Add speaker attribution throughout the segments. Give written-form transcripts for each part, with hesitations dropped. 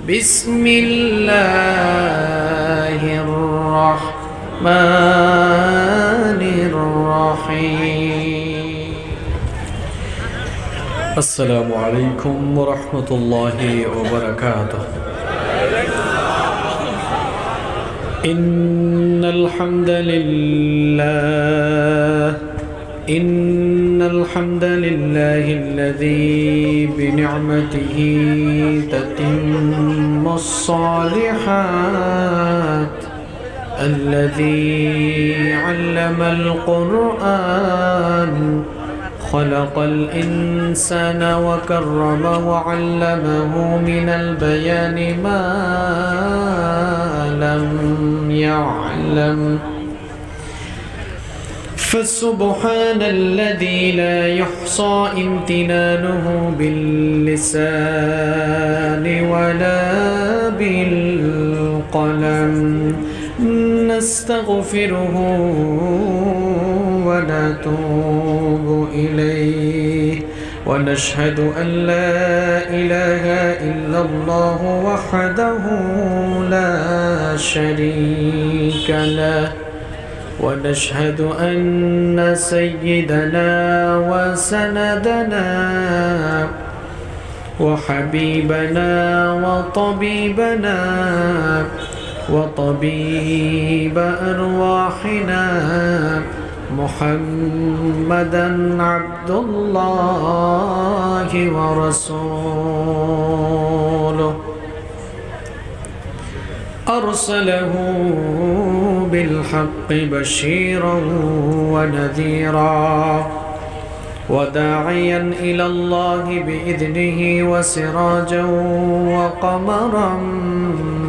Speaker 1: بسم الله الرحمن الرحيم. السلام عليكم ورحمة الله وبركاته. إن الحمد لله الذي بنعمته تتم الصالحات، الذي علم القرآن، خلق الإنسان وكرمه وعلمه من البيان ما لم يعلم. فسبحان الذي لا يحصى امتنانه باللسان ولا بالقلم. نستغفره ونتوب إليه، ونشهد أن لا إله إلا الله وحده لا شريك له، ونشهد أن سيدنا وسندنا وحبيبنا وطبيبنا وطبيب أرواحنا محمدًا عبد الله ورسوله، أرسله بالحق بشيرا ونذيرا، وداعيا إلى الله بإذنه وسراجا وقمرا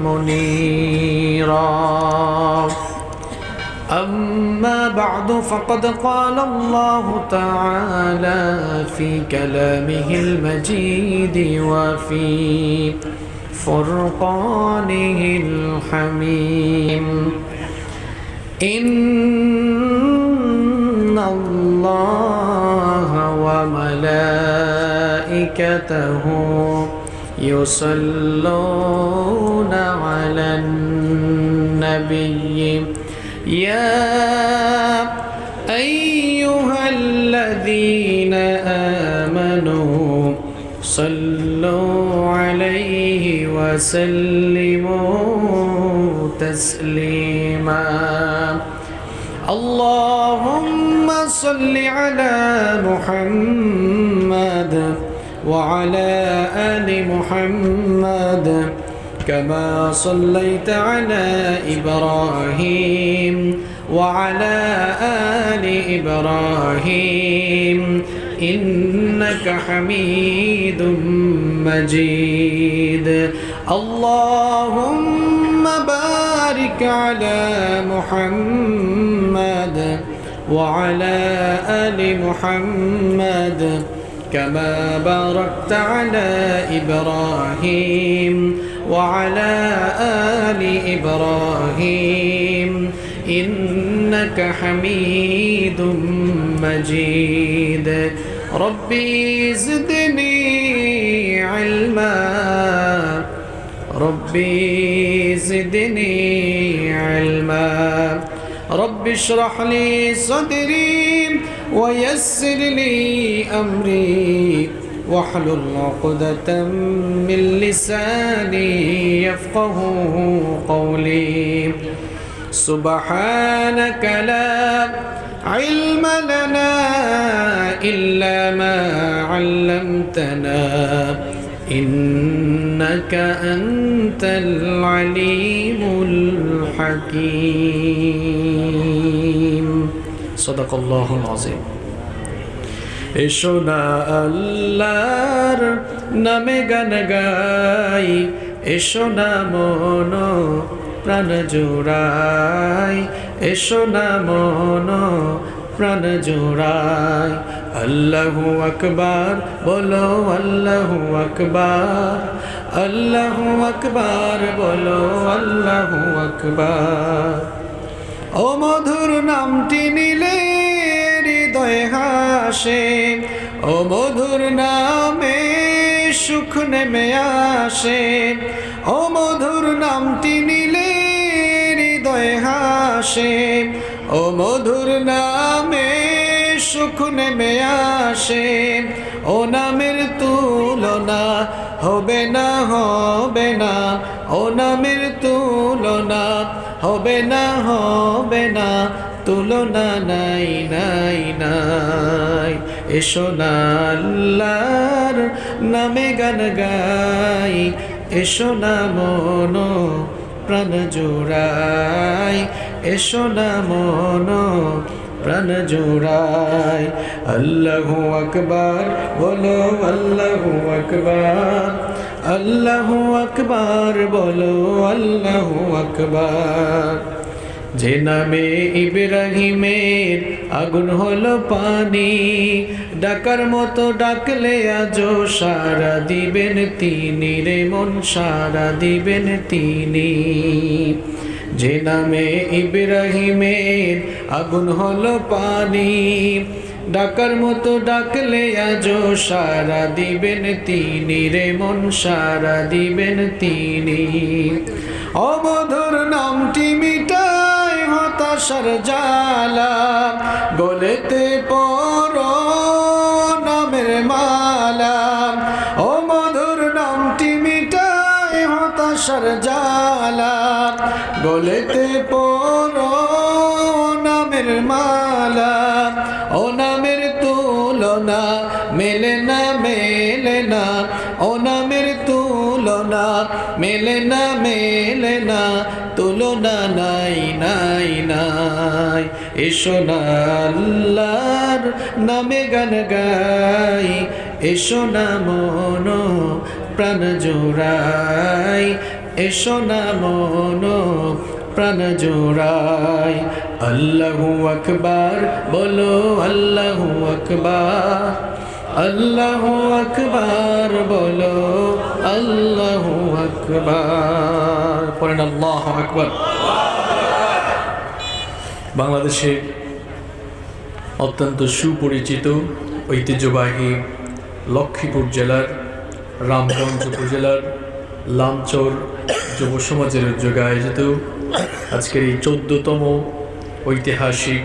Speaker 1: منيرا. أما بعد، فقد قال الله تعالى في كلامه المجيد وفي فرقانه الحميم: إن الله وملائكته يصلون على النبي يا أيها الذين آمنوا صلوا عليه وسلموا تسليما. اللهم صل على محمد وعلى آل محمد كما صليت على إبراهيم وعلى آل إبراهيم إنك حميد مجيد. اللهم بارك على محمد وعلى آل محمد كما باركت على إبراهيم وعلى آل إبراهيم إنك حميد مجيد. ربي زدني علما، ربي زدني علما. رب اشرح لي صدري ويسر لي أمري واحلل عقدة من لساني يفقه قولي. سبحانك لا علم لنا إلا ما علمتنا إنك أنت العليم الحكيم. صدق الله العظيم. এসো না আল্লাহর নামে গান গাই, এসো না মন প্রাণ জোড়াই, এসো না মন প্রাণ জোড়াই। আল্লাহু আকবার বলো, আল্লাহু আকবার, আল্লাহু আকবার বলো, আল্লাহু আকবার। ও মধুর নামটি নিলে হৃদয় হাসে, ও মধুর নামে সুখ নেমে আসে, ও মধুর নামটি নিলে হৃদয় হাসে, ও মধুর নামে সুখ নেমে আসে, ও নামের তুলনা হবে না, হবে না, ও নামের তুলনা হবে না, হবে না, তুলনা নাই নাই নাই। এসো না আল্লাহর নামে গান গাই, এসো না মন প্রাণ জোড়াই, এসো না মন প্রাণ জোড়াই। আল্লাহু আকবার বলো, আল্লাহু আকবার, আল্লাহু আকবার বলো, আল্লাহু আকবার। যে নামে ইব্রাহিমের আগুন হলো পানি, ডাকার মতো ডাকলে আজও সারা দিবেন তিনি রে মন, সারা দিবেন তিনি। যে নামে ইব্রাহিমের আগুন হলো পানি, ডাকার মতো ডাকলে আজও সারা দিবেন তিনি রে মন, সারা দিবেন তিনি। অমধুর নামটি মিটায় হতাশার জ্বালা, গলেতে পরো নামের মালা। ও মধুর নামটি মিটায় হতাশার জ্বালা, গলেতে পরো নামের মালা। ও নামের তুলনা মেলে না, মেলে না, ও নামের তুলনা মেলে না, মেলে না, তুলনা নাই নাই নাই। এসো না আল্লাহর নামে গান গাই, এসো না মন প্রাণ জোড়াই, এসো না মন প্রাণ জোড়াই। আল্লাহু আকবার বলো, আল্লাহু আকবার, আল্লাহু আকবার বলো, আল্লাহু আকবার। পড়েন আল্লাহু আকবার। বাংলাদেশে অত্যন্ত সুপরিচিত ঐতিহ্যবাহী লক্ষ্মীপুর জেলার রামগঞ্জ উপজেলার লামচর যুব সমাজের উদ্যোগে আয়োজিত আজকের এই 14তম ঐতিহাসিক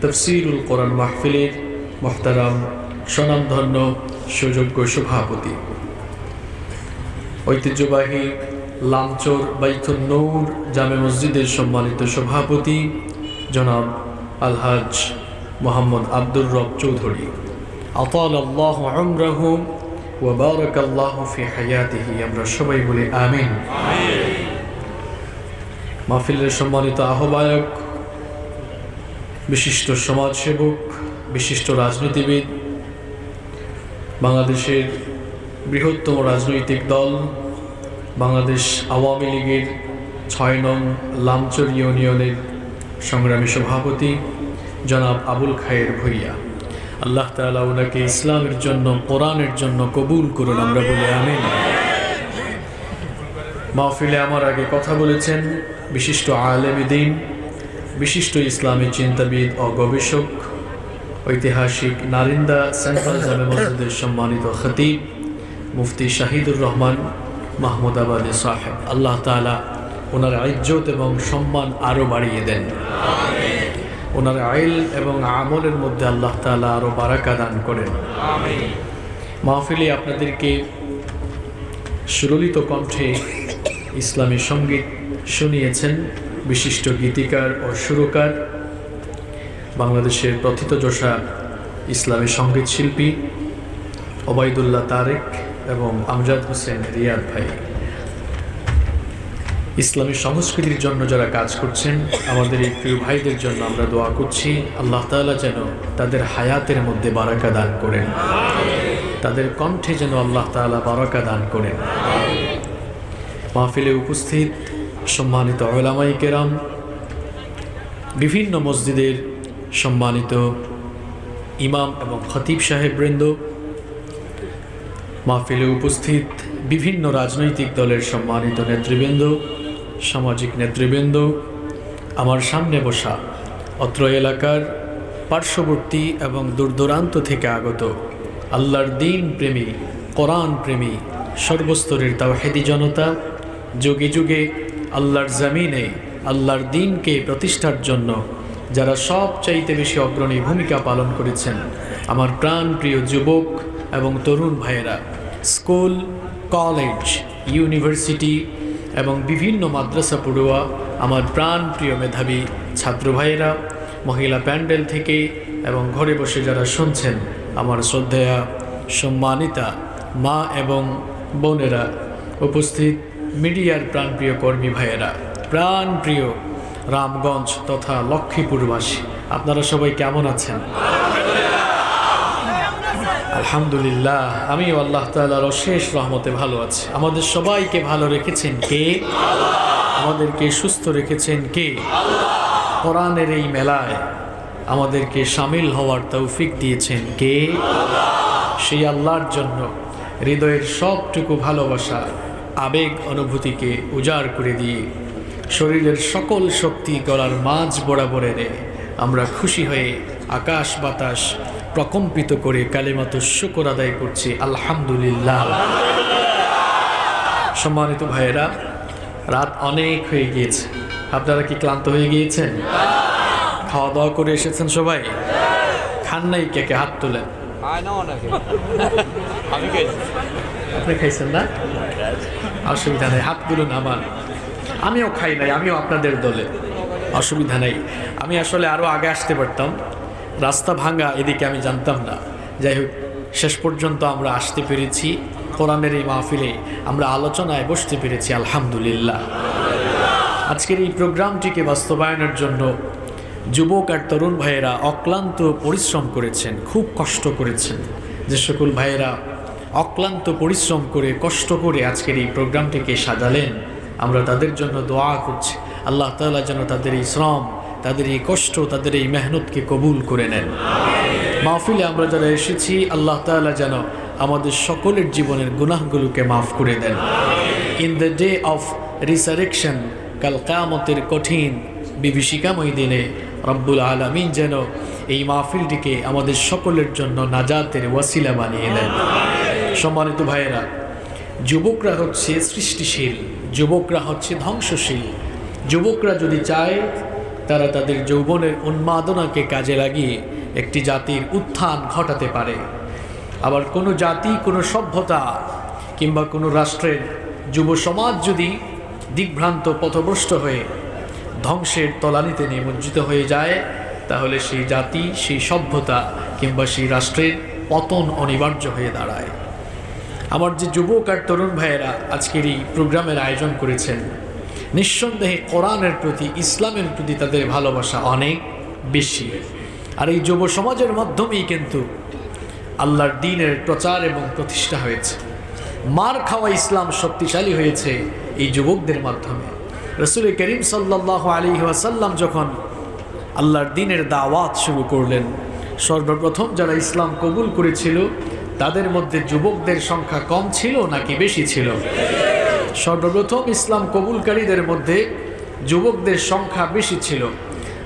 Speaker 1: তাফসীরুল কোরআন মাহফিলের মুহতারাম স্বনামধন্য সুযোগ্য সভাপতি, ঐতিহ্যবাহী লামচর বাইতুন নূর জামে মসজিদের সম্মানিত সভাপতি জনাব আলহাজ মোহাম্মদ আব্দুর রব চৌধুরী, আতালাল্লাহু উমরাহু ওয়া বারাকাল্লাহু ফি হায়াতিহি। আমরা সবাই বলি আমিন। মাহফিলের সম্মানিত আহ্বায়ক, বিশিষ্ট সমাজসেবক, বিশিষ্ট রাজনীতিবিদ, বাংলাদেশের বৃহত্তম রাজনৈতিক দল বাংলাদেশ আওয়ামী লীগের ৬ নং লামচর ইউনিয়নের সংগ্রামী সভাপতি জনাব আবুল খায়ের ভূঁইয়া, আল্লাহ তাআলা ওনাকে ইসলামের জন্য, কোরআনের জন্য কবুল করুন। আমরা বলি আমিন। মাহফিলে আমার আগে কথা বলেছেন বিশিষ্ট আলেমে দ্বীন, বিশিষ্ট ইসলামী চিন্তাবিদ ও গবেষক, ঐতিহাসিক নারিন্দা সেন্ট্রাল জামে মসজিদের সম্মানিত খতিব মুফতি শাহিদুর রহমান মাহমুদাবাদী সাহেব। আল্লাহ তাআলা ওনার ইজ্জত এবং সম্মান আরও বাড়িয়ে দেন, ওনার ইলম এবং আমলের মধ্যে আল্লাহ তাআলা আরও বারাকা দান করেন। মাহফিলে আপনাদেরকে সুললিত কণ্ঠে ইসলামী সঙ্গীত শুনিয়েছেন বিশিষ্ট গীতিকার ও সুরকার, বাংলাদেশের প্রথিতযশা ইসলামী সঙ্গীত শিল্পী ওবায়দুল্লাহ তারেক এবং আমজাদ হোসেন রিয়াদ ভাই। ইসলামী সংস্কৃতির জন্য যারা কাজ করছেন, আমাদের এই প্রিয় ভাইদের জন্য আমরা দোয়া করছি, আল্লাহ তাআলা যেন তাদের হায়াতের মধ্যে বারাকা দান করেন, তাদের কণ্ঠে যেন আল্লাহ তাআলা বারাকা দান করেন। মাহফিলে উপস্থিত সম্মানিত উলামায়ে কেরাম, বিভিন্ন মসজিদের সম্মানিত ইমাম এবং খতিব সাহেববৃন্দ, মাহফিলে উপস্থিত বিভিন্ন রাজনৈতিক দলের সম্মানিত নেতৃবৃন্দ, সামাজিক নেতৃবৃন্দ, আমার সামনে বসা অত্র এলাকার পার্শ্ববর্তী এবং দূর দূরান্ত থেকে আগত আল্লাহর দ্বীন প্রেমী, কোরআন প্রেমী সর্বস্তরের তাওহীদি জনতা, যুগে যুগে আল্লাহর জমিনে আল্লাহর দ্বীনকে প্রতিষ্ঠার জন্য যারা সবচাইতে বেশি অগ্রণী ভূমিকা পালন করেছেন, আমার প্রাণপ্রিয় যুবক এবং তরুণ ভাইয়েরা, স্কুল, কলেজ, ইউনিভার্সিটি এবং বিভিন্ন মাদ্রাসা পড়ুয়া আমার প্রাণপ্রিয় মেধাবী ছাত্র ভাইয়েরা, মহিলা প্যান্ডেল থেকে এবং ঘরে বসে যারা শুনছেন, আমার শ্রদ্ধেয়া সম্মানিতা মা এবং বোনেরা, উপস্থিত মিডিয়ার প্রাণপ্রিয় কর্মী ভাইয়েরা, প্রাণপ্রিয় রামগঞ্জ তথা লক্ষ্মীপুরবাসী, আপনারা সবাই কেমন আছেন? আলহামদুলিল্লাহ, আমিও আল্লাহ তাআলার অশেষ রহমতে ভালো আছি। আমাদের সবাইকে ভালো রেখেছেন কে? আমাদেরকে সুস্থ রেখেছেন কে? কোরআনের এই মেলায় আমাদেরকে শামিল হওয়ার তৌফিক দিয়েছেন কে? সেই আল্লাহর জন্য হৃদয়ের সবটুকু ভালোবাসা, আবেগ, অনুভূতিকে উজাড় করে দিয়ে শরীরের সকল শক্তি গলার মাঝ বরাবরে আমরা খুশি হয়ে আকাশ বাতাস প্রকম্পিত করে কালিমাতু শুকর আদায় করছি আলহামদুলিল্লাহ। সম্মানিত ভাইয়েরা, রাত অনেক হয়ে গিয়েছে। আপনারা কি ক্লান্ত হয়ে গিয়েছেন? খাওয়া দাওয়া করে এসেছেন সবাই? খান নাই কে কে? হাত তোলেন। আপনি খাইছেন না? অসুবিধা নেই, হাত তুলুন। আমিও খাই নাই, আমিও আপনাদের দলে, অসুবিধা নেই। আমি আসলে আরও আগে আসতে পারতাম, রাস্তা ভাঙা, এদিকে আমি জানতাম না। যাই হোক, শেষ পর্যন্ত আমরা আসতে পেরেছি। কোরআনের এই মাহফিলে আমরা আলোচনায় বসতে পেরেছি আলহামদুলিল্লাহ। আজকের এই প্রোগ্রামটিকে বাস্তবায়নের জন্য যুবক আর তরুণ ভাইয়েরা অক্লান্ত পরিশ্রম করেছেন, খুব কষ্ট করেছেন। যে সকল ভাইয়েরা অক্লান্ত পরিশ্রম করে কষ্ট করে আজকের এই প্রোগ্রামটিকে সাজালেন, আমরা তাদের জন্য দোয়া করছি আল্লাহ তাআলা যেন তাদের এই শ্রম, তাদের এই কষ্ট, তাদের এই মেহনতকে কবুল করে নেন। মাহফিলে আমরা যারা এসেছি, আল্লাহ তাআলা যেন আমাদের সকলের জীবনের গুনাহগুলোকে মাফ করে দেন। In the day of resurrection, কাল কিয়ামতের কঠিন বিভীষিকাময় দিনে রব্বুল আলামিন যেন এই মাহফিলটিকে আমাদের সকলের জন্য নাজাতের ওয়াসিলা বানিয়ে দেন। সম্মানিত ভাইয়েরা, যুবকরা হচ্ছে সৃষ্টিশীল, যুবকরা হচ্ছে ধ্বংসশীল। যুবকরা যদি চায়, তারা তাদের যৌবনের উন্মাদনাকে কাজে লাগিয়ে একটি জাতির উত্থান ঘটাতে পারে। আবার কোনো জাতি, কোনো সভ্যতা কিংবা কোনো রাষ্ট্রের যুব সমাজ যদি দিগ্ভ্রান্ত, পথভ্রষ্ট হয়ে ধ্বংসের তলানিতে নিমজ্জিত হয়ে যায়, তাহলে সেই জাতি, সেই সভ্যতা কিংবা সেই রাষ্ট্রের পতন অনিবার্য হয়ে দাঁড়ায়। আমার যে যুবক আর তরুণ ভাইয়েরা আজকের এই প্রোগ্রামের আয়োজন করেছেন, নিঃসন্দেহে কোরআনের প্রতি, ইসলামের প্রতি তাদের ভালোবাসা অনেক বেশি। আর এই যুব সমাজের মাধ্যমেই কিন্তু আল্লাহর দ্বীনের প্রচার এবং প্রতিষ্ঠা হয়েছে। মার খাওয়া ইসলাম শক্তিশালী হয়েছে এই যুবকদের মাধ্যমে। রাসূল করিম সাল্লাল্লাহু আলাইহি ওয়াসাল্লাম যখন আল্লাহর দ্বীনের দাওয়াত শুরু করলেন, সর্বপ্রথম যারা ইসলাম কবুল করেছিল তাদের মধ্যে যুবকদের সংখ্যা কম ছিল নাকি বেশি ছিল? সর্বপ্রথম ইসলাম কবুলকারীদের মধ্যে যুবকদের সংখ্যা বেশি ছিল।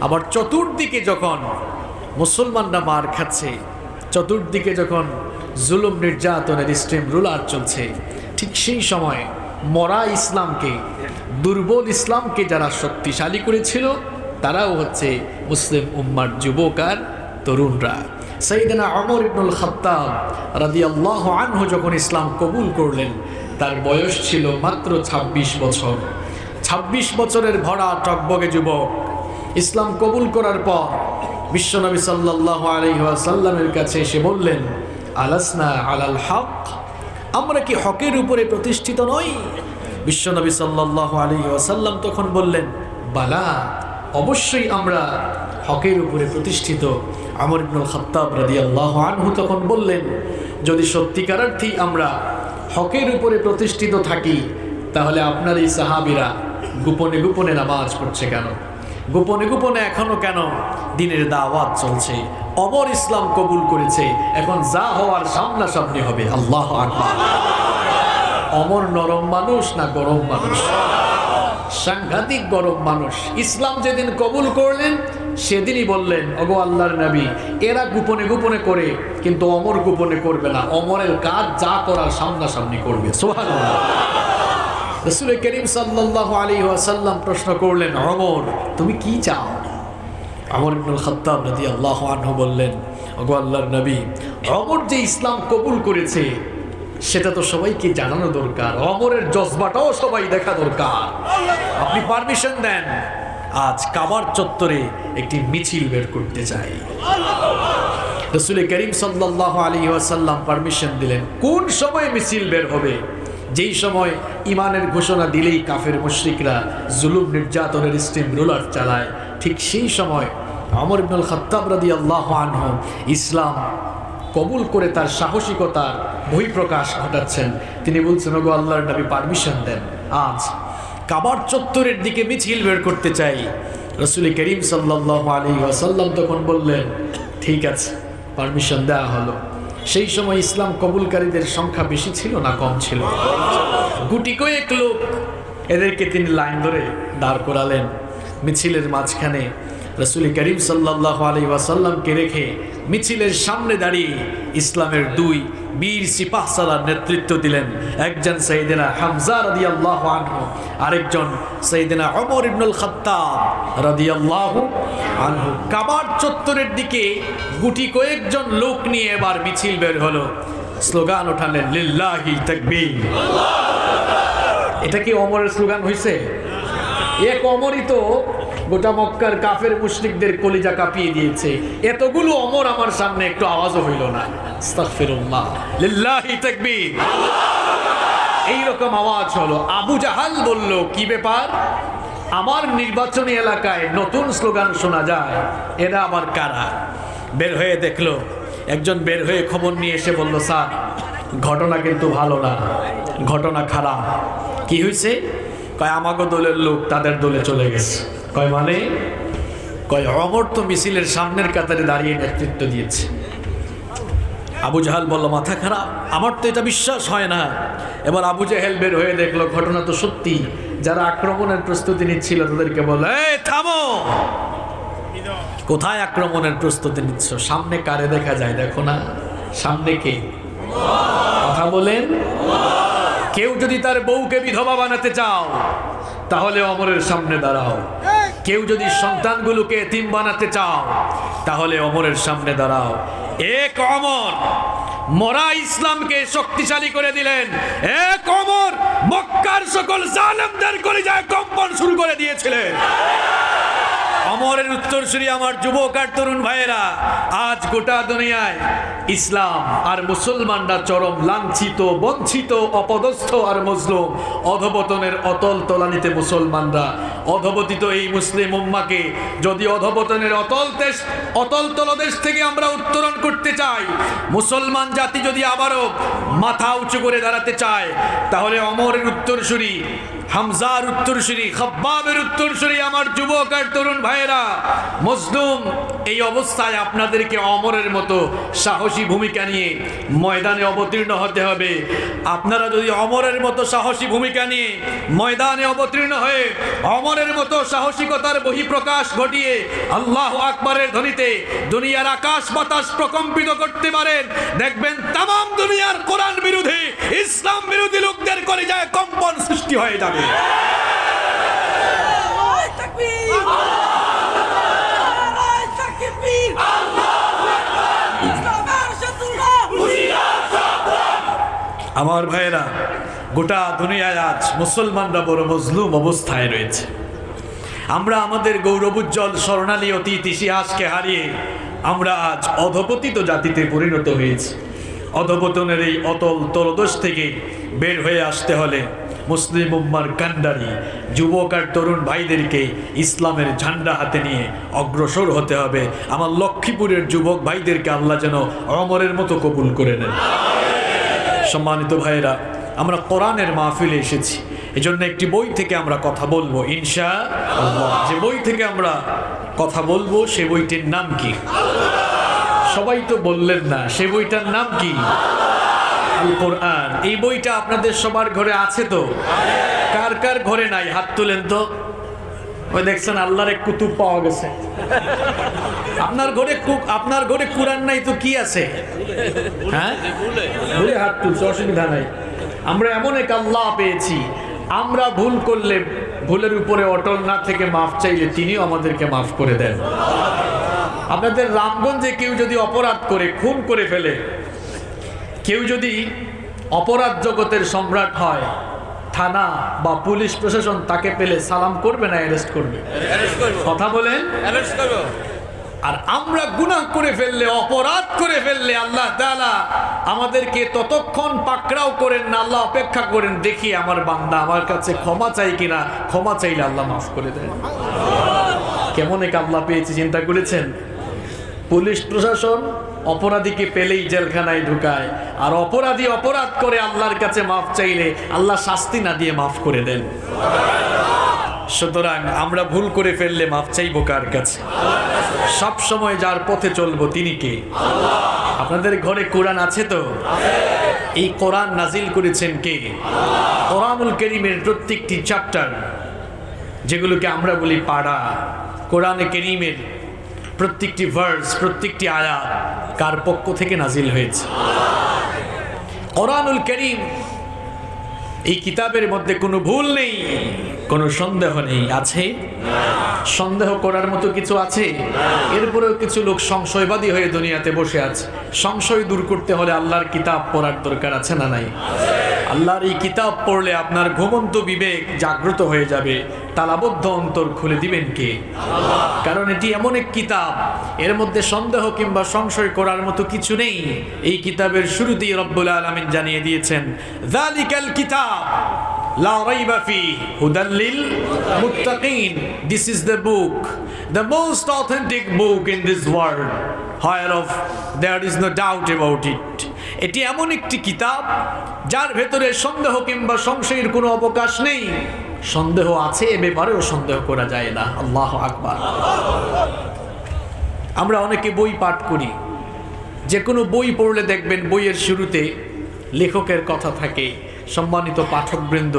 Speaker 1: আবার চতুর্দিকে যখন মুসলমানরা মার খাচ্ছে, চতুর্দিকে যখন জুলুম নির্যাতনের স্ট্রিম রুলার চলছে, ঠিক সেই সময় মরা ইসলামকে, দুর্বল ইসলামকে যারা শক্তিশালী করেছিল, তারাও হচ্ছে মুসলিম উম্মার যুবক আর তরুণরা। সাইয়েদনা ওমর ইবনুল খাত্তাব রাদিয়াল্লাহু আনহু যখন ইসলাম কবুল করলেন, তার বয়স ছিল মাত্র 26 বছর। 26 বছরের ভরা টকবগে যুবক ইসলাম কবুল করার পর বিশ্বনবী সাল্লাল্লাহু আলাইহি ওয়াসাল্লামের কাছে এসে বললেন, আলাসনা আলাল হক, আমরা কি হকের উপরে প্রতিষ্ঠিত নই? বিশ্বনবী সাল্লাল্লাহু আলাইহি ওয়াসাল্লাম তখন বললেন, বালা, অবশ্যই আমরা হকের উপরে প্রতিষ্ঠিত। ওমর ইবনুল খাত্তাব রাদিয়াল্লাহু আনহু তখন বললেন, যদি সত্যিকার অর্থেই আমরা হকের উপরে প্রতিষ্ঠিত থাকি, তাহলে আপনার এই সাহাবীরা গোপনে গোপনে নামাজ পড়ছে কেন? গোপনে গোপনে এখনো কেন দ্বীনের দাওয়াত চলছে? ওমর ইসলাম কবুল করেছে, এখন যা হওয়ার সামনাসামনি হবে। আল্লাহু আকবার। ওমর নরম মানুষ না গরম মানুষ? সাংঘাতিক গরম মানুষ। ইসলাম যেদিন কবুল করলেন, সেদিনই বললেন, ওগো আল্লাহর নবী, এরা গোপনে গোপনে করে, কিন্তু ওমর গোপনে করবে না, ওমরের কাজ যা করার সামনাসামনি করবে। সুবহানাল্লাহ। রাসূল করিম সাল্লাল্লাহু আলাইহি ওয়াসাল্লাম প্রশ্ন করলেন, ওমর তুমি কি চাও? ওমর ইবনুল খাত্তাব রাদিয়াল্লাহু আনহু বললেন, ওগো আল্লাহর নবী, ওমর যে ইসলাম কবুল করেছে সেটা তো সবাইকে জানানো দরকার, ওমরের জজবাটাও সবাই দেখা দরকার। আপনি পারমিশন দেন, আজ কাবার চত্বরে একটি মিছিল বের করতে চাই। রাসূল করিম সাল্লাল্লাহু আলাইহি ওয়াসাল্লাম পারমিশন দিলেন। কোন সময় মিছিল বের হবে? যেই সময় ইমানের ঘোষণা দিলেই কাফের মুশরিকরা জুলুম নির্যাতনের স্টিম রোলার চালায়, ঠিক সেই সময় ওমর ইবনুল খাত্তাব রাদিয়াল্লাহু আনহু ইসলাম কবুল করে তার সাহসিকতার বহিঃপ্রকাশ ঘটাচ্ছেন। তিনি বলছেন, ওগো আল্লাহর নবী পারমিশন দেন, আজ কাবার চত্বরের দিকে মিছিল বের করতে চাই। রাসূল করিম সাল্লাল্লাহু আলাইহি ওয়াসাল্লাম তখন বললেন, ঠিক আছে, পারমিশন দেওয়া হলো। সেই সময় ইসলাম কবুলকারীদের সংখ্যা বেশি ছিল না কম ছিল? গুটি কয়েক লোক, এদেরকে তিনি লাইন ধরে দাঁড় করালেন মিছিলের মাঝখানে। রাসূল করিম সাল্লাল্লাহু আলাইহি ওয়াসাল্লামকে রেখে মিছিলের সামনে দাঁড়িয়ে ইসলামের দুই বীর সিপাহসালার নেতৃত্ব দিলেন। একজন সাইয়েদনা হামজা রাদিয়াল্লাহু আনহু, আরেকজন সাইয়েদনা ওমর ইবনুল খাত্তাব রাদিয়াল্লাহু আনহু। কাবার চত্বরের দিকে গুটি কয়েকজন লোক নিয়ে এবার মিছিল বের হলো। স্লোগান ওঠালেন, লিল্লাহি তাকবীর। এটা কি ওমরের স্লোগান হয়েছে? এক ওমরই তো গোটা মক্কার কাফের মুশরিকদের কলিজা কাঁপিয়ে দিয়েছে। এতগুলো ওমর আমার সামনে একটু আওয়াজও হইল না। আস্তাগফিরুল্লাহ, লিল্লাহি তাকবীর। এইরকম আওয়াজ হলো। আবু জাহাল বলল, কি ব্যাপার? আমার নির্বাচনী এলাকায় নতুন স্লোগান শোনা যায়, এরা আবার কারা? বের হয়ে দেখলো, একজন বের হয়ে খবর নিয়ে এসে বলল, স্যার ঘটনা কিন্তু ভালো না, ঘটনা খারাপ। কি হয়েছে? কয় আমাগো দলের লোক তাদের দলে চলে গেছে। কয় মানে? কয় ওমর তো মিছিলের সামনের কাতারে দাঁড়িয়ে নেতৃত্ব দিয়েছে। আবু জাহাল বলল, মাথা খারাপ, আমার তো এটা বিশ্বাস হয় না। এবার আবু জাহেল বের হয়ে দেখলো ঘটনা তো সত্যি। যারা আক্রমণের প্রস্তুতি নিচ্ছিল তাদেরকে বলল, এই থামো, কোথায় আক্রমণের প্রস্তুতি নিচ্ছ? সামনে কারে দেখা যায় দেখো না? সামনে কে? কথা বলেন। কেউ যদি তার বউকে বিধবা বানাতে চাও তাহলে ওমরের সামনে দাঁড়াও। কেউ যদি সন্তানগুলোকে এতিম বানাতে চাও তাহলে ওমরের সামনে দাঁড়াও। এক ওমর মরা ইসলামকে শক্তিশালী করে দিলেন। এক ওমর মক্কার সকল জালেমদের কলিজায় কম্পন শুরু করে দিয়েছিলেন। ওমরের উত্তরসূরি আমার যুবক আর তরুণ ভাইয়েরা, আজ গোটা দুনিয়ায় ইসলাম আর মুসলমানরা চরম লাঞ্ছিত, বঞ্চিত, অপদস্থ আর মজলুম। অধপতনের অতল তলানিতে মুসলমানরা। অধপতিত এই মুসলিম উম্মাকে যদি অধপতনের অতল তলদেশ থেকে আমরা উত্তরণ করতে চাই, মুসলমান জাতি যদি আবারও মাথা উঁচু করে দাঁড়াতে চায়, তাহলে ওমরের উত্তরসূরি, হামজার উত্তরসূরি, খাব্বাবের উত্তরসূরি আমার যুবক আর তরুণ ভাইয়েরা, মজলুম এই অবস্থায় আপনাদেরকে ওমরের মতো সাহসী ভূমিকা নিয়ে ময়দানে অবতীর্ণ হতে হবে। আপনারা যদি ওমরের মতো সাহসী ভূমিকা নিয়ে ময়দানে অবতীর্ণ হয়ে ওমরের মতো সাহসিকতার বহিঃপ্রকাশ ঘটিয়ে আল্লাহু আকবারের ধ্বনিতে দুনিয়ার আকাশ বাতাস প্রকম্পিত করতে পারেন, দেখবেন তামাম দুনিয়ার কোরআন বিরোধী, ইসলাম বিরোধী লোকদের কলিজায় কম্পন সৃষ্টি হয়ে যাবে। আমার ভাইয়েরা, গোটা দুনিয়ায় আজ মুসলমানরা বড় মজলুম অবস্থায় রয়েছে। আমরা আমাদের গৌরবোজ্জ্বল স্বর্ণালী অতীত ইতিহাসকে হারিয়ে আমরা আজ অধপতিত জাতিতে পরিণত হয়েছি। অধপতনের এই অতল তলদেশ থেকে বের হয়ে আসতে হলে মুসলিম উম্মার কান্ডারি যুবক আর তরুণ ভাইদেরকে ইসলামের ঝান্ডা হাতে নিয়ে অগ্রসর হতে হবে। আমার লক্ষ্মীপুরের যুবক ভাইদেরকে আল্লাহ যেন ওমরের মতো কবুল করে নেন। সম্মানিত ভাইয়েরা, আমরা কোরআনের মাহফিলে এসেছি, এজন্য একটি বই থেকে আমরা কথা বলবো ইনশাআল্লাহ। যে বই থেকে আমরা কথা বলবো সে বইটির নাম কি? সবাই তো বললেন না, সে বইটার নাম কি? আল কোরআন। এই বইটা আপনাদের সবার ঘরে আছে তো? কার কার ঘরে নাই হাত তুলেন তো। ওই দেখছেন আল্লাহর এক কুতুব পাওয়া গেছে। আপনার ঘরে কুরআন নাই তো কি আছে? হ্যাঁ, ভুলে হাত তুলছে, অসুবিধা নাই। আমরা এমন এক আল্লাহ পেয়েছি, আমরা ভুল করলে ভুলের উপরে অটল না থেকে মাফ চাইলে তিনিও আমাদেরকে মাফ করে দেন। আপনাদের রামগঞ্জে কেউ যদি অপরাধ করে খুন করে ফেলে, কেউ যদি অপরাধ জগতের সম্রাট হয়, থানা বা পুলিশ প্রশাসন তাকে পেলে সালাম করবে না অ্যারেস্ট করবে? কথা বলেন। আর আমরা গুনাহ করে ফেললে, অপরাধ করে ফেললে আল্লাহ তাআলা আমাদেরকে ততক্ষণ পাকড়াও করেন না, আল্লাহ অপেক্ষা করেন দেখি আমার বান্দা আমার কাছে ক্ষমা চাই কিনা, ক্ষমা চাইলে আল্লাহ মাফ করে দেন। কেমন এক আল্লাহ পেয়েছি চিন্তা করেছেন? পুলিশ প্রশাসন অপরাধীকে পেলেই জেলখানায় ঢুকায়, আর অপরাধী অপরাধ করে আল্লাহর কাছে মাফ চাইলে আল্লাহ শাস্তি না দিয়ে মাফ করে দেন। সুতরাং আমরা ভুল করে ফেললে মাফ চাইবো কার কাছে? সব সময় যার পথে চলবো তিনি কে? আপনাদের ঘরে কোরআন আছে তো? এই কোরআন নাজিল করেছেন কে? কোরআনুল কারীমের প্রত্যেকটি চ্যাপ্টার, যেগুলোকে আমরা বলি পাড়া, কোরআনে কারীমের প্রত্যেকটি ভার্স, প্রত্যেকটি আয়াত কার পক্ষ থেকে নাজিল হয়েছে? কোরআনুল কারীম, এই কিতাবের মধ্যে কোনো ভুল নেই, কোনো সন্দেহ নেই। আছে? সন্দেহ করার মতো কিছু আছে? এরপরেও কিছু লোক সংশয়বাদী হয়ে দুনিয়াতে বসে আছে। সংশয় দূর করতে হলে আল্লাহর কিতাব পড়ার দরকার আছে না নাই? আল্লাহর এই কিতাব পড়লে আপনার ঘুমন্ত বিবেক জাগ্রত হয়ে যাবে, তালাবদ্ধ অন্তর খুলে দিবেন কে? কারণ এটি এমন এক কিতাব, এর মধ্যে সন্দেহ কিংবা সংশয় করার মতো কিছু নেই। এই কিতাবের শুরুতেই রব্বুল আলামিন জানিয়ে দিয়েছেন, যালিকাল কিতাব লা রাইবা ফিহি হুদাল লিল মুত্তাকিন। This is the book, the most authentic book in this world, whereof there is no doubt about it. এটি এমন একটি কিতাব যার ভেতরে সন্দেহ কিংবা সংশয়ের কোনো অবকাশ নেই। সন্দেহ আছে এ ব্যাপারেও সন্দেহ করা যায় না। আল্লাহু আকবার। আমরা অনেকে বই পাঠ করি, যে কোনো বই পড়লে দেখবেন বইয়ের শুরুতে লেখকের কথা থাকে, সম্মানিত পাঠকবৃন্দ,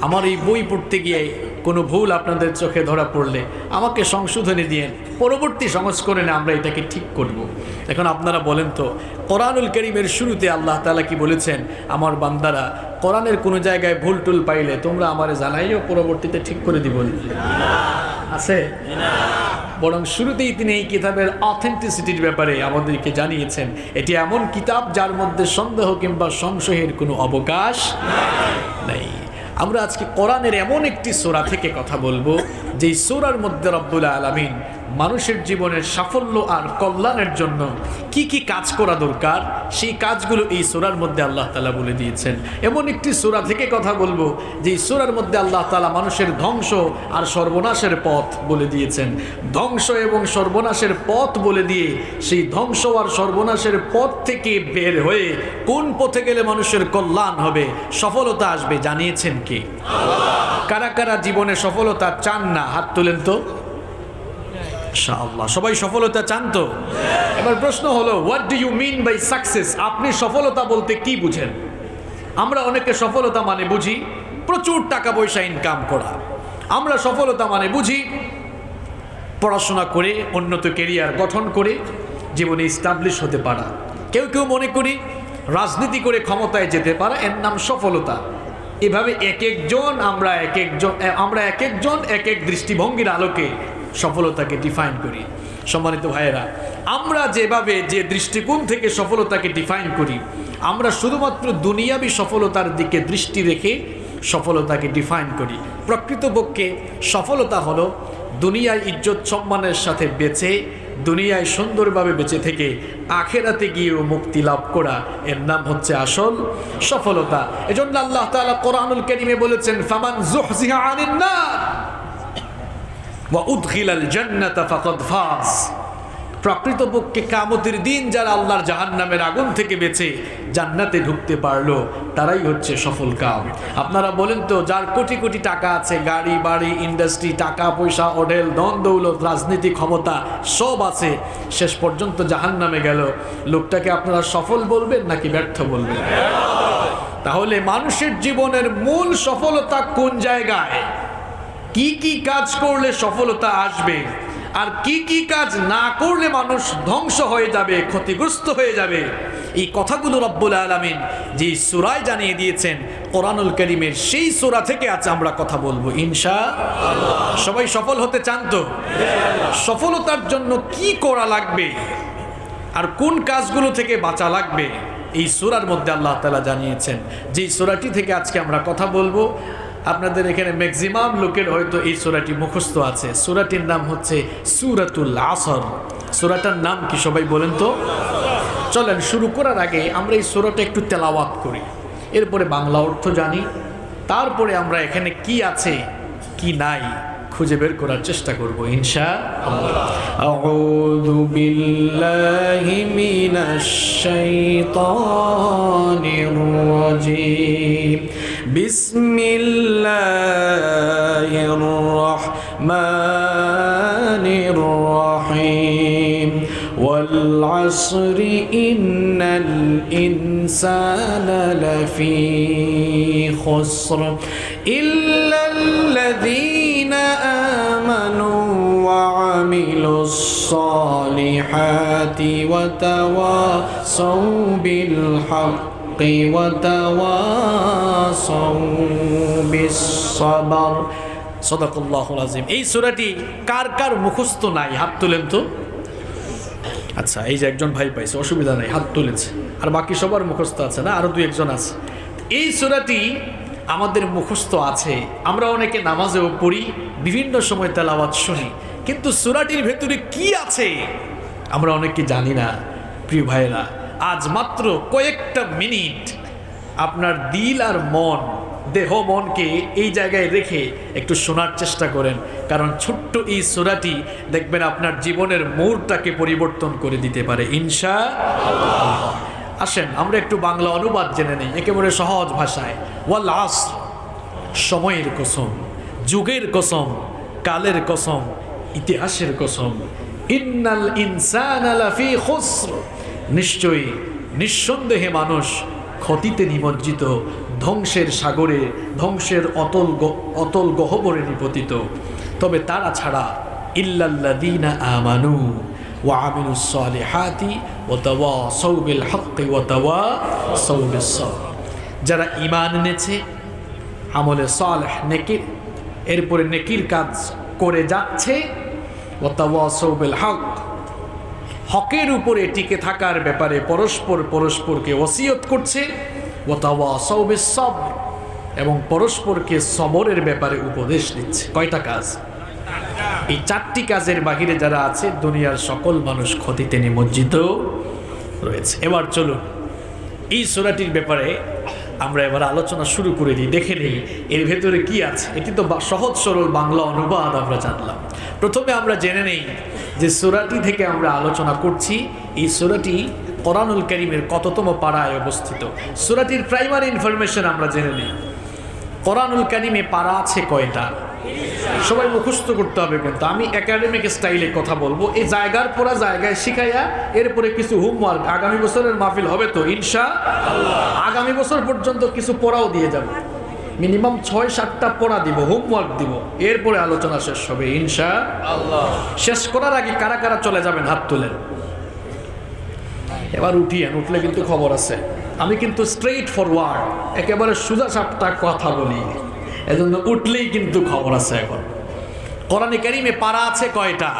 Speaker 1: আমার এই বই পড়তে গিয়ে কোনো ভুল আপনাদের চোখে ধরা পড়লে আমাকে সংশোধনী দিয়েন, পরবর্তী সংস্করণে আমরা এটাকে ঠিক করব। এখন আপনারা বলেন তো, কোরআনুল কারীমের শুরুতে আল্লাহ তাআলা কি বলেছেন? আমার বান্দারা কোরআনের কোনো জায়গায় ভুল টুল পাইলে তোমরা আমারে জানাইও, পরবর্তীতে ঠিক করে দিব। আছে? বরং শুরুতেই তিনি এই কিতাবের অথেন্টিসিটির ব্যাপারে আমাদেরকে জানিয়েছেন, এটি এমন কিতাব যার মধ্যে সন্দেহ কিংবা সংশয়ের কোনো অবকাশ নেই। আমরা আজকে কোরআনের এমন একটি সূরা থেকে কথা বলবো, যেই সূরার মধ্যে রব্বুল আলামিন মানুষের জীবনের সাফল্য আর কল্যাণের জন্য কি কি কাজ করা দরকার, সেই কাজগুলো এই সূরার মধ্যে আল্লাহ তাআলা বলে দিয়েছেন। এমন একটি সূরা থেকে কথা বলবো যে সূরার মধ্যে আল্লাহ তাআলা মানুষের ধ্বংস আর সর্বনাশের পথ বলে দিয়েছেন। ধ্বংস এবং সর্বনাশের পথ বলে দিয়ে সেই ধ্বংস আর সর্বনাশের পথ থেকে বের হয়ে কোন পথে গেলে মানুষের কল্যাণ হবে, সফলতা আসবে, জানিয়েছেন কে? কারা কারা জীবনে সফলতা চান না? হাত তুলেন তো। ইনশাআল্লাহ সবাই সফলতা চান তো? এবার প্রশ্ন হলো, what do you mean by success? আপনি সফলতা বলতে কি বুঝেন? আমরা অনেকে সফলতা মানে বুঝি প্রচুর টাকা পয়সা ইনকাম করা। আমরা সফলতা মানে বুঝি পড়াশোনা করে উন্নত ক্যারিয়ার গঠন করে জীবনে এস্টাবলিশ হতে পারা। কেউ কেউ মনে করি রাজনীতি করে ক্ষমতায় যেতে পারা, এর নাম সফলতা। এভাবে এক একজন এক এক দৃষ্টিভঙ্গির আলোকে সফলতাকে ডিফাইন করি। সম্মানিত ভাইয়েরা, আমরা যেভাবে যে দৃষ্টিকোণ থেকে সফলতাকে ডিফাইন করি, আমরা শুধুমাত্র দুনিয়াবী সফলতার দিকে দৃষ্টি রেখে সফলতাকে ডিফাইন করি। প্রকৃতপক্ষে সফলতা হলো দুনিয়ায় ইজ্জত সম্মানের সাথে বেঁচে, দুনিয়ায় সুন্দরভাবে বেঁচে থেকে আখেরাতে গিয়েও মুক্তি লাভ করা, এর নাম হচ্ছে আসল সফলতা। এজন্য আল্লাহ তাআলা কোরআনুল কারীমে বলেছেন, ফামান যুহজিহা আনিন নার ওয়া উদখিলাল জান্নাতা ফাকাদ ফাজ। প্রকৃতপক্ষে কিয়ামতের দিন যারা আল্লাহর জাহান্নামের আগুন থেকে বেঁচে জান্নাতে ঢুকতে পারলো, তারাই হচ্ছে সফল কাম। আপনারা বলেন তো, যার কোটি কোটি টাকা আছে, গাড়ি বাড়ি ইন্ডাস্ট্রি, টাকা পয়সা, হোটেল, ধন দৌলত, রাজনীতি, ক্ষমতা সব আছে, শেষ পর্যন্ত জাহান্নামে গেল, লোকটাকে আপনারা সফল বলবেন নাকি ব্যর্থ বলবেন? তাহলে মানুষের জীবনের মূল সফলতা কোন জায়গায়? কি কি কাজ করলে সফলতা আসবে আর কি কি কাজ না করলে মানুষ ধ্বংস হয়ে যাবে, ক্ষতিগ্রস্ত হয়ে যাবে, এই কথাগুলো রব্বুল আলামিন যে সূরায় জানিয়ে দিয়েছেন কোরআনুল কারীমের, সেই সূরা থেকে আজ আমরা কথা বলবো ইনশাআল্লাহ। সবাই সফল হতে চান তো? সফলতার জন্য কি করা লাগবে আর কোন কাজগুলো থেকে বাঁচা লাগবে এই সূরার মধ্যে আল্লাহ তাআলা জানিয়েছেন। যে সূরাটি থেকে আজকে আমরা কথা বলবো, আপনাদের এখানে ম্যাক্সিমাম লোকের হয়তো এই সূরাটি মুখস্থ আছে। সূরাটির নাম হচ্ছে সূরাতুল আসর। সূরাটার নাম কি সবাই বলেন তো? চলেন শুরু করার আগে আমরা এই সূরাটা একটু তেলাওয়াত করি, এরপরে বাংলা অর্থ জানি, তারপরে আমরা এখানে কি আছে কি নাই খুঁজে বের করার চেষ্টা করব ইনশাআল্লাহ। আউযু বিল্লাহি মিনাশ শাইতানির রাজীম। বিসমিল্লাহির রাহমানির রাহিম। ওয়াল আসরি ইন্নাল ইনসানা লাফি খুসর ইল্লাল্লাযীনা আমানু ওয়া আমিলুস সালিহাতি ওয়া তাওয়াসাউ বিল হাক্কি ওয়া তাওয়াসাউ বিস সাবর। সাদাকাল্লাহুল আযীম। এই সূরাটি কার কার মুখস্থ নাই হাত তুলেন তো? আচ্ছা, এই যে একজন ভাই পাইছে, অসুবিধা নাই, হাত তুলেছে। আর বাকি সবার মুখস্থ আছে না? আরো দুই একজন আছে। এই সূরাটি আমাদের মুখস্থ আছে, আমরা অনেকে নামাজেও পড়ি, বিভিন্ন সময় তেলাওয়াত শুনি, কিন্তু সূরাটির ভেতরে কি আছে আমরা অনেকে জানি না। প্রিয় ভাইরা, আজ মাত্র কয়েকটা মিনিট আপনার দিল আর মন, দেহ মনকে এই জায়গায় রেখে একটু শোনার চেষ্টা করেন, কারণ ছোট্ট এই সূরাটি দেখবেন আপনার জীবনের মোড়টাকে পরিবর্তন করে দিতে পারে ইনশাআল্লাহ। আসেন আমরা একটু বাংলা অনুবাদ জেনে নেই একেবারে সহজ ভাষায়। ওয়াল আসর, সময়ের কসম, যুগের কসম, কালের কসম, ইতিহাসের কসম। ইন্নাল ইনসানা লাফি খুসর, নিশ্চয়ই নিঃসন্দেহে মানুষ ক্ষতিতে নিমজ্জিত, ধ্বংসের সাগরে, ধ্বংসের অতল গহ্বরে নিপতিত। তবে তারা ছাড়া ইল্লাল্লাযীনা আমানু ওয়া আমিলুস সালিহাতি ওয়া তাওয়াসাউ বিল হাক্কি ওয়া তাওয়াসাউ বিস সাবর, যারা ঈমান এনেছে, আমলে সালেহ নেকির, এরপরে নেকির কাজ করে যাচ্ছে, ওয়া তাওয়াসাউ বিল হক, হকের উপরে টিকে থাকার ব্যাপারে পরস্পরকে ওসিয়ত করছে, ওয়া তাওয়াসাউ বিস সাবর, এবং পরস্পরকে সবরের ব্যাপারে উপদেশ দিচ্ছে। কয়টা কাজ? এই চারটি কাজের বাহিরে যারা আছে দুনিয়ার সকল মানুষ ক্ষতিতে নিমজ্জিত রয়েছে। এবার চলুন এই সূরাটির ব্যাপারে আমরা এবার আলোচনা শুরু করে দিই, দেখে নিই এর ভেতরে কি আছে। এটি তো সহজ সরল বাংলা অনুবাদ আমরা জানলাম। প্রথমে আমরা জেনে নেই যে সূরাটি থেকে আমরা আলোচনা করছি, এই সূরাটি কোরআনুল কারীমের কততম পারায় অবস্থিত। সূরাটির প্রাইমারি ইনফরমেশন আমরা জেনে নিই। কোরআনুল কারীমে পারা আছে কয়টা? সবাই মুখস্থ করতে হবে, কিন্তু আমি একাডেমিক স্টাইলে কথা বলবো, এই জায়গার পড়া জায়গায় শিখাইয়া এরপরে কিছু হোমওয়ার্ক আগামী বছরের মাহফিল হবে তো ইনশাআল্লাহ। আগামী বছর পর্যন্ত কিছু পড়াও দিয়ে যাব, মিনিমাম 6-7টা পড়া দিব, হোমওয়ার্ক দিব, এরপরে আলোচনা শেষ হবে ইনশাআল্লাহ। শেষ করার আগে কারা কারা চলে যাবেন হাত তুলেন। এবার উঠিয়েন, উঠলে কিন্তু খবর আছে। আমি কিন্তু স্ট্রেইট ফরওয়ার্ড, একেবারে সোজা সাপটা কথা বলি, এজন্য উঠলেই কিন্তু খবর আছে। এখন কোরআনে কারীমে পারা আছে কয়টা?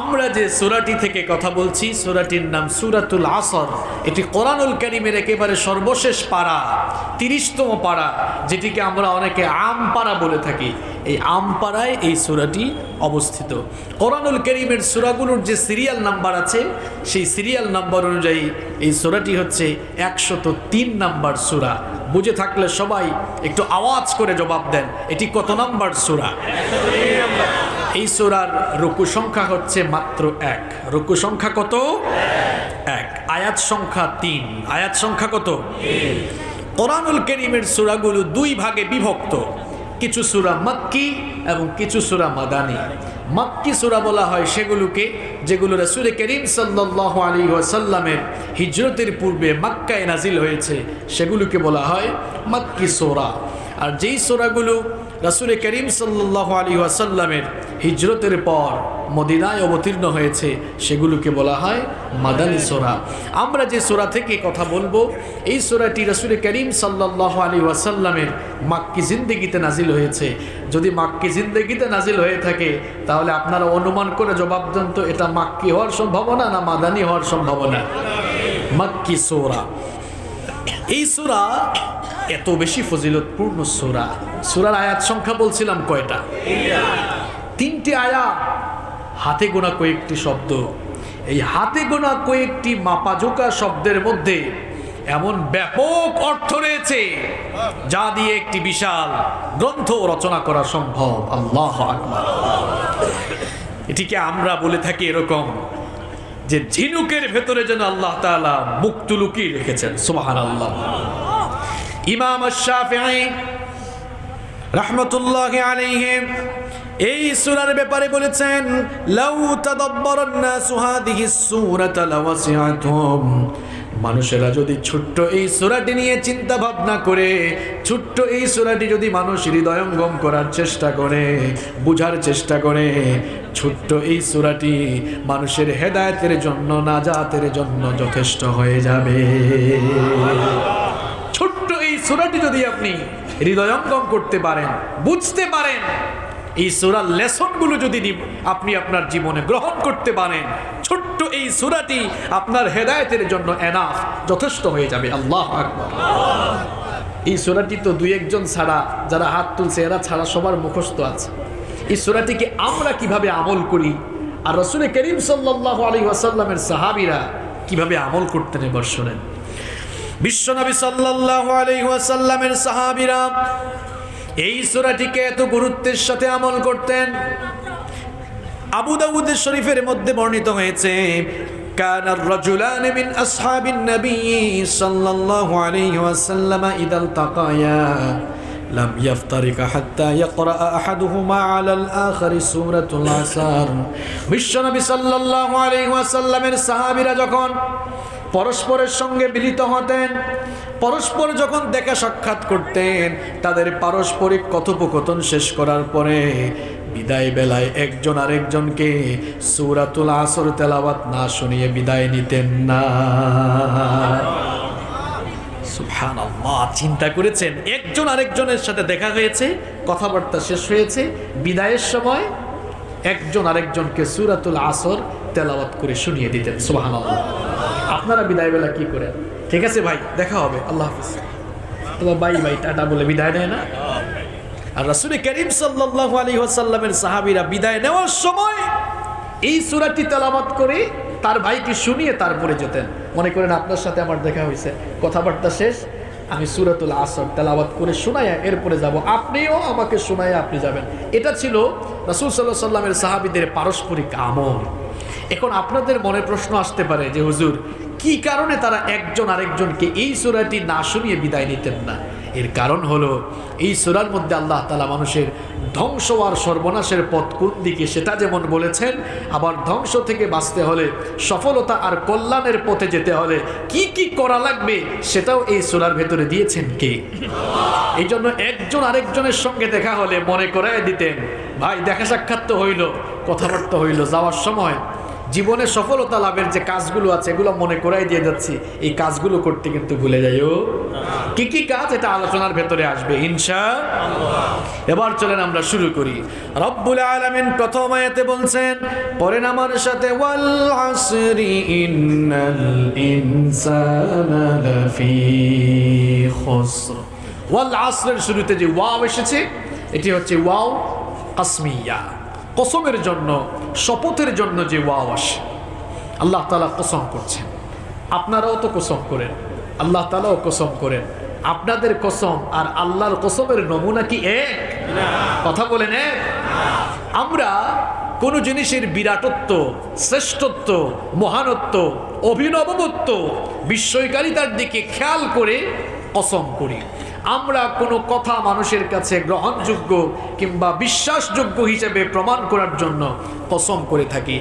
Speaker 1: আমরা যে সূরাটি থেকে কথা বলছি, সূরাটির নাম সূরাতুল আসর। এটি কোরআনুল কারীমের একেবারে সর্বশেষ পারা, 30তম পারা, যেটিকে আমরা অনেকে আম পারা বলে থাকি। এই আম পারায় এই সূরাটি অবস্থিত। কোরআনুল কারীমের সূরাগুলোর যে সিরিয়াল নাম্বার আছে, সেই সিরিয়াল নাম্বার অনুযায়ী এই সূরাটি হচ্ছে 103 নাম্বার সূরা। বুঝে থাকলে সবাই একটু আওয়াজ করে জবাব দেন, এটি কত নাম্বার সূরা? এই সূরার রুকু সংখ্যা হচ্ছে মাত্র 1। রুকু সংখ্যা কত? 1। আয়াত সংখ্যা 3। আয়াত সংখ্যা কত? 3। কোরআনুল কারীমের সূরাগুলো দুই ভাগে বিভক্ত, কিছু সূরা মাক্কি এবং কিছু সূরা মাদানী। মাক্কি সূরা বলা হয় সেগুলোকে যেগুলো রাসূল করিম সাল্লাল্লাহু আলাইহি ওয়াসাল্লামের হিজরতের পূর্বে মক্কায় নাজিল হয়েছে, সেগুলোকে বলা হয় মাক্কি সূরা। আর যেই সূরাগুলো রাসূল করিম সাল্লাল্লাহু আলাইহি ওয়াসাল্লামের হিজরতের পর মদিনায় অবতীর্ণ হয়েছে, সেগুলোকে বলা হয় মাদানী সূরা। আমরা যে সূরা থেকে কথা বলবো, এই সূরাটি রাসূল করিম সাল্লাল্লাহু আলাইহি ওয়াসাল্লামের মাক্কি জিন্দেগিতে নাজিল হয়েছে। যদি মাক্কি জিন্দেগিতে নাজিল হয়ে থাকে তাহলে আপনারা অনুমান করে জবাব দেন তো, এটা মাক্কি হওয়ার সম্ভাবনা না মাদানী হওয়ার সম্ভাবনা? মাক্কি সূরা। এই সূরা এত বেশি ফজিলতপূর্ণ সূরা। সূরার আয়াত সংখ্যা বলছিলাম কয়টা? 3টি আয়াত, হাতে গোনা কয়েকটি শব্দ। এই হাতে গোনা কয়েকটি মাপাজোকা শব্দের মধ্যে এমন ব্যাপক অর্থ রয়েছে যা দিয়ে একটি বিশাল গ্রন্থ রচনা করা সম্ভব। আল্লাহু আকবার। এটিকে আমরা বলে থাকি এরকম যে ঝিনুকের ভেতরে যেন আল্লাহ তাআলা মুক্ত লুকিয়ে রেখেছেন। সুবহানাল্লাহ। ইমাম আশ-শাফিঈ রাহমাতুল্লাহি আলাইহি এই সূরার ব্যাপারে বলেছেন, লাউ তাদাব্বারান নাসু হাযিহিস সূরাতা লাওয়াসিআতুহুম। মানুষেরা যদি ছোট্ট এই সূরাটি নিয়ে চিন্তা ভাবনা করে, ছোট্ট এই সূরাটি যদি মানুষ হৃদয়ঙ্গম করার চেষ্টা করে, বুঝার চেষ্টা করে, ছোট্ট এই সূরাটি মানুষের হেদায়েতের জন্য, নাজাতের জন্য যথেষ্ট হয়ে যাবে। ছোট্ট এই সূরাটি যদি আপনি হৃদয়ঙ্গম করতে পারেন, বুঝতে পারেন, এই সূরার লেসনগুলো যদি আপনি আপনার জীবনে গ্রহণ করতে পারেন, ছোট্ট এই সূরাটি আপনার হেদায়েতের জন্য এনাফ, যথেষ্ট হয়ে যাবে। আল্লাহু আকবার। এই সূরাটি তো দুই একজন ছাড়া, যারা হাত তুলছে এরা ছাড়া সবার মুখস্থ আছে। এই সূরাটিকে আমরা কিভাবে আমল করি, আর রাসূল করিম সাল্লাল্লাহু আলাইহি ওয়াসাল্লামের সাহাবীরা কিভাবে আমল করতেন এবার শুনেন। বিশ্বনবী সাল্লাল্লাহু আলাইহি ওয়াসাল্লামের সাহাবীরা এই সূরাটিকে এত গুরুত্বের সাথে আমল করতেন। আবু দাউদ শরীফের মধ্যে বর্ণিত হয়েছে, কানা আর-রাজুলানি মিন আসহাবিন নবী সাল্লাল্লাহু আলাইহি ওয়াসাল্লাম ইযা ইলতাকায়া লাম ইয়াফতারিকা হাত্তা ইয়াকরা আহাদুহুমা আলাল আখারি সূরাতুল আসর। বিশ্বনবী সাল্লাল্লাহু আলাইহি ওয়াসাল্লামের সাহাবীরা যখন পরস্পরের সঙ্গে মিলিত হতেন, পরস্পর যখন দেখা সাক্ষাৎ করতেন, তাদের পারস্পরিক কথোপকথন শেষ করার পরে বিদায় বেলায় একজন আরেকজনকে সূরাতুল আসর তেলাওয়াত না শুনিয়ে বিদায় নিতেন না। সুবহানাল্লাহ। চিন্তা করেছেন, একজন আরেকজনের সাথে দেখা হয়েছে, কথাবার্তা শেষ হয়েছে, বিদায়ের সময় একজন আরেকজনকে সূরাতুল আসর তেলাওয়াত করে শুনিয়ে দিতেন। সুবহানাল্লাহ। আপনারা বিদায় বেলা কি করেন? ঠিক আছে ভাই, দেখা হবে, আল্লাহ হাফেজ, তোমার বাই বাই টাটা বলে বিদায় নেয় না? আর রাসূল করিম সাল্লাল্লাহু আলাইহি ওয়াসাল্লামের সাহাবীরা বিদায় নেওয়ার সময় এই সূরাটি তেলাওয়াত করে তার ভাইকে শুনিয়ে তারপরে যেতেন। মনে করেন আপনার সাথে আমার দেখা হয়েছে, কথাবার্তা শেষ, আমি সূরাতুল আসর তেলাওয়াত করে শোনায়া এরপরে যাব, আপনিও আমাকে শোনায়া আপনি যাবেন। এটা ছিল রাসূল সাল্লাল্লাহু আলাইহি ওয়াসাল্লামের সাহাবীদের পারস্পরিক আমল। এখন আপনাদের মনে প্রশ্ন আসতে পারে যে হুজুর, কি কারণে তারা একজন আরেকজনকে এই সূরাটি না শুনিয়ে বিদায় নিতেন না? এর কারণ হলো, এই সূরার মধ্যে আল্লাহ তাআলা মানুষের ধ্বংস আর সর্বনাশের পথ কোন দিকে সেটা যেমন বলেছেন, আবার ধ্বংস থেকে বাঁচতে হলে, সফলতা আর কল্যাণের পথে যেতে হলে কি কি করা লাগবে সেটাও এই সূরার ভেতরে দিয়েছেন কে? এই জন্য একজন আরেকজনের সঙ্গে দেখা হলে মনে করায় দিতেন, ভাই দেখা সাক্ষাৎ তো হইল, কথাবার্তা হইল, যাওয়ার সময় জীবনে সফলতা লাভের যে কাজগুলো আছে এগুলো মনে করাই দিয়ে যাচ্ছি, এই কাজগুলো করতে কিন্তু ভুলে যাইও। কি কি কাজ, এটা আলোচনার ভেতরে আসবে ইনশাআল্লাহ। এবার চলেন আমরা শুরু করি। রব্বুল আলামিন প্রথম আয়াতে বলছেন, পড়েন আমার সাথে, ওয়াল আসরি ইন্নাল ইনসানা লাফি খুসর। ওয়াল আসরের শুরুতে যে ওয়াও এসেছে, এটি হচ্ছে ওয়াও কাসমিয়া, কসমের জন্য, শপথের জন্য যে ওয়াও আসে। আল্লাহ তাআলা কসম করছেন, আপনারাও তো কসম করেন, আল্লাহ তাআলাও কসম করেন। আপনাদের কসম আর আল্লাহর কসমের নমুনা কি এক? কথা বলেন এক? আমরা কোনো জিনিসের বিরাটত্ব, শ্রেষ্ঠত্ব, মহানত্ব, অভিনবত্ব, বিস্ময়কারিতার দিকে খেয়াল করে কসম করি। আমরা কোনো কথা মানুষের কাছে গ্রহণযোগ্য কিংবা বিশ্বাসযোগ্য হিসেবে প্রমাণ করার জন্য কসম করে থাকি।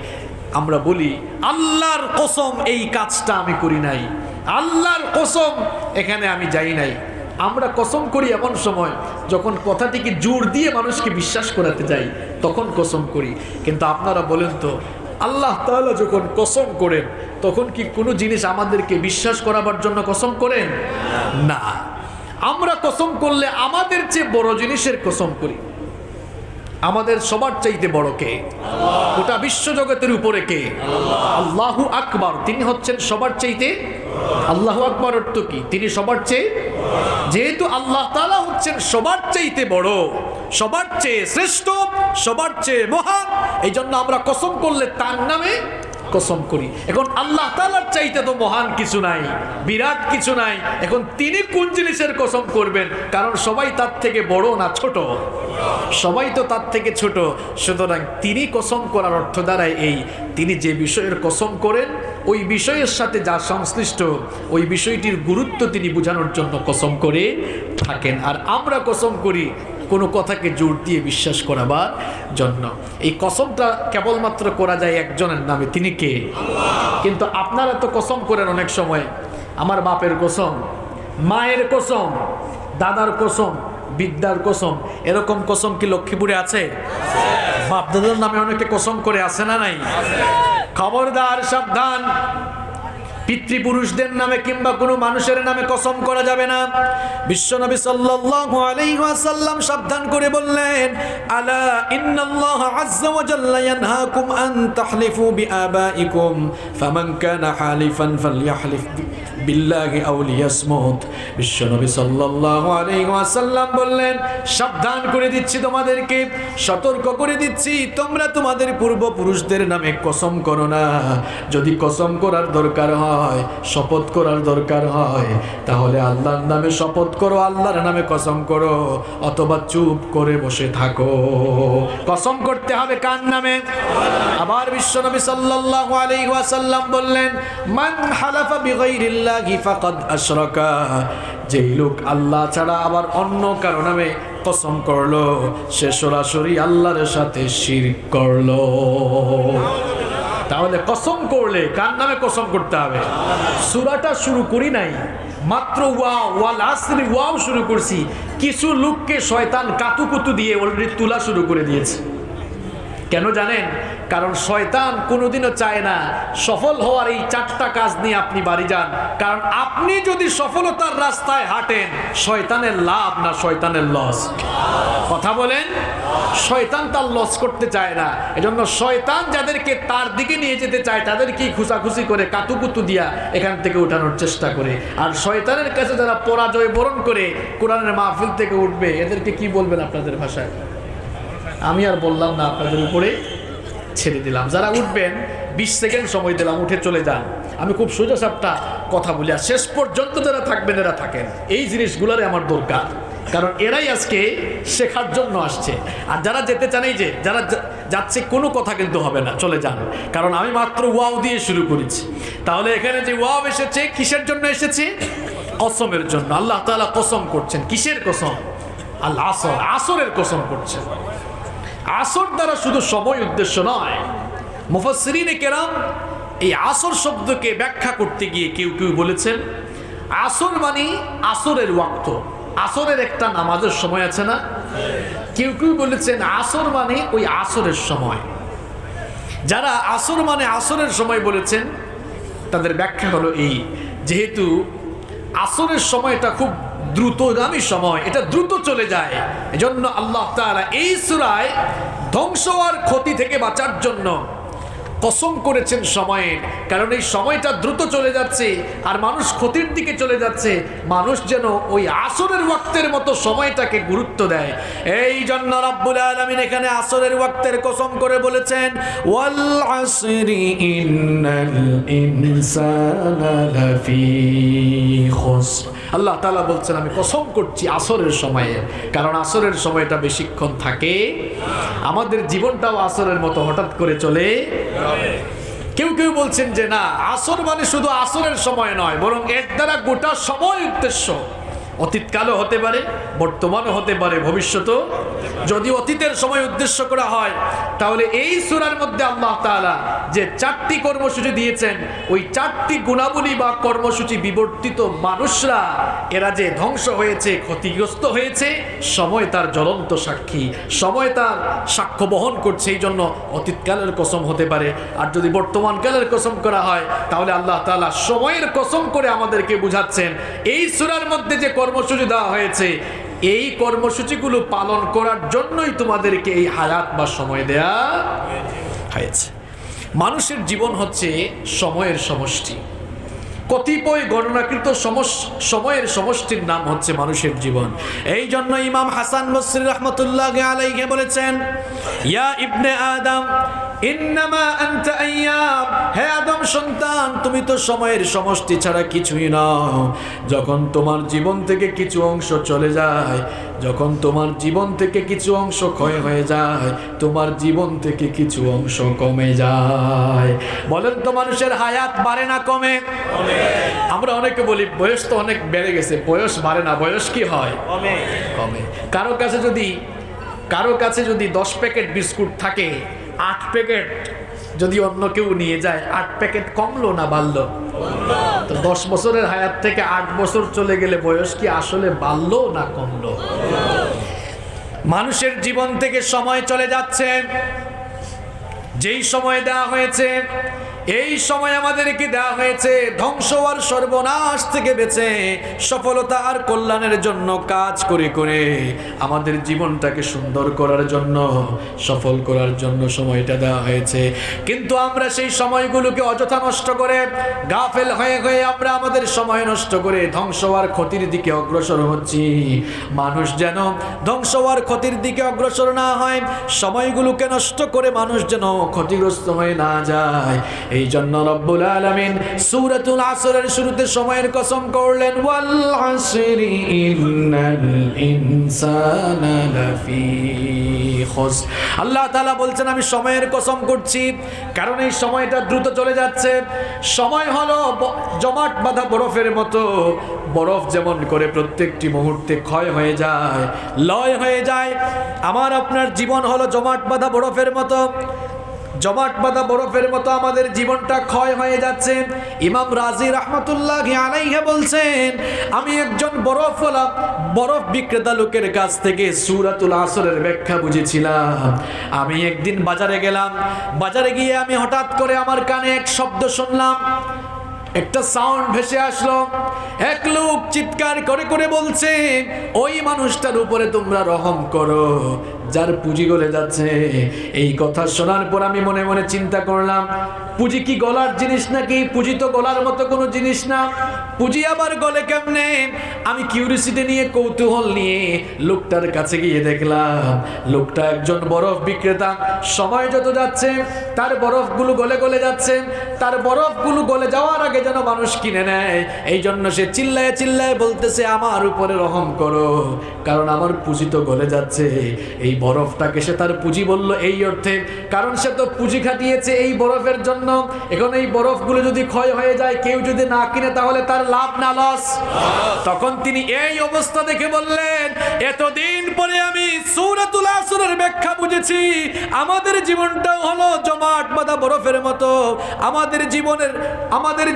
Speaker 1: আমরা বলি, আল্লাহর কসম এই কাজটা আমি করি নাই, আল্লাহর কসম এখানে আমি যাই নাই, আমরা কসম করি এমন সময় যখন কথাটিকে জোর দিয়ে মানুষকে বিশ্বাস করাতে যাই, তখন কসম করি। কিন্তু আপনারা বলেন তো, আল্লাহ তাআলা যখন কসম করেন তখন কি কোনো জিনিস আমাদেরকে বিশ্বাস করাবার জন্য কসম করেন না। আমরা কসম করলে আমাদের চেয়ে বড় জিনিসের কসম করি। আমাদের সবার চাইতে বড় কে? গোটা বিশ্বজগতের উপরে কে? আল্লাহু আকবার। তিনি হচ্ছেন সবার চাইতে। আল্লাহু আকবার অর্থ কি? তিনি সবার চেয়ে। যেহেতু আল্লাহ তাআলা হচ্ছেন সবার চাইতে বড়, সবার চেয়ে শ্রেষ্ঠ, সবার চেয়ে মহান, এই জন্য আমরা কসম করলে তার নামে কসম করি। এখন আল্লাহ তাআলার চাইতে তো মহান কিছু নাই, বিরাট কিছু নাই। এখন তিনি কোন জিনিসের কসম করবেন? কারণ সবাই তার থেকে বড় না ছোট? সবাই তো তার থেকে ছোট। সুতরাং তিনি কসম করার অর্থ দাঁড়ায় এই, তিনি যে বিষয়ের কসম করেন ওই বিষয়ের সাথে যা সংশ্লিষ্ট ওই বিষয়টির গুরুত্ব তিনি বোঝানোর জন্য কসম করে থাকেন। আর আমরা কসম করি কোনো কথাকে জোর দিয়ে বিশ্বাস করাবার জন্য। এই কসমটা কেবলমাত্র করা যায় একজনের নামে, তিনি কে? কিন্তু আপনারা তো কসম করেন অনেক সময়, আমার বাপের কসম, মায়ের কসম, দাদার কসম, বিদ্যার কসম। এরকম কসম কি লক্ষ্মীপুরে আছে? বাপ দাদার নামে অনেকে কসম করে, আছে না নাই? খবরদার, সাবধান, পিতৃপুরুষদের নামে কিংবা কোনো মানুষের নামে কসম করা যাবে না। বিশ্বনবী সাল্লাল্লাহু আলাইহি ওয়াসাল্লাম সাবধান করে বললেন, আলা ইন্নাল্লাহা আযজা ওয়া জাল্লা ইয়ানহাকুম আন তাহলিফু বিআবাইকুম ফামান কানা হালিফান ফালইহলিফ বিল্লাহি আও লিয়াসমুত। বিশ্বনবী সাল্লাল্লাহু আলাইহি ওয়াসাল্লাম বললেন, সাবধান করে দিচ্ছি তোমাদেরকে, সতর্ক করে দিচ্ছি, তোমরা তোমাদের পূর্বপুরুষদের নামে কসম করো না। যদি কসম করার দরকার হয়, শপথ করার দরকার হয়, তাহলে আল্লাহর নামে শপথ করো, আল্লাহর নামে কসম করো, অথবা চুপ করে বসে থাকো। কসম করতে হবে কার নামে? আবার বিশ্বনবী সাল্লাল্লাহু আলাইহি ওয়াসাল্লাম বললেন, মান হালাফা বিগাইরিল্লাহি ফাকাদ আশরাকা। যেই লোক আল্লাহ ছাড়া আবার অন্য কারো নামে কসম করলো, সে সরাসরি আল্লাহর সাথে শিরক করলো। তাহলে কসম করলে কার নামে কসম করতে হবে? সূরাটা শুরু করি নাই, মাত্র ওয়াল আসরি ওয়াও শুরু করছি। কিছু লোককে শয়তান কাতুকুতু দিয়ে অলরেডি তুলা শুরু করে দিয়েছে। কেন জানেন? কারণ শয়তান কোনোদিনও চায় না সফল হওয়ার এই চারটা কাজ নিয়ে আপনি বাড়ি যান। কারণ আপনি যদি সফলতার রাস্তায় হাঁটেন, শয়তানের লাভ না শয়তানের লস? কথা বলেন। শয়তান তার লস করতে চায় না, এজন্য শয়তান যাদেরকে তার দিকে নিয়ে যেতে চায় তাদেরকেই খুশাখুশি করে কাতুকুতু দিয়া এখান থেকে উঠানোর চেষ্টা করে। আর শয়তানের কাছে যারা পরাজয় বরণ করে কোরআনের মাহফিল থেকে উঠবে, এদেরকে কি বলবেন আপনাদের ভাষায়? আমি আর বললাম না, আপনাদের উপরে ছেড়ে দিলাম। যারা উঠবেন 20 সেকেন্ড সময় দিলাম, উঠে চলে যান। আমি খুব সোজা সাপটা কথা বলি, আর শেষ পর্যন্ত যারা থাকবেন এরা থাকেন। এই জিনিসগুলোরে আমার দরকার, কারণ এরাই আজকে শেখার জন্য আসছে। আর যারা যেতে চান, এই যে যারা যাচ্ছে, কোনো কথা কিন্তু হবে না, চলে যান। কারণ আমি মাত্র ওয়াও দিয়ে শুরু করেছি। তাহলে এখানে যে ওয়াও এসেছে, কিসের জন্য এসেছে? কসমের জন্য। আল্লাহ তাআলা কসম করছেন। কিসের কসম? আল আসর, আসরের কসম করছেন। আসর দ্বারা শুধু সময় উদ্দেশ্য নয়। মুফাসসিরিনে কেরাম এই আসর শব্দকে ব্যাখ্যা করতে গিয়ে কেউ কেউ বলেছেন, আসর মানে আসরের ওয়াক্ত, আসরের একটা নামাজের সময় আছে না? কেউ কেউ বলেছেন আসর মানে ওই আসরের সময়। যারা আসর মানে আসরের সময় বলেছেন, তাদের ব্যাখ্যা হলো এই, যেহেতু আসরের সময়টা খুব দ্রুতগামী সময়, এটা দ্রুত চলে যায়, এজন্য আল্লাহ তাআলা এই সূরায় ধ্বংস আর ক্ষতি থেকে বাঁচার জন্য কসম করেছেন সময়ের। কারণ এই সময়টা দ্রুত চলে যাচ্ছে আর মানুষ ক্ষতির দিকে চলে যাচ্ছে। মানুষ যেন ওই আসরের ওয়াক্তের মতো সময়টাকে গুরুত্ব দেয়। এই জন্য রব্বুল আলামিন এখানে আসরের ওয়াক্তের কসম করে বলেছেন, ওয়াল আসরি ইন্নাল ইনসানা লাফি খুসর। আল্লাহ তাআলা বলছেন, আমি কসম করছি আসরের সময়ে, কারণ আসরের সময়টা বেশিক্ষণ থাকে। আমাদের জীবনটাও আসরের মতো হঠাৎ করে চলে। কেউ কেউ বলছেন যে না, আসর মানে শুধু আসরের সময় নয়, বরং এর দ্বারা গোটা সময় উদ্দেশ্য। অতীতকালও হতে পারে, বর্তমানও হতে পারে, ভবিষ্যতও। যদি অতীতের সময় উদ্দেশ্য করা হয় তাহলে এই সূরার মধ্যে আল্লাহ তাআলা যে 4টি কর্মসূচি দিয়েছেন, ওই 4টি গুণাবলী বা কর্মসূচি বিবর্তিত মানুষরা এরা যে ধ্বংস হয়েছে, ক্ষতিগ্রস্ত হয়েছে, সময় তার জ্বলন্ত সাক্ষী, সময় তার সাক্ষ্য বহন করছে। এই জন্য অতীতকালের কসম হতে পারে। আর যদি বর্তমানকালের কসম করা হয় তাহলে আল্লাহ তাআলা সময়ের কসম করে আমাদেরকে বুঝাচ্ছেন এই সূরার মধ্যে যে কর্মসূচি দেওয়া হয়েছে, এই কর্মসূচিগুলো পালন করার জন্যই তোমাদেরকে এই হায়াত বা সময় দেয়া হয়েছে। মানুষের জীবন হচ্ছে সময়ের সমষ্টি। কতিপয় গণনাকৃত সময়ের সমষ্টির নাম হচ্ছে মানুষের জীবন। এই জন্য ইমাম হাসান বসরি রাহমাতুল্লাহি আলাইহি বলেছেন, ইয়া ইবনে আদম ইন্নামা আনতা আইয়াম, হে আদম সন্তান, তুমি তো সময়ের সমষ্টি ছাড়া কিছুই নও। যখন তোমার জীবন থেকে কিছু অংশ চলে যায়, যখন তোমার জীবন থেকে কিছু অংশ ক্ষয় হয়ে যায়, তোমার জীবন থেকে কিছু অংশ কমে যায়। বলেন তো মানুষের হায়াত বাড়ে না কমে? আমরা অনেকে বলি বয়স তো অনেক বেড়ে গেছে, বয়স বাড়ে না, বয়স কি হয়? কমে। কারো কাছে যদি 10 প্যাকেট বিস্কুট থাকে, 8 প্যাকেট যদি অন্য কেউ নিয়ে যায়, 8 প্যাকেট কমলো না বাড়লো? তো 10 বছরের হায়াত থেকে 8 বছর চলে গেলে বয়স কি আসলে বাড়লো না কমলো? মানুষের জীবন থেকে সময় চলে যাচ্ছে। যেই সময় দেওয়া হয়েছে, এই সময় আমাদেরকে দেওয়া হয়েছে ধ্বংস আর সর্বনাশ থেকে বেঁচে সফলতা আর কল্যাণের জন্য কাজ করে করে আমাদের জীবনটাকে সুন্দর করার জন্য, সফল করার জন্য সময়টা দেওয়া হয়েছে। কিন্তু আমরা সেই সময়গুলোকে অযথা নষ্ট করে, গাফেল হয়ে হয়ে আমরা আমাদের সময় নষ্ট করে ধ্বংস আর ক্ষতির দিকে অগ্রসর হচ্ছি। মানুষ যেন ধ্বংস আর ক্ষতির দিকে অগ্রসর না হয়, সময়গুলোকে নষ্ট করে মানুষ যেন ক্ষতিগ্রস্ত হয়ে না যায়, এই জন্য রব্বুল আলামিন সূরাতুল আসরের শুরুতে সময়ের কসম করলেন, ওয়াল আসরি ইন্নাল ইনসানা লাফি খুসর। আল্লাহ তাআলা বলছেন আমি সময়ের কসম করছি, কারণ এই সময়টা দ্রুত চলে যাচ্ছে। সময় হলো জমাট বাঁধা বরফের মতো। বরফ যেমন করে প্রত্যেকটি মুহূর্তে ক্ষয় হয়ে যায়, লয় হয়ে যায়, আমার আপনার জীবন হলো জমাট বাঁধা বরফের মতো। জমাট বাঁধা বরফের মতো আমাদের জীবনটা ক্ষয় হয়ে যাচ্ছে। ইমাম রাজি রাহমাতুল্লাহি আলাইহি বলছেন, আমি একজন বরফ বিক্রেতা লোকের কাছ থেকে সূরাতুল আসরের ব্যাখ্যা বুঝেছিলাম। আমি একদিন বাজারে গেলাম, বাজারে গিয়ে আমি হঠাৎ করে আমার কানে এক শব্দ শুনলাম, একটা সাউন্ড ভেসে আসলো। এক লোক চিৎকার করে করে বলছে, ওই মানুষটার উপরে তোমরা রহম করো যার পুঁজি গলে যাচ্ছে। এই কথা শোনার পর আমি মনে মনে চিন্তা করলাম, পুঁজি কি গলার জিনিস নাকি? পুঁজি তো গলার মতো কোনো জিনিস না, পুঁজি আবার গলে কেমনে? আমি কিউরিসিটি নিয়ে, কৌতূহল নিয়ে লোকটার কাছে গিয়ে দেখলাম লোকটা একজন বরফ বিক্রেতা। সময় যত যাচ্ছে তার বরফগুলো গলে গলে যাচ্ছে, তার বরফগুলো গলে যাওয়ার আগে যেন মানুষ কিনে নেয়। এই জন্য সে চিল্লায় চিল্লায় বলতেছে, আমার উপরে রহম করো, কারণ আমার পুঁজি তো গলে যাচ্ছে। এই বরফটাকে সে তার পুঁজি বলল এই অর্থে, কারণ সে তো পুঁজি খাটিয়েছে এই বরফের জন্য। এখন এই বরফগুলো যদি ক্ষয় হয়ে যায়, কেউ যদি না কিনে, তাহলে তার লাভ না লস? তখন তিনি এই অবস্থা দেখে বললেন, এতদিন পরে আমি সূরাতুল আসরের ব্যাখ্যা বুঝেছি। আমাদের জীবনটাও হলো জমাট বাঁধা বরফের মতো। আমাদের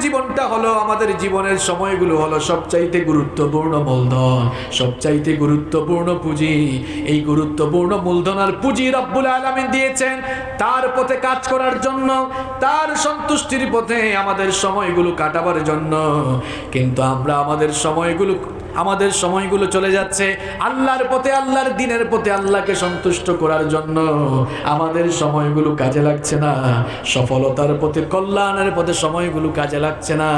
Speaker 1: জীবনটা হলো, আমাদের জীবনের সময়গুলো হলো সবচাইতে গুরুত্বপূর্ণ মূলধন, সবচাইতে গুরুত্বপূর্ণ পুঁজি। এই গুরুত্বপূর্ণ মূলধন আর পুঁজি রব্বুল আলামিন দিয়েছেন তার পথে কাজ করার জন্য, তার সন্তুষ্টির পথে আমাদের সময়গুলো কাটাবার জন্য। কিন্তু আমরা আমাদের সময়গুলো চলে যাচ্ছে আল্লাহর পথে, আল্লাহর দ্বীনের পথে, আল্লাহকে সন্তুষ্ট করার জন্য। আমাদের সময়গুলো কাজে লাগছে না, সফলতার পথে, কল্যাণের পথে সময়গুলো কাজে লাগছে না।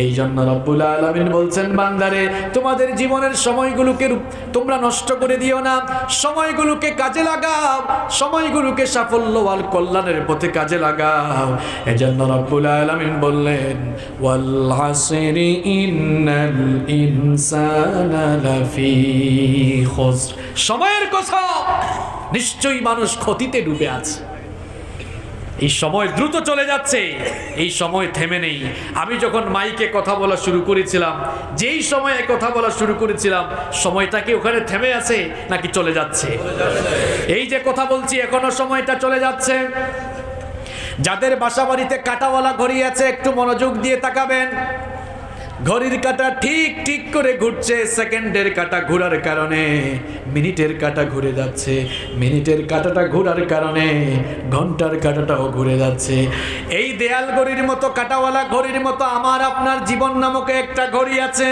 Speaker 1: এই জন্য রব্বুল আলামিন বলছেন, বান্দারে তোমাদের জীবনের সময়গুলোকে তোমরা নষ্ট করে দিও না, সময়গুলোকে কাজে লাগাও, সময়গুলোকে সাফল্য আর কল্যাণের পথে কাজে লাগাও। এজন্য রব্বুল আলামিন বললেন, ওয়াল আসরি ইন্নাল ইনসানা লাফি খুসর। সময়ের কসম, নিশ্চয়ই মানুষ ক্ষতিতে ডুবে আছে। এই সময় দ্রুত চলে যাচ্ছে, এই সময় থেমে নেই। আমি যখন মাইকে কথা বলা শুরু করেছিলাম, যেই সময়ে কথা বলা শুরু করেছিলাম, সময়টা কি ওখানে থেমে আছে নাকি চলে যাচ্ছে? এই যে কথা বলছি এখনো সময়টা চলে যাচ্ছে। যাদের বাসা বাড়িতে কাঁটাওয়ালা ঘড়ি আছে একটু মনোযোগ দিয়ে তাকাবেন। ঘড়ির কাঁটা ঠিক ঠিক করে ঘুরছে, সেকেন্ডের কাঁটা ঘোরার কারণে মিনিটের কাঁটা ঘুরে যাচ্ছে, মিনিটের কাঁটাটা ঘোরার কারণে ঘন্টার কাঁটাটাও ঘুরে যাচ্ছে। এই দেয়াল ঘড়ির মতো কাঁটাওয়ালা ঘড়ির মতো আমার আপনার জীবন নামক একটা ঘড়ি আছে।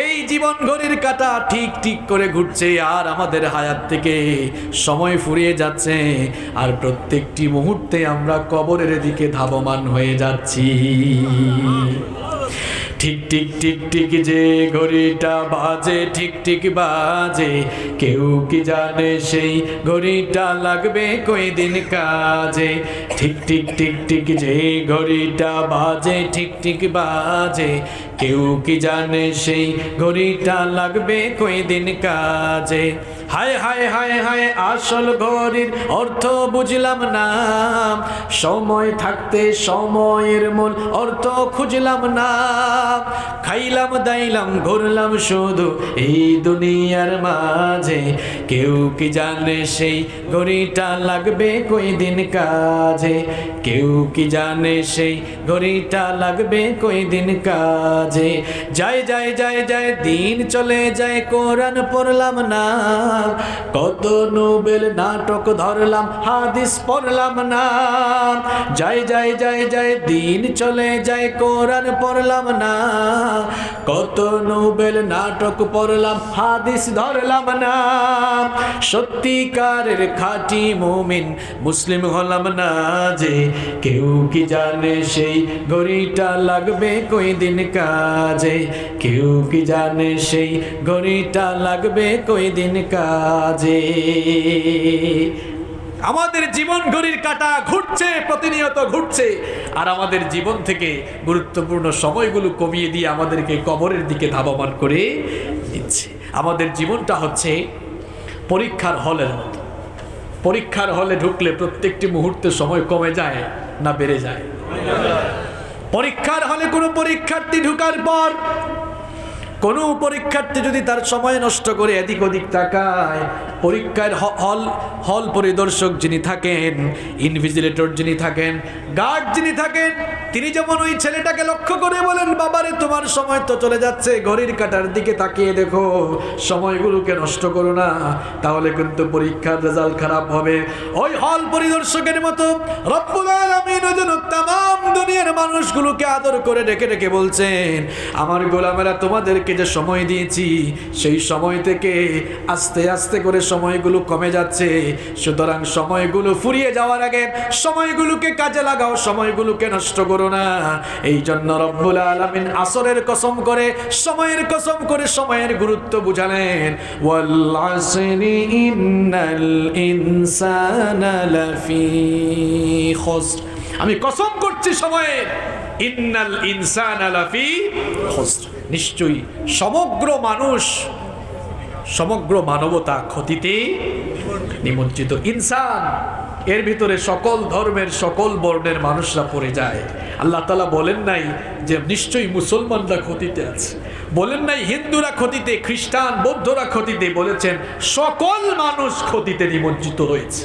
Speaker 1: এই জীবন ঘড়ির কাঁটা ঠিক ঠিক করে ঘুরছে, আর আমাদের হায়াত থেকে সময় ফুরিয়ে যাচ্ছে, আর প্রত্যেকটি মুহূর্তে আমরা কবরের দিকে ধাবমান হয়ে যাচ্ছি। ঠিক ঠিক ঠিক ঠিক যে ঘড়িটা বাজে, ঠিক ঠিক বাজে, কেউ কি জানে সেই ঘড়িটা লাগবে কয়দিন কাজে। ঠিক ঠিক ঠিক ঠিক যে ঘড়িটা বাজে, ঠিক ঠিক বাজে, কেউ কি জানে সেই ঘড়িটা লাগবে কয়দিন কাজে। হায় হায় হায় হায় আসল ঘড়ির অর্থ বুঝলাম না, সময় থাকতে সময়ের মূল অর্থ খুঁজলাম না। খাইলাম দাইলাম ঘুরলাম শুধু এই দুনিয়ার মাঝে, কেউ কি জানে সেই ঘড়িটা লাগবে কয়দিন কাজে। কেউ কি জানে সেই ঘড়িটা লাগবে কয়দিন কাজে। যায় যায় যায় যায় দিন চলে যায়, কোরআন পড়লাম না, কত নোবেল নাটক ধরলাম হাদিস পড়লাম না। যায় যায় যায় যায় দিন চলে যায়, কোরআন পড়লাম না, কত নোবেল নাটক পড়লাম হাদিস ধরলাম না। সত্যিকারের খাঁটি মুমিন মুসলিম হলাম না যে, কেউ কি জানে সেই ঘড়িটা লাগবে কয়দিন কাজে। কেউ কি জানে সেই ঘড়িটা লাগবে কয়দিন কাজে। আমাদের জীবন ঘড়ির কাঁটা ঘুরছে, প্রতিনিয়ত ঘুরছে, আর আমাদের জীবন থেকে গুরুত্বপূর্ণ সময়গুলো কমিয়ে দিয়ে আমাদেরকে কবরের দিকে ধাবমান করে দিচ্ছে। আমাদের জীবনটা হচ্ছে পরীক্ষার হলের মতো। পরীক্ষার হলে ঢুকলে প্রত্যেকটি মুহূর্তে সময় কমে যায় না বেড়ে যায়? পরীক্ষার হলে কোনো পরীক্ষার্থী ঢুকার পর কোনো পরীক্ষার্থী যদি তার সময় নষ্ট করে এদিক ওদিক তাকায়, পরীক্ষার হল পরিদর্শক যিনি থাকেন, ইনভিজিলেটর যিনি থাকেন, গার্ড যিনি থাকেন, তিনি যেমন ওই ছেলেটাকে লক্ষ্য করে বলেন, বাবারে তোমার সময় তো চলে যাচ্ছে, ঘড়ির কাঁটার দিকে তাকিয়ে দেখো, সময়গুলোকে নষ্ট করো না, তাহলে কিন্তু পরীক্ষার রেজাল্ট খারাপ হবে। ওই হল পরিদর্শকের মতো রব্বুল আলামিন যেন তাম দুনিয়ার মানুষগুলোকে আদর করে ডেকে ডেকে বলছেন, আমার গোলামেরা তোমাদেরকে যে সময় দিয়েছি সেই সময় থেকে আস্তে আস্তে করে সময়গুলো কমে যাচ্ছে, সুতরাং সময়গুলো ফুরিয়ে যাওয়ার আগে সময়গুলোকে কাজে লাগাও, সময়গুলোকে নষ্ট করো না। এই জন্য রব্বুল আলামিন আসরের কসম করে, সময়ের কসম করে সময়ের গুরুত্ব বুঝালেন, ওয়াল আসরি ইন্নাল ইনসানা লাফি খুসর। আমি কসম করছি সময়ের, ইন্নাল ইনসানা লাফি খুসর, নিশ্চয়ই সমগ্র মানুষ, সমগ্র মানবতা ক্ষতিতে নিমজ্জিত। ইনসান এর ভিতরে সকল ধর্মের সকল বর্ণের মানুষরা পড়ে যায়। আল্লাহ তাআলা বলেন নাই যে নিশ্চয়ই মুসলমানরা ক্ষতিতে আছে, বলেন নাই হিন্দুরা ক্ষতিতে, খ্রিস্টান বৌদ্ধরা ক্ষতিতে, বলেছেন সকল মানুষ ক্ষতিতে নিমজ্জিত হয়েছে।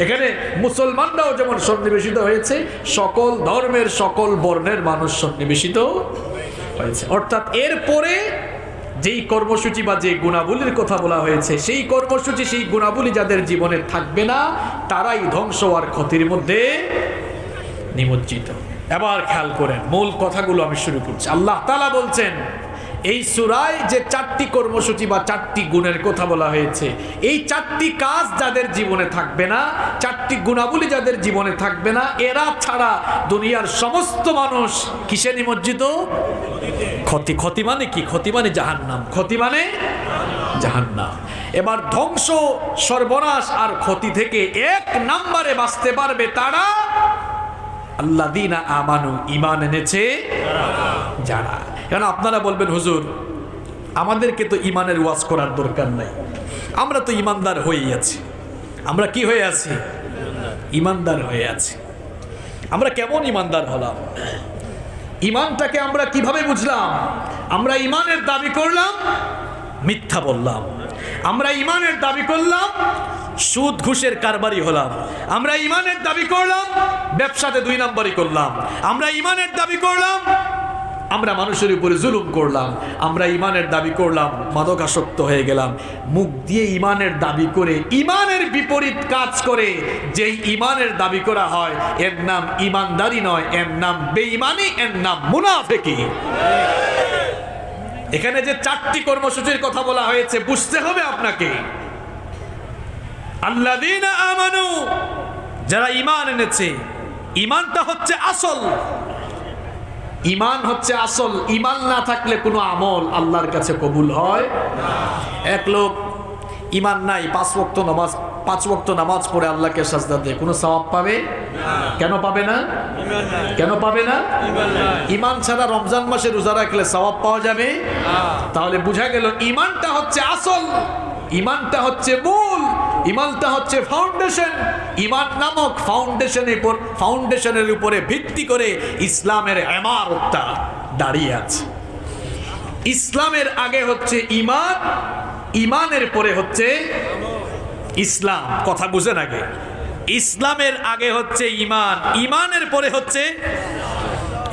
Speaker 1: এখানে মুসলমানরাও যেমন সন্নিবেশিত হয়েছে, সকল ধর্মের সকল বর্ণের মানুষ সন্নিবেশিত হয়েছে। অর্থাৎ এরপরে যেই কর্মসূচি বা যে গুণাবলীর কথা বলা হয়েছে, সেই কর্মসূচি সেই গুণাবলী যাদের জীবনে থাকবে না, তারাই ধ্বংস আর ক্ষতির মধ্যে নিমজ্জিত। এবার খেয়াল করেন মূল কথাগুলো আমি শুরু করছি। আল্লাহ তাআলা বলছেন এই সূরায় যে চারটি কর্মসূচি বা চারটি গুণের কথা বলা হয়েছে, এই চারটি কাজ যাদের জীবনে থাকবে না, চারটি গুণাবলী যাদের জীবনে থাকবে না, এরা ছাড়া দুনিয়ার সমস্ত মানুষ কিসে নিমজ্জিত? ক্ষতি। ক্ষতি মানে কি? ক্ষতি মানে জাহান্নাম। ক্ষতি মানে জাহান্নাম। এবার ধ্বংস, সর্বনাশ আর ক্ষতি থেকে এক নম্বরে বাঁচতে পারবে তারা আল্লাযীনা আমানু, ঈমান এনেছে যারা। কারণ আপনারা বলবেন হুজুর আমাদেরকে তো ঈমানের ওয়াজ করার দরকার নাই, আমরা তো ঈমানদার হয়েই আছি। আমরা কি হয়ে আছি? ঈমানদার হয়ে আছি। আমরা কেমন ইমানদার হলাম? ইমানটাকে আমরা কিভাবে বুঝলাম? আমরা ইমানের দাবি করলাম, মিথ্যা বললাম। আমরা ইমানের দাবি করলাম, সুদ ঘুষের কারবারি হলাম। আমরা ইমানের দাবি করলাম, ব্যবসাতে 2 নম্বরই করলাম। আমরা ইমানের দাবি করলাম, আমরা মানুষের উপরে জুলুম করলাম। আমরা ইমানের দাবি করলাম, মাদকাসক্ত হয়ে গেলাম। মুখ দিয়ে ইমানের দাবি করে ইমানের বিপরীত কাজ করে যেই ইমানের দাবি করা হয়, এর নাম ইমানদারি নয়, এর নাম বেঈমানি, এর নাম মুনাফিকি। এখানে যে 4টি কর্মসূচির কথা বলা হয়েছে, বুঝতে হবে আপনাকে। আল্লাযীনা আমানু, যারা ঈমান এনেছে। ঈমানটা হচ্ছে আসল। ঈমান হচ্ছে আসল। ঈমান না থাকলে কোনো আমল আল্লাহর কাছে কবুল হয় না। এক লোক ঈমান নাই, 5 ওয়াক্ত নামাজ পড়ে আল্লাহকে সাজদা দেয়, কোনো সওয়াব পাবে না। কেন পাবে না? কেন পাবে না? ঈমান ছাড়া রমজান মাসে রোজা রাখলে সওয়াব পাওয়া যাবে না। তাহলে বোঝা গেল ঈমানটা হচ্ছে আসল, ঈমানটা হচ্ছে মূল, ঈমানটা হচ্ছে ফাউন্ডেশন। ঈমান নামক ফাউন্ডেশনের উপরে ভিত্তি করে ইসলামের ইমারতটা দাঁড়িয়ে আছে। ইসলামের আগে হচ্ছে ঈমান, ঈমানের পরে হচ্ছে ইসলাম। কথা বুঝেন আগে, ইসলামের আগে হচ্ছে ঈমান, ঈমানের পরে হচ্ছে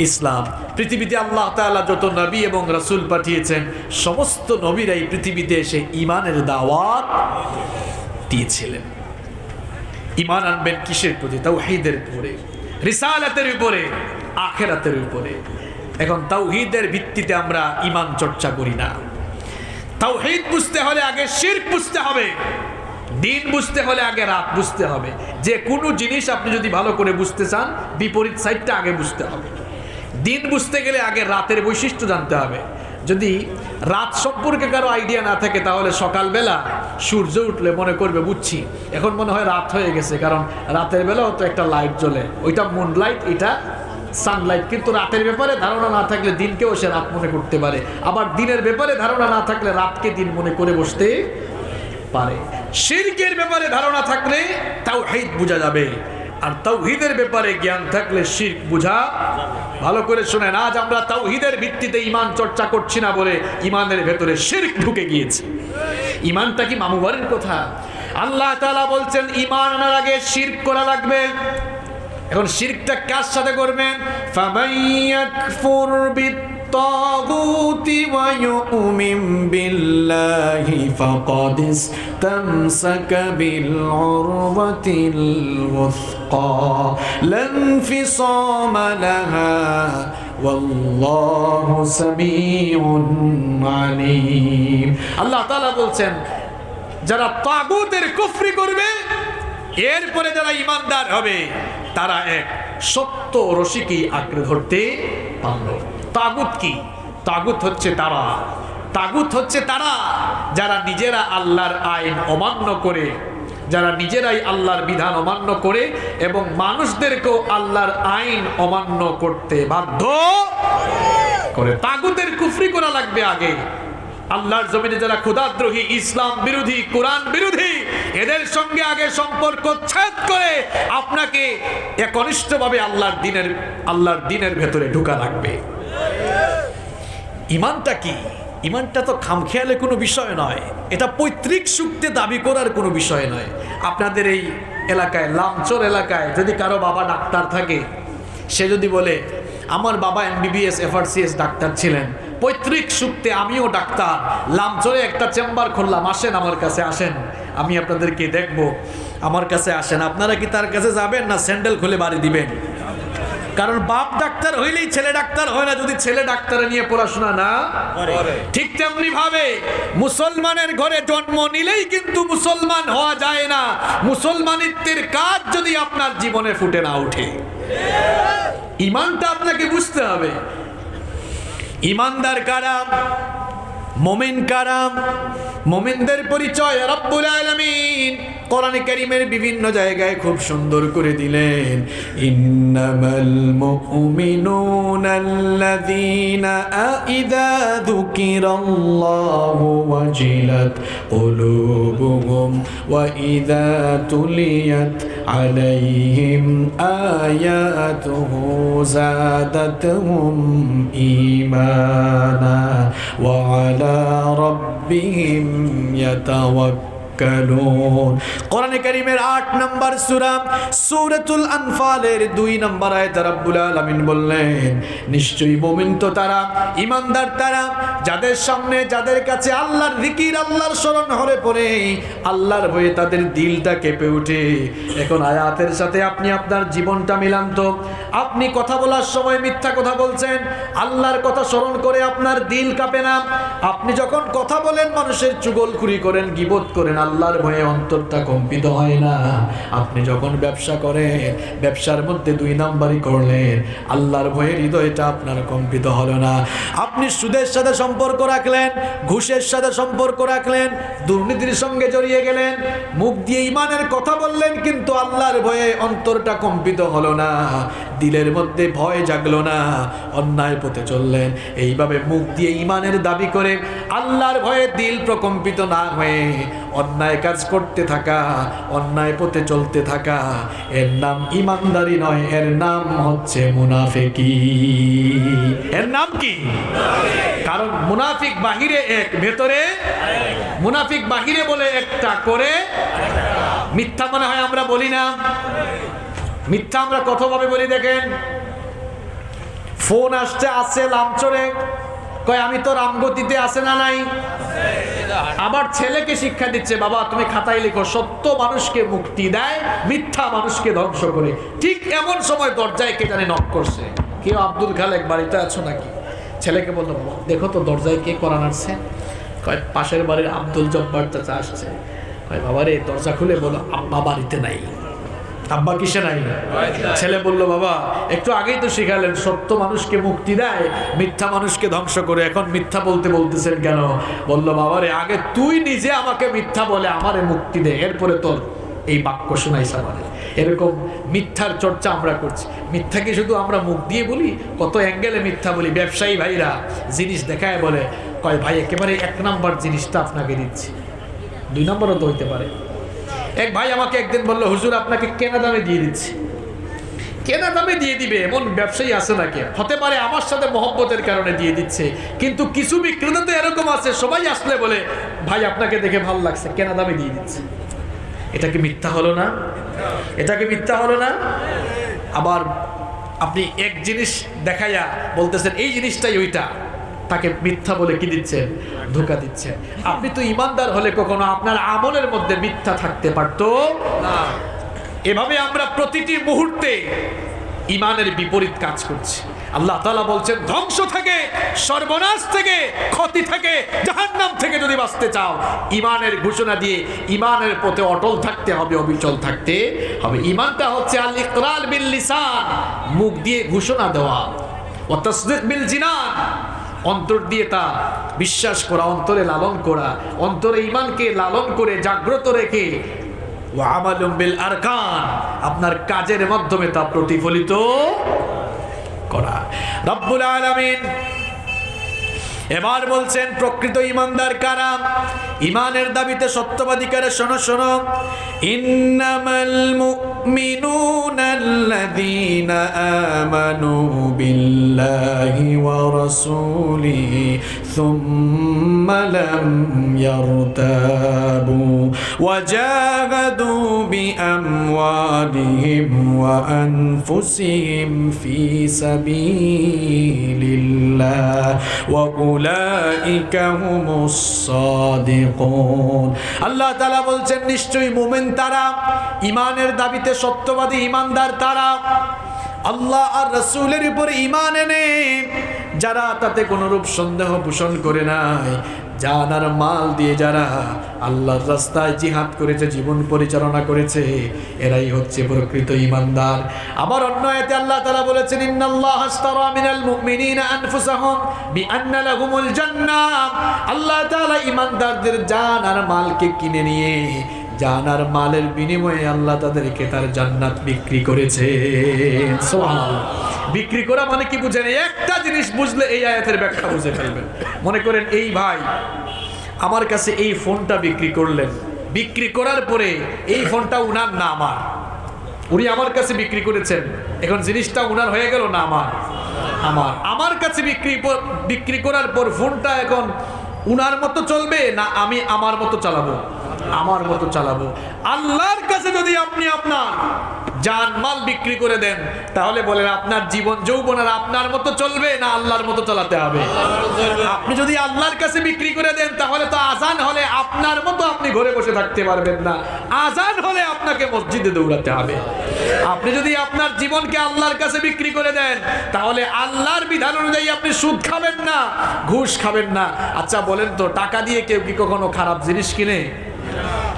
Speaker 1: ইসলাম। পৃথিবীতে আল্লাহ তাআলা যত নবী এবং রাসূল পাঠিয়েছেন, সমস্ত নবীরাই পৃথিবীতে এসে ঈমানের দাওয়াত দিয়েছিলেন। ঈমান আনবেন কিসের প্রতি? তাওহীদের উপরে, রিসালাতের উপরে, আখিরাতের উপরে। এখন তাওহীদের ভিত্তিতে আমরা ঈমান চর্চা করি না। তাওহীদ বুঝতে হলে আগে শিরক বুঝতে হবে। দিন বুঝতে হলে আগে রাত বুঝতে হবে। যে কোনো জিনিস আপনি যদি ভালো করে বুঝতে চান, বিপরীত সাইডটা আগে বুঝতে হবে। দিন বুঝতে গেলে আগে রাতের বৈশিষ্ট্য জানতে হবে। যদি রাত সম্পর্কে কারো আইডিয়া না থাকে, তাহলে সকালবেলা সূর্য উঠলে মনে করবে বুঝছি, এখন মনে হয় রাত হয়ে গেছে, কারণ রাতের বেলাও তো একটা লাইট জ্বলে, ওইটা মুন লাইট, এটা সানলাইট। কিন্তু রাতের ব্যাপারে ধারণা না থাকলে দিনকেও সে রাত মনে করতে পারে, আবার দিনের ব্যাপারে ধারণা না থাকলে রাতকে দিন মনে করে বসতে পারে। শিরকের ব্যাপারে ধারণা থাকলে তাওহীদ বোঝা যাবে, আর তাওহীদের ব্যাপারে জ্ঞান থাকলে শিরক বোঝা। ভালো করে শুনেন, আজ আমরা তাওহীদের ভিত্তিতে ঈমান চর্চা করছি না বলে ঈমানের ভেতরে শিরক ঢুকে গিয়েছে। ঈমানটা কি মামুবাড়ির কথা? আল্লাহ তাআলা বলছেন ঈমান আনার আগে শিরক করা লাগবে। এখন শিরকটা কার সাথে করবেন? ফামাইয়াকফুর বিত্তাগুতি ওয়া ইউমিন বিল্লাহি ফাকাদ ইসতামসাকা বিল উরওয়াতিল ওয়াসকা লা ইনফিসামা লাহা ওয়াল্লাহু সামিউন আলীম। আল্লাহ তাআলা বলছেন, যারা তাগুতের কুফরি করবে, এরপরে যারা ঈমানদার হবে, তারা এক সত্য রশিকে আঁকড়ে ধরতে পারল। তাগুত কি? তাগুত হচ্ছে তারা, তাগুত হচ্ছে তারা যারা নিজেরা আল্লাহর আইন অমান্য করে, যারা নিজেরাই আল্লাহর বিধান অমান্য করে এবং মানুষদেরকেও আল্লাহর আইন অমান্য করতে বাধ্য করে। তাগুতের কুফরি করা লাগবে আগে। আল্লাহর জমিনে যারা খোদাদ্রোহী, ইসলাম বিরোধী, কোরআন বিরোধী, এদের সঙ্গে আগে সম্পর্ক ছেদ করে আপনাকে একনিষ্ঠভাবে আল্লাহর দিনের ভেতরে ঢোকা লাগবে। ঈমানটা কি? ঈমানটা তো খামখেয়ালে কোনো বিষয় নয়, এটা পৈতৃক সূত্রে দাবি করার কোনো বিষয় নয়। আপনাদের এই এলাকায়, লামচর এলাকায় যদি কারো বাবা ডাক্তার থাকে, সে যদি বলে আমার বাবা MBBS FRCS ডাক্তার ছিলেন, পৈতৃক সূত্রে আমিও ডাক্তার, লামচরে একটা চেম্বার খুললাম, আসেন আমার কাছে, আসেন আমি আপনাদেরকে দেখব, আমার কাছে আসেন। আপনারা কি তার কাছে যাবেন, না স্যান্ডেল খুলে বাড়ি দিবেন? কারণ বাপ ডাক্তার হইলেই ছেলে ডাক্তার হয় না, যদি ছেলে ডাক্তার নিয়ে পড়াশোনা না করে। ঠিক তেমনি ভাবে মুসলমানের ঘরে জন্ম নিলেই কিন্তু মুসলমান হওয়া যায় না। মুসলমানিত্বের কাজ যদি আপনার জীবনে ফুটে না ওঠে, ঈমানটা আপনাকে বুঝতে হবে। ঈমানদার কারা? মুমিন কারা? মুমিনদের পরিচয় রব্বুল আলামিন কোরআনে কারীমের বিভিন্ন জায়গায় খুব সুন্দর করে দিলেন। ইন্নামাল মুমিনুনা আল্লাযীনা ইযা যুকিরাল্লাহু ওয়াজিলাত কুলুবুহুম ওয়া ইযা তুলিয়াত
Speaker 2: عليهم آياته زادتهم إيمانا وعلى ربهم يتوكلون। কোরআনে কারীমের ৮ নম্বর সূরা সূরাতুল আনফালের ২ নম্বর আয়াতে রব্বুল আলামিন বললেন, নিশ্চয়ই মুমিন তো তারা, ঈমানদার তারা, যাদের সামনে যাদের কাছে আল্লাহর জিকির, আল্লাহর স্মরণ হলে পরে আল্লাহর ভয়ে তাদের দিলটা কেঁপে ওঠে। এখন আয়াতের সাথে আপনি আপনার জীবনটা মিলান তো। আপনি কথা বলার সময় মিথ্যা কথা বলছেন, আল্লাহর কথা স্মরণ করে আপনার দিল কাঁপে না? আপনি যখন কথা বলেন, মানুষের চুগলখুরি করেন, গীবত করেন, আল্লাহর ভয়ে অন্তরটা কম্পিত হয় না? আপনি যখন ব্যবসা করেন, ব্যবসার মধ্যে ২ নাম্বারই করলেন, আল্লাহর ভয়ে হৃদয়টা আপনার কম্পিত হলো না? আপনি সুদের সাথে সম্পর্ক রাখলেন, ঘুষের সাথে সম্পর্ক রাখলেন, দুর্নীতির সঙ্গে জড়িয়ে গেলেন, মুখ দিয়ে ঈমানের কথা বললেন, কিন্তু আল্লাহর ভয়ে অন্তরটা কম্পিত হলো না, দিলের মধ্যে ভয় জাগলো না, অন্যায় পথে চললেন। এইভাবে মুখ দিয়ে ঈমানের দাবি করে আল্লাহর ভয়ে দিল প্রকম্পিত না হয়ে অন্যায় কাজ করতে থাকা, অন্যায় পথে চলতে থাকা, এর নাম ঈমানদারি নয়, এর নাম হচ্ছে মুনাফিকি। এর নাম কি? কারণ মুনাফিক বাহিরে এক, ভেতরে মুনাফিক বাহিরে বলে একটা, করে মিথ্যা মনে হয় আমরা বলি না? মিথ্যা আমরা কতভাবে বলি দেখেন। ফোন আসছে, আছে লামচরে, কয় আমি তো রামগতিতে, আছে না নাই? আবার ছেলেকে শিক্ষা দিচ্ছে, বাবা তুমি খাতায় লিখো, সত্য মানুষকে মুক্তি দেয়, মিথ্যা মানুষকে ধ্বংস করে। ঠিক এমন সময় দরজায় কে জানে নক করছে। কেউ আব্দুল খালেক বাড়িতে আছো নাকি? ছেলেকে বললো, দেখো তো দরজায় কে কোরআন আসছে। কয় পাশের বাড়ির আব্দুল জব্বার চাচা আসছে। কয় বাবা রে, দরজা খুলে বলো আব্বা বাড়িতে নাই। আব্বা কিসে নাই? ছেলে বলল, বাবা একটু আগেই তো শিখালেন সত্য মানুষকে মুক্তি দেয়, মিথ্যা মানুষকে ধ্বংস করে, এখন মিথ্যা বলতে বলতেছেন কেন? বলল, বাবা রে, আগে তুই নিজে আমাকে মিথ্যা বলে আমারে মুক্তি দে, এরপরে তোর এই বাক্য শোনাইস আমারে। এরকম মিথ্যার চর্চা আমরা করছি। মিথ্যা কি শুধু আমরা মুখ দিয়ে বলি? কত অ্যাঙ্গেলে মিথ্যা বলি। ব্যবসায়ী ভাইরা জিনিস দেখায় বলে, কয় ভাই একেবারে ১ নাম্বার জিনিসটা আপনাকে দিচ্ছি, ২ নম্বরও তো হইতে পারে। এক ভাই আমাকে একদিন বললো, হুজুর আপনাকে কেনা দামে দিয়ে দিচ্ছি। কেনা দামে দিয়ে দিবে এমন ব্যবসায়ী আছে নাকি? হতে পারে আমার সাথে মহব্বতের কারণে দিয়ে দিচ্ছে, কিন্তু কিছু বিক্রেতা তো এরকম আছে, সবাই আসলে বলে ভাই আপনাকে দেখে ভালো লাগছে, কেনা দামে দিয়ে দিচ্ছে। এটা কি মিথ্যা হলো না? এটা কি মিথ্যা হলো না? আবার আপনি এক জিনিস দেখাইয়া বলতেছেন এই জিনিসটাই ওইটা, তাকে মিথ্যা বলে কি দিচ্ছেন? ধোঁকা দিচ্ছেন। আপনি তো ঈমানদার হলে কখনো আপনার আমলের মধ্যে মিথ্যা থাকতে পারতো না। এভাবে আমরা প্রতিটি মুহূর্তে ঈমানের বিপরীত কাজ করছি। আল্লাহ তাআলা বলছেন, ধ্বংস থেকে, সর্বনাশ থেকে, ক্ষতি থেকে, জাহান্নাম থেকে যদি বাঁচতে চাও, ঈমানের ঘোষণা দিয়ে ঈমানের পথে অটল থাকতে হবে, অবিচল থাকতে হবে। ঈমানটা হচ্ছে আল ইকরার বিল লিসান, মুখ দিয়ে ঘোষণা দেওয়া, ওয়া তাসদীক বিল জিনান, অন্তর দিয়ে তা বিশ্বাস করা, অন্তরে লালন করা, অন্তরে ঈমানকে লালন করে জাগ্রত রেখে, ওয়া আমালুম বিল আরকান, আপনার কাজের মাধ্যমে তা প্রতিফলিত করা। রব্বুল আলামিন এবার বলছেন প্রকৃত ঈমানদার কারা? ঈমানের দাবিতে সত্যবাদী কারা? শোনো শোনো, ইন্নামাল মুমিনুনা আল্লাযীনা আমানু বিল্লাহি ওয়া রাসূলিহি সুম্মা লাম ইয়ারতাবু ওয়া জাহাদু বিআমওয়ালিহিম ওয়া আনফুসিহিম ফি সাবিলিল্লাহ ওয়া উলাইকা হুমুস সাদিকুন। আল্লাহ তাআলা বলছেন, নিশ্চয়ই মুমিন তারা, ঈমানের দাবিতে সত্যবাদী ঈমানদার তারা, আল্লাহ আর রাসূলের উপর ঈমান এনে যারা তাতে কোনরূপ সন্দেহ পোষণ করে নাই, জান আর মাল দিয়ে যারা আল্লাহর রাস্তায় জিহাদ করেছে, জীবন পরিচালনা করেছে, এরাই হচ্ছে প্রকৃত ঈমানদার। আবার অন্য আয়াতে আল্লাহ তাআলা বলেছেন, ইন্নাল্লাহা আশতারা মিনাল মুমিনিনা আনফুসাহুম বিআন্না লাহুমুল জান্নাহ। আল্লাহ তাআলা ঈমানদারদের জান আর মালকে কিনে নিয়ে, জান আর মালের বিনিময়ে আল্লাহ তাদেরকে তার জান্নাত বিক্রি করেছে। সুবহানাল্লাহ। বিক্রি করা মানে কি বুঝেন? একটা জিনিস বুঝলে এই আয়াতের ব্যাখ্যা বুঝে ফেলবেন। মনে করেন এই ভাই আমার কাছে এই ফোনটা বিক্রি করলেন, বিক্রি করার পরে এই ফোনটা উনার না আমার, উনি আমার কাছে বিক্রি করেছেন, এখন জিনিসটা উনার হয়ে গেল না আমার কাছে বিক্রি করার পর ফোনটা এখন উনার মতো চলবে না আমি আমার মতো চালাবো? আমার মতো চালাবো। আল্লাহর কাছে যদি আপনি আপনার জান মাল বিক্রি করে দেন, তাহলে বলেন আপনার জীবন যৌবন আর আপনার মতো চলবে না আল্লাহর মতো চালাতে হবে? আপনি যদি আল্লাহর কাছে বিক্রি করে দেন, তাহলে তো আজান হলে আপনার মতো আপনি ঘরে বসে থাকতে পারবেন না, আজান হলে আপনাকে মসজিদে দৌড়াতে হবে। আপনি যদি আপনার জীবনকে আল্লাহর কাছে বিক্রি করে দেন, তাহলে আল্লাহর বিধান অনুযায়ী আপনি সুদ খাবেন না, ঘুষ খাবেন না। আচ্ছা বলেন তো, টাকা দিয়ে কেউ কি কখনো খারাপ জিনিস কিনে?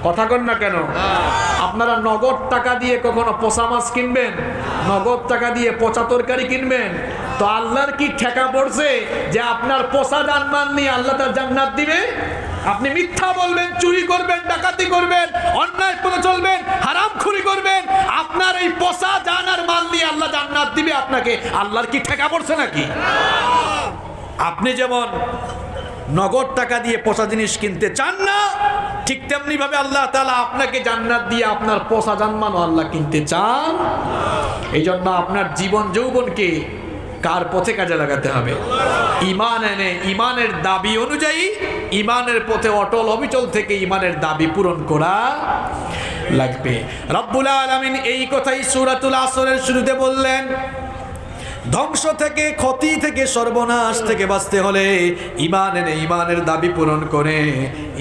Speaker 2: কথা কন না কেন? আপনারা নগদ টাকা দিয়ে কখনো পচা মাছ কিনবেন? নগদ টাকা দিয়ে পচা তরকারি কিনবেন? তো আল্লাহর কি ঠেকা পড়ছে যে আপনার পচা জানমাল নিয়ে আল্লাহ তার জান্নাত দিবে? আপনি মিথ্যা বলবেন, চুরি করবেন, ডাকাতি করবেন, অন্যায় পথে চলবেন, হারামখুরি করবেন, আপনার এই পচা জান আর মাল নিয়ে আল্লাহ জান্নাত দিবে আপনাকে? আল্লাহর কি ঠেকা পড়ছে নাকি? আপনি যেমন নগদ টাকা দিয়ে পচা জিনিস কিনতে চান না, ঠিক তেমনি ভাবে আল্লাহ তাআলা আপনাকে জান্নাত দিয়ে আপনার পচা জানমানও আল্লাহ কিনতে চান। এই জন্য আপনার জীবন যৌবনকে কার পথে কাজে লাগাতে হবে? ঈমান এনে ঈমানের দাবি অনুযায়ী ঈমানের পথে অটল অবিচল থেকে ঈমানের দাবি পূরণ করা লাগবে। রব্বুল আলামিন এই কথাই সূরাতুল আসরের শুরুতে বললেন। ধ্বংস থেকে, ক্ষতি থেকে, সর্বনাশ থেকে বাঁচতে হলে ঈমান এনে ঈমানের দাবি পূরণ করে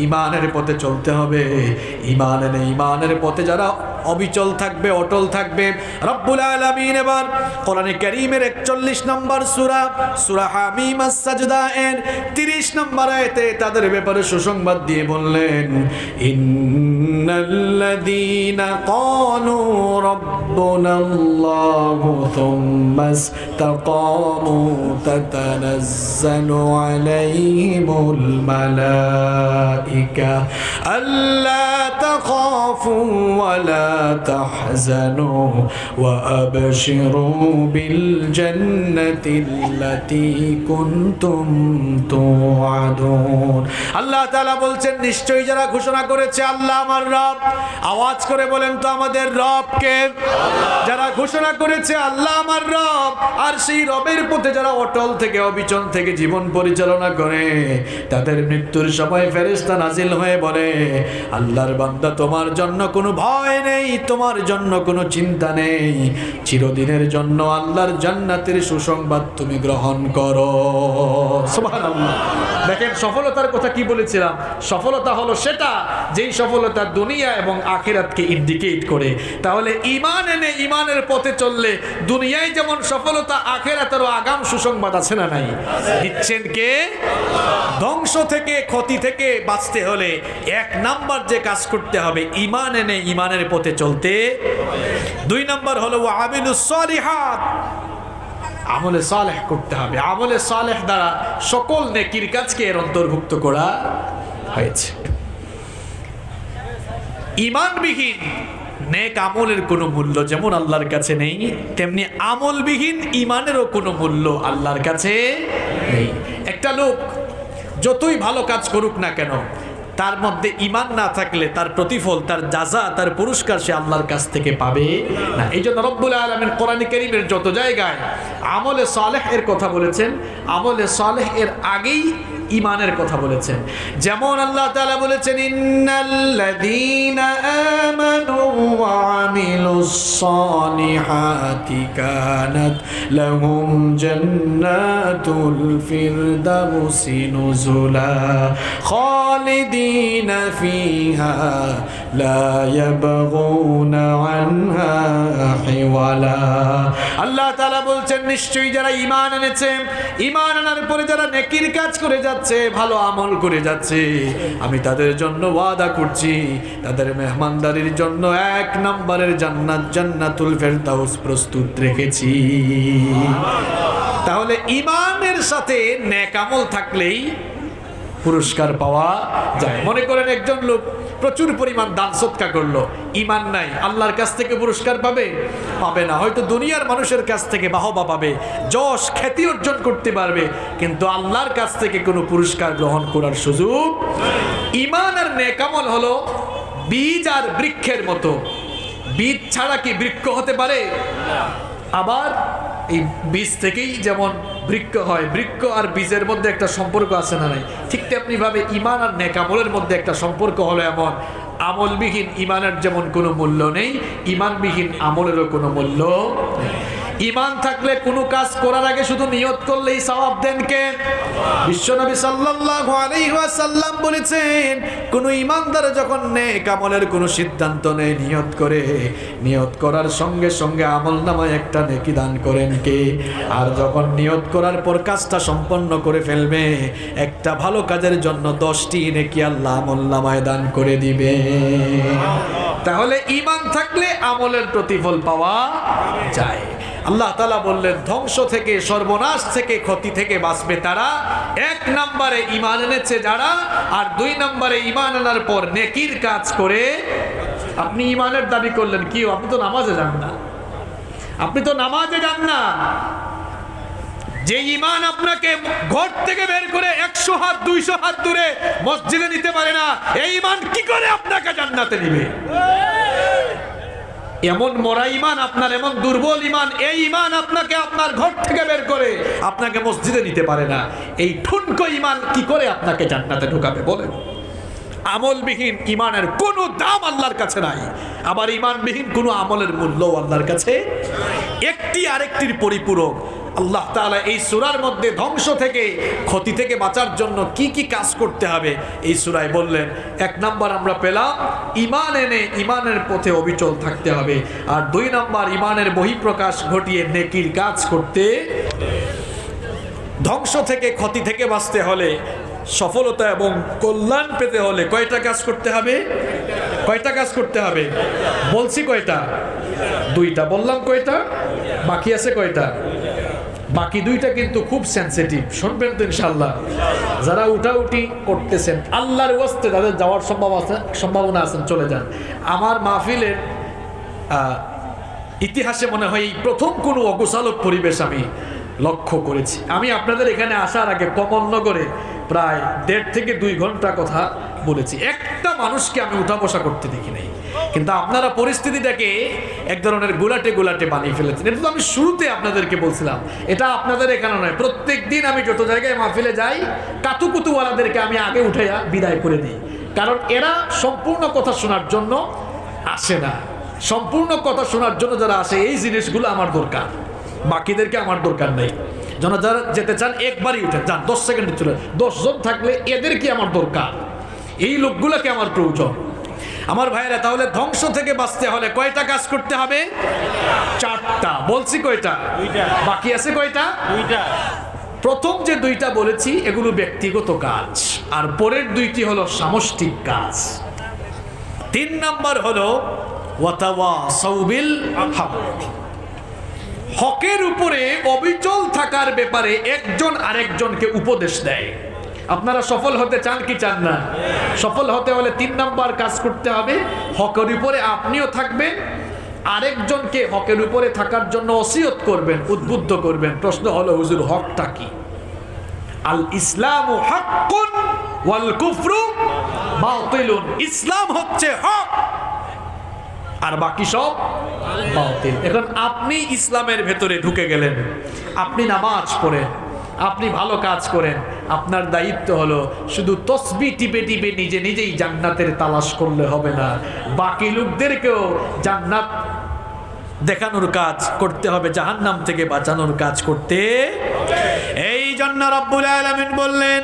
Speaker 2: ঈমানের পথে চলতে হবে। ঈমান এনে ঈমানের পথে যারা অবিচল থাকবে, অটল থাকবে, রব্বুল আলামিন এবার কোরআনে কারীমের 41 নম্বর সূরা হামিম আস-সাজদা এর 30 নম্বর আয়াতে তাদের ব্যাপারে সুসংবাদ দিয়ে বললেন, ইন্নাল্লাযীনা ক্বালু রাব্বুনাল্লাহু থুম্মা ইসতাকামু তাতানাজ্জালু আলাইহিমুল মালাইকা আল্লা তাখাফু ওয়া লা تحزنوا وأبشروا بالجنة التي كنتم توعدون। আল্লাহ তাআলা বলছেন, নিশ্চয়ই যারা ঘোষণা করেছে আল্লাহ আমার রব, আওয়াজ করে বলেন তো আমাদের রব কে? যারা ঘোষণা করেছে আল্লাহ আমার রব, আর সেই রবের পথে যারা অটল থেকে অবিচল থেকে জীবন পরিচালনা করে, তাদের মৃত্যুর সময় ফেরেশতা নাজিল হয়ে বলে, আল্লাহর বান্দা তোমার জন্য কোনো ভয় নেই, তোমার জন্য কোনো চিন্তা নেই, চিরদিনের জন্য আল্লাহর জান্নাতের সুসংবাদ তুমি গ্রহণ করো। সুবহানাল্লাহ। দেখেন সফলতার কথা কি বলেছিলাম? সফলতা হলো সেটা যেই সফলতা দুনিয়া এবং আখিরাতকে ইন্ডিকেট করে। তাহলে ঈমান এনে ঈমানের পথে চললে দুনিয়ায় যেমন সফলতা, আখিরাতেরও আগাম সুসংবাদ আছে না নাই? দিচ্ছেন কে? ধ্বংস থেকে, ক্ষতি থেকে বাঁচতে হলে এক নাম্বার যে কাজ করতে হবে, ঈমান এনে ঈমানের পথে চলতে। 2 নম্বর হলো ওয়াবিলুস সালিহাত, আমলে সালেহ করতে হবে। আমলে সালেহ দ্বারা সকল নেকির কাজকে এর অন্তর্ভুক্ত করা হয়েছে। ঈমানবিহীন নেক আমলের কোনো মূল্য যেমন আল্লাহর কাছে নেই, তেমনি আমলবিহীন ঈমানেরও কোনো মূল্য আল্লাহর কাছে নেই। একটা লোক যতই ভালো কাজ করুক না কেন, তার মধ্যে ঈমান না থাকলে তার প্রতিফল, তার জাযা, তার পুরস্কার সে আল্লাহর কাছ থেকে পাবে না। এই জন্য রব্বুল আলামিন কোরআনে কারীমের যত জায়গায় আমলে সালেহ এর কথা বলেছেন, আমলে সালেহ এর আগেই ঈমানের কথা বলেছেন। যেমন আল্লাহ তাআলা বলেছেন, ইন্নাল্লাযীনা আমানু ওয়া আমিলুস সালিহাতি কানাত লাহুম জান্নাতুল ফিরদাউসি নুজুলা খালিদিনা ফিহা লা ইয়াবগুনা আনহা হিওয়ালা। আল্লাহ তাআলা বলছেন, নিশ্চয়ই যারা ঈমান এনেছে, ঈমান আনার পরে যারা নেকির কাজ করে যাচ্ছে, ভালো আমল করে যাচ্ছে, আমি তাদের জন্য ওয়াদা করছি, তাদের মেহমানদারির জন্য 1 নম্বরের জান্নাত, জান্নাতুল ফেরদাউস প্রস্তুত রেখেছি। তাহলে ঈমানের সাথে নেক আমল থাকলেই পুরস্কার পাওয়া যায়। মনে করেন একজন লোক প্রচুর পরিমাণ দান সদকা করলো, ঈমান নাই, আল্লাহর কাছ থেকে পুরস্কার পাবে? পাবে না। হয়তো দুনিয়ার মানুষের কাছ থেকে বাহবা পাবে, যশ খ্যাতি অর্জন করতে পারবে, কিন্তু আল্লাহর কাছ থেকে কোনো পুরস্কার গ্রহণ করার সুযোগ। ঈমান আর নেক আমল হলো বীজ আর বৃক্ষের মতো, বীজ ছাড়া কি বৃক্ষ হতে পারে? আবার এই বীজ থেকেই যেমন বৃক্ষ হয়, বৃক্ষ আর বীজের মধ্যে একটা সম্পর্ক আছে না নাই? ঠিক তেমনি ভাবে ঈমান আর নেক আমলের মধ্যে একটা সম্পর্ক হলো এমন, আমলবিহীন ঈমানের যেমন কোনো মূল্য নেই, ঈমানবিহীন আমলেরও কোনো মূল্য নেই। ঈমান থাকলে কোনো কাজ করার আগে শুধু নিয়ত করলেই সওয়াব দেন কে? বিশ্বনবী সাল্লাল্লাহু আলাইহি ওয়াসাল্লাম বলেছেন, কোন ঈমানদার যখন নেক আমলের কোনো সিদ্ধান্ত নেয়, নিয়ত করে, নিয়ত করার সঙ্গে সঙ্গে আমলনামায় একটা নেকি দান করেন কে? আর যখন নিয়ত করার পর কাজটা সম্পন্ন করে ফেলবে, একটা ভালো কাজের জন্য 10টি নেকি আল্লাহ আমলনামায় দান করে দিবে। তাহলে ঈমান থাকলে আমলের প্রতিফল পাওয়া যায়। আল্লাহ তাআলা বললেন, ধ্বংস থেকে, সর্বনাশ থেকে, ক্ষতি থেকে বাঁচবে তারা, 1 নম্বরে ঈমান এনেছে যারা, আর 2 নম্বরে ঈমান আনার পর নেকির কাজ করে। আপনি ঈমানের দাবি করলেন, কি আপনি তো নামাজে যান না, আপনি তো নামাজে যান না। যে ঈমান আপনাকে ঘর থেকে বের করে 100 হাত 200 হাত দূরে মসজিদে নিতে পারে না, এই ঈমান কি করে আপনাকে জান্নাতে নিবে? এমন মরা ঈমান আপনার, এমন দুর্বল ঈমান, এই ঈমান আপনাকে আপনার ঘর থেকে বের করে আপনাকে মসজিদে নিতে পারে না। এই ঠুনকো ঈমান কি করে আপনাকে জান্নাতে ঢোকাবে বলেন? আমলবিহীন ঈমানের কোনো দাম আল্লাহর কাছে নাই, আবার ঈমানবিহীন কোনো আমলের মূল্য আল্লাহর কাছে। একটি আরেকটির পরিপূরক। আল্লাহ তাআলা এই সূরার মধ্যে ধ্বংস থেকে, ক্ষতি থেকে বাঁচার জন্য কি কি কাজ করতে হবে এই সূরায় বললেন। 1 নাম্বার আমরা পেলাম, ঈমান এনে ঈমানের পথে অবিচল থাকতে হবে। আর 2 নাম্বার, ঈমানের বহিঃপ্রকাশ ঘটিয়ে নেকির কাজ করতে। ধ্বংস থেকে, ক্ষতি থেকে বাঁচতে হলে, সফলতা এবং কল্যাণ পেতে হলে কয়টা কাজ করতে হবে? কয়টা কাজ করতে হবে বলছি? কয়টা? 2টা বললাম। কয়টা বাকি আছে? কয়টা বাকি? 2টা কিন্তু খুব সেনসিটিভ, শুনবেন তো ইনশাআল্লাহ। যারা উঠাউঠি করতেছেন, আল্লাহর ওয়াস্তে তাদের যাওয়ার সম্ভাবনা আছে, চলে যান। আমার মাহফিলের ইতিহাসে মনে হয় এই প্রথম কোনো অগোছালো পরিবেশ আমি লক্ষ্য করেছি। আমি আপনাদের এখানে আসার আগে কমলনগরে প্রায় 1.5 থেকে 2 ঘন্টা কথা বলেছি, একটা মানুষকে আমি উঠা বসা করতে দেখি নাই। কিন্তু আপনারা পরিস্থিতিটাকে এক ধরনের গোলাটে গোলাটে বানিয়ে ফেলেছেন। এটা তো আমি শুরুতে আপনাদেরকে বলছিলাম, এটা আপনাদের এখানে নয়। প্রত্যেক দিন আমি যত জায়গায় মাহফিলে যাই, কাতুকুতুওয়ালাদেরকে আমি আগে উঠাইয়া বিদায় করে দিই, কারণ এরা সম্পূর্ণ কথা শোনার জন্য আসে না। সম্পূর্ণ কথা শোনার জন্য যারা আসে, এই জিনিসগুলো আমার দরকার, বাকিদেরকে আমার দরকার নেই। যারা যেতে চান একবারই উঠে যান, 10 সেকেন্ডে চলে। 10 জন থাকলে এদেরকে আমার দরকার, এই লোকগুলোকে আমার প্রয়োজন। আমার ভাইয়েরা, তাহলে ধ্বংস থেকে বাঁচতে হলে কয়টা কাজ করতে হবে? 4টা বলছি। কয়টা বাকি আছে? কয়টা? 2টা। প্রথম যে 2টা বলেছি এগুলো ব্যক্তিগত কাজ, আর পরের 2টি হলো সামষ্টিক কাজ। 3 নাম্বার হলো ওয়াতাওয়াসাউ বিল হক, হকের উপরে অবিচল থাকার ব্যাপারে একজন আরেকজনকে উপদেশ দেয়। আপনারা সফল হতে চান কি চান না? সফল হতে হলে 3 নাম্বার কাজ করতে হবে, হকের উপরে আপনিও থাকবেন, আরেকজনকে হকের উপরে থাকার জন্য ওসিয়ত করবেন, উদ্বুদ্ধ করবেন। প্রশ্ন হলো, হুজুর হকটা কি? আল ইসলামু হাক্কুন ওয়াল কুফরু বাতিলুন। ইসলাম হচ্ছে হক, আর বাকি সব বাতিল। এখন আপনি ইসলামের ভেতরে ঢুকে গেলেন, আপনি নামাজ পড়েন, আপনি ভালো কাজ করেন, আপনার দায়িত্ব হলো শুধু তসবিহ টিপে টিপে নিজে নিজেই জান্নাতের তালাশ করলে হবে না, বাকি লোকদেরকেও জান্নাত দেখানোর কাজ করতে হবে, জাহান্নাম থেকে বাঁচানোর কাজ করতে। এই জন্য রব্বুল আলামিন বললেন,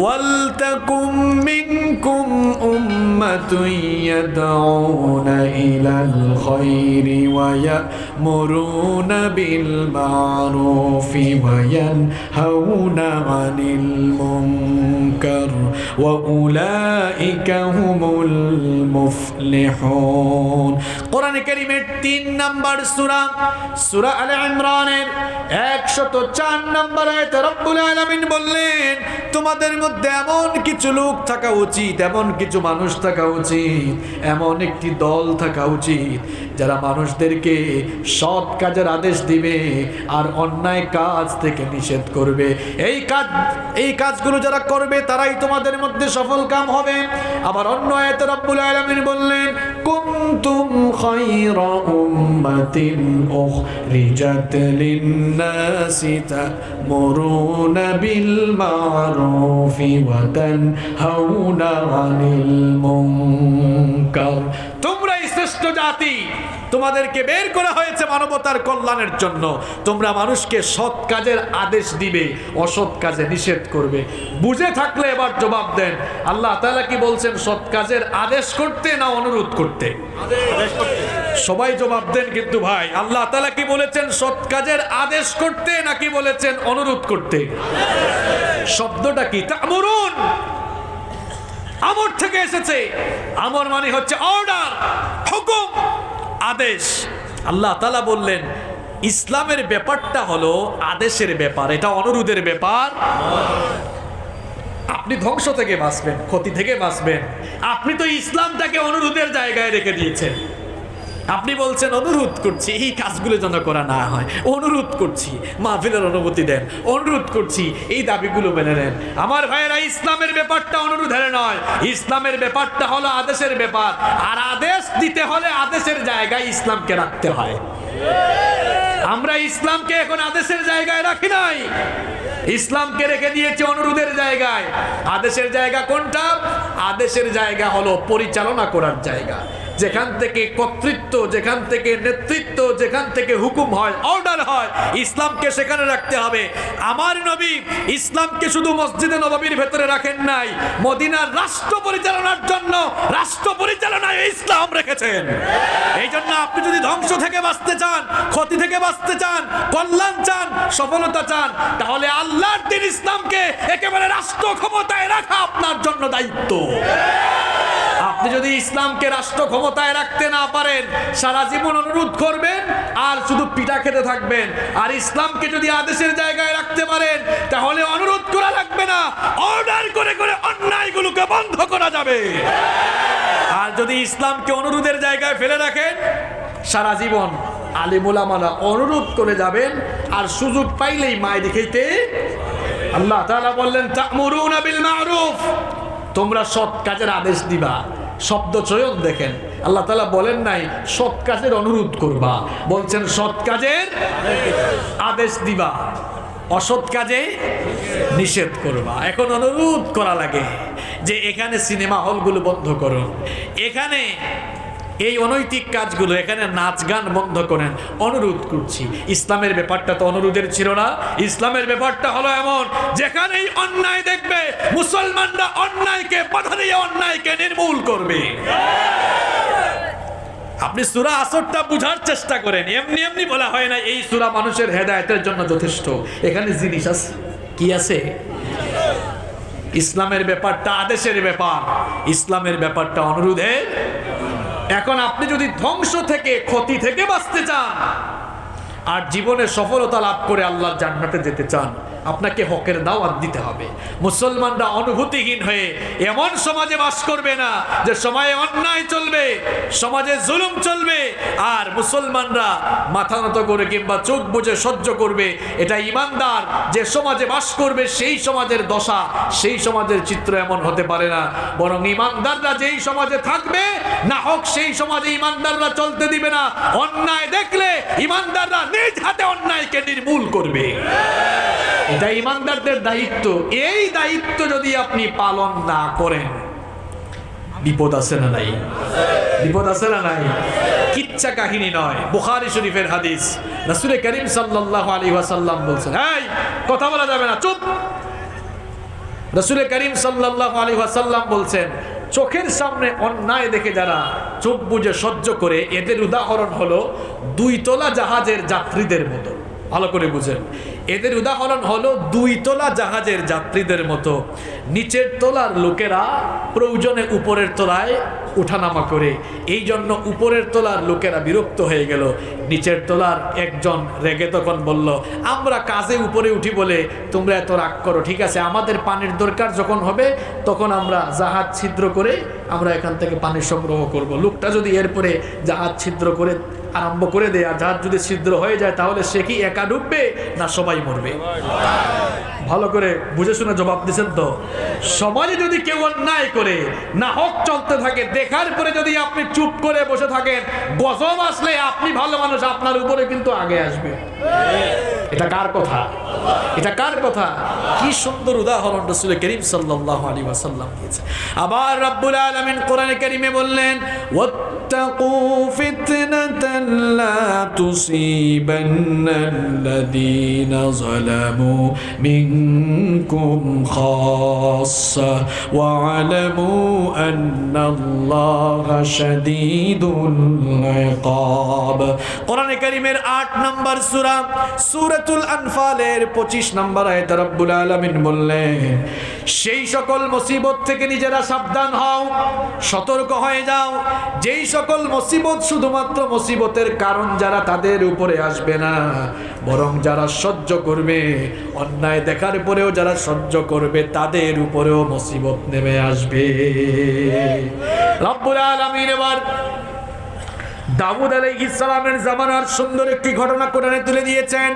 Speaker 2: ওয়ালতাকুম মিনকুম উম্মাতুন ইয়াদউনা ইলাল খায়রি ওয়া ইয়ামুরুনা বিল মারুফি ওয়া ইয়ানহাউনা আনিল মুনকার ওয়া উলাইকা হুমুল মুফলিহুন। কোরআনে কারীমের 3 নাম্বার সূরা, সূরা আলে ইমরানের 104 নম্বর আয়াতে রব্বুল রাব্বুল আলামিন বললেন তোমাদের মধ্যে এমন কিছু লোক থাকা উচিত, এমন কিছু মানুষ থাকা উচিত, এমন একটি দল থাকা উচিত যারা মানুষদেরকে সৎ কাজের আদেশ দিবে আর অন্যায় কাজ থেকে নিষেধ করবে। এই কাজগুলো যারা করবে তারাই তোমাদের মধ্যে সফল কাম হবে। আবার অন্য আয়াতে রাব্বুল আলামিন বললেন কুনতুম খায়রা উম্মাতিন উখরিজাত লিন-নাসি তা'মুরুনা বিল মা'রুফি ওয়া তানহাউনা আনিল মুনকার। তোমরাই শ্রেষ্ঠ জাতি, তোমাদেরকে বের করা হয়েছে মানবতার কল্যাণের জন্য। তোমরা মানুষকে সৎ কাজের আদেশ দিবে, অসৎ কাজে নিষেধ করবে। বুঝে থাকলে এবার জবাব দেন, আল্লাহ তাআলা কি বলছেন সৎ কাজের আদেশ করতে না অনুরোধ করতে? সবাই জবাব দেন কিন্তু ভাই, আল্লাহ তাআলা কি বলেছেন সৎ কাজের আদেশ করতে নাকি বলেছেন অনুরোধ করতে? শব্দটা কি? তা'মুরুন, আমর থেকে এসেছে। আমর মানে হচ্ছে অর্ডার, হুকুম, আদেশ। আল্লাহ তাআলা বললেন ইসলামের ব্যাপারটা হলো আদেশের ব্যাপার, এটা অনুরোধের ব্যাপার। আপনি ধ্বংস থেকে বাঁচবেন, ক্ষতি থেকে বাঁচবেন। আপনি তো ইসলামটাকে অনুরোধের জায়গায় রেখে দিয়েছেন। আপনি বলছেন অনুরোধ করছি এই কাজগুলো যেন করা না হয়, অনুরোধ করছি মাহফিলের অনুমতি দেন, অনুরোধ করছি এই দাবিগুলো মেনে নেন। আমার ভাইয়েরা, ইসলামের ব্যাপারটা অনুরোধের নয়, ইসলামের ব্যাপারটা হলো আদেশের ব্যাপার। আর আদেশ দিতে হলে আদেশের জায়গায় ইসলামকে রাখতে হয়। আমরা ইসলামকে এখন আদেশের জায়গায় রাখি নাই, ইসলামকে রেখে দিয়েছে অনুরোধের জায়গায়। আদেশের জায়গা কোনটা? আদেশের জায়গা হলো পরিচালনা করার জায়গা, যেখান থেকে কর্তৃত্ব, যেখান থেকে নেতৃত্ব, যেখান থেকে হুকুম হয়, অর্ডার হয়, ইসলামকে সেখানে রাখতে হবে। আমার নবী ইসলামকে শুধু মসজিদে নববীর ভেতরে রাখেন নাই, মদিনার রাষ্ট্র পরিচালনার জন্য রাষ্ট্র পরিচালনায় ইসলাম রেখেছেন। এই জন্য আপনি যদি ধ্বংস থেকে বাঁচতে চান, ক্ষতি থেকে বাঁচতে চান, কল্যাণ চান, সফলতা চান, তাহলে আল্লাহর দ্বীন ইসলামকে একেবারে রাষ্ট্র ক্ষমতায় রাখা আপনার জন্য দায়িত্ব। আপনি যদি ইসলামকে রাষ্ট্র ক্ষমতায় রাখতে না পারেন, সারা জীবন অনুরোধ করবেন আর শুধু পিঠা খেতে থাকবেন। আর ইসলামকে যদি আদেশের জায়গায় রাখতে পারেন, তাহলে অনুরোধ করা লাগবে না, অর্ডার করে করে অন্যায়গুলোকে বন্ধ করা যাবে। আর যদি ইসলামকে অনুরোধের জায়গায় ফেলে রাখেন, সারা জীবন আলিম উলামারা অনুরোধ করে যাবেন আর সুযোগ পাইলেই মায় দেখাইতে। আল্লাহ তাআলা বললেন তা'মুরুনা বিল মা'রুফ, তোমরা সৎ কাজের আদেশ দিবা। শব্দ চয়ন দেখেন, আল্লাহ তাআলা বলেন নাই সৎ কাজের অনুরোধ করবা, বলছেন সৎ কাজের আদেশ দিবা, অসৎ কাজে নিষেধ করবা। এখন অনুরোধ করা লাগে যে এখানে সিনেমা হলগুলো বন্ধ করুন, এখানে এই অনৈতিক কাজগুলো, এখানে নাচ গান বন্ধ করেন, অনুরোধ করছি। ইসলামের ব্যাপারটা তো অনুরোধের ছিল না। ইসলামের ব্যাপারটা হলো এমন, যেখানেই অন্যায় দেখবে মুসলমানরা অন্যায়কে বাধা দিয়ে অন্যায়কে নির্মূল করবে। আপনি সূরা আসরটা বুঝার চেষ্টা করেন, এমনি এমনি বলা হয় না এই সূরা মানুষের হেদায়েতের জন্য যথেষ্ট। এখানে জিনিস আছে, কি আছে? ইসলামের ব্যাপারটা আদেশের ব্যাপার, ইসলামের ব্যাপারটা অনুরোধের। এখন আপনি যদি ধ্বংস থেকে, ক্ষতি থেকে বাঁচতে চান আর জীবনে সফলতা লাভ করে আল্লাহর জান্নাতে যেতে চান, আপনাকে হকের দাওয়াত দিতে হবে। মুসলমানরা অনুভূতিহীন হয়ে এমন সমাজে বাস করবে না যে সময়ে অন্যায় চলবে, সমাজে জুলুম চলবে, আর মুসলমানরা মাথা নত করে কিংবা চোখ বুজে সহ্য করবে। এটা ইমানদার যে সমাজে বাস করবে সেই সমাজের দশা, সেই সমাজের চিত্র এমন হতে পারে না। বরং ইমানদাররা যেই সমাজে থাকবে, না হোক সেই সমাজে ইমানদাররা চলতে দিবে না। অন্যায় দেখলে ইমানদাররা নিজ হাতে অন্যায়কে নির্মূল করবে। এটা ইমানদারদের দায়িত্ব। এই দায়িত্ব যদি আপনি পালন না করেন, বিপদ আছে না নাই? বিপদ আছে না নাই? কিচ্ছা কাহিনী নয়, বুখারী শরীফের হাদিস। রাসূল করিম সাল্লাল্লাহু আলাইহি ওয়াসাল্লাম বলেছেন, এই কথা বলা যাবে না, চুপ। রাসূল করিম সাল্লাল্লাহু আলাইহি ওয়াসাল্লাম বলেছেন, চোখের সামনে অন্যায় দেখে যারা চোখ বুজে সহ্য করে, এদের উদাহরণ হলো 2 তলা জাহাজের যাত্রীদের মতো। ভালো করে বুঝেন, এদের উদাহরণ হলো 2 তলা জাহাজের যাত্রীদের মতো। নিচের তলার লোকেরা প্রয়োজনে উপরের তলায় উঠানামা করে, এই জন্য উপরের তলার লোকেরা বিরক্ত হয়ে গেল। নিচের তলার একজন রেগে তখন বলল, আমরা কাজে উপরে উঠি বলে তোমরা এত রাগ করো, ঠিক আছে, আমাদের পানির দরকার যখন হবে তখন আমরা জাহাজ ছিদ্র করে আমরা এখান থেকে পানি সংগ্রহ করব। লোকটা যদি এরপরে জাহাজ ছিদ্র করে আরম্ভ করে দেয়, আর জাহাজ যদি ছিদ্র হয়ে যায়, তাহলে সে কি একা ডুববে না সবাই মরবে? ভালো করে বুঝে শুনে জবাব দিচ্ছেন তো? সমাজে যদি কেউ অন্যায় করে না হক চলতে থাকে, দেখার পরে যদি আপনি চুপ করে বসে থাকেন, গজব আসলে আপনি ভালো মানুষ, আপনার উপরে কিন্তু আগে আসবে। এটা কার কথা? এটা কার কথা? কি সুন্দর উদাহরণ রাসূল করিম সাল্লাল্লাহু আলাইহি ওয়াসাল্লাম দিয়েছেন। আবার রব্বুল আলামিন কোরআনে কারীমে বললেন, ওয়াত্তাকু ফিতনাতান লা তুসিবান্নাল্লাযীনা যালামু মিনকুম খাসসা ওয়া'লামু আন্নাল্লাহা শাদীদুল ইকাব। কোরআনে কারীমের 8 নম্বর সূরা সূরাতুল আনফালের 25 নম্বর আয়াতে রব্বুল আলামিন বললেন, সেই সকল মুসিবত থেকে নিজেরা সাবধান হও, সতর্ক হয়ে যাও, যেই সকল মুসিবত শুধুমাত্র মুসিবতের কারণ যারা তাদের উপরে আসবে না, বরং যারা সহ্য করবে, অন্যায় দেখার পরেও যারা সহ্য করবে, তাদের উপরেও মুসিবত নেমে আসবে। রব্বুল আলামিন এবার দাউদ আলাইহিস সালামের জামানার সুন্দর একটি ঘটনা কোরআনে তুলে দিয়েছেন।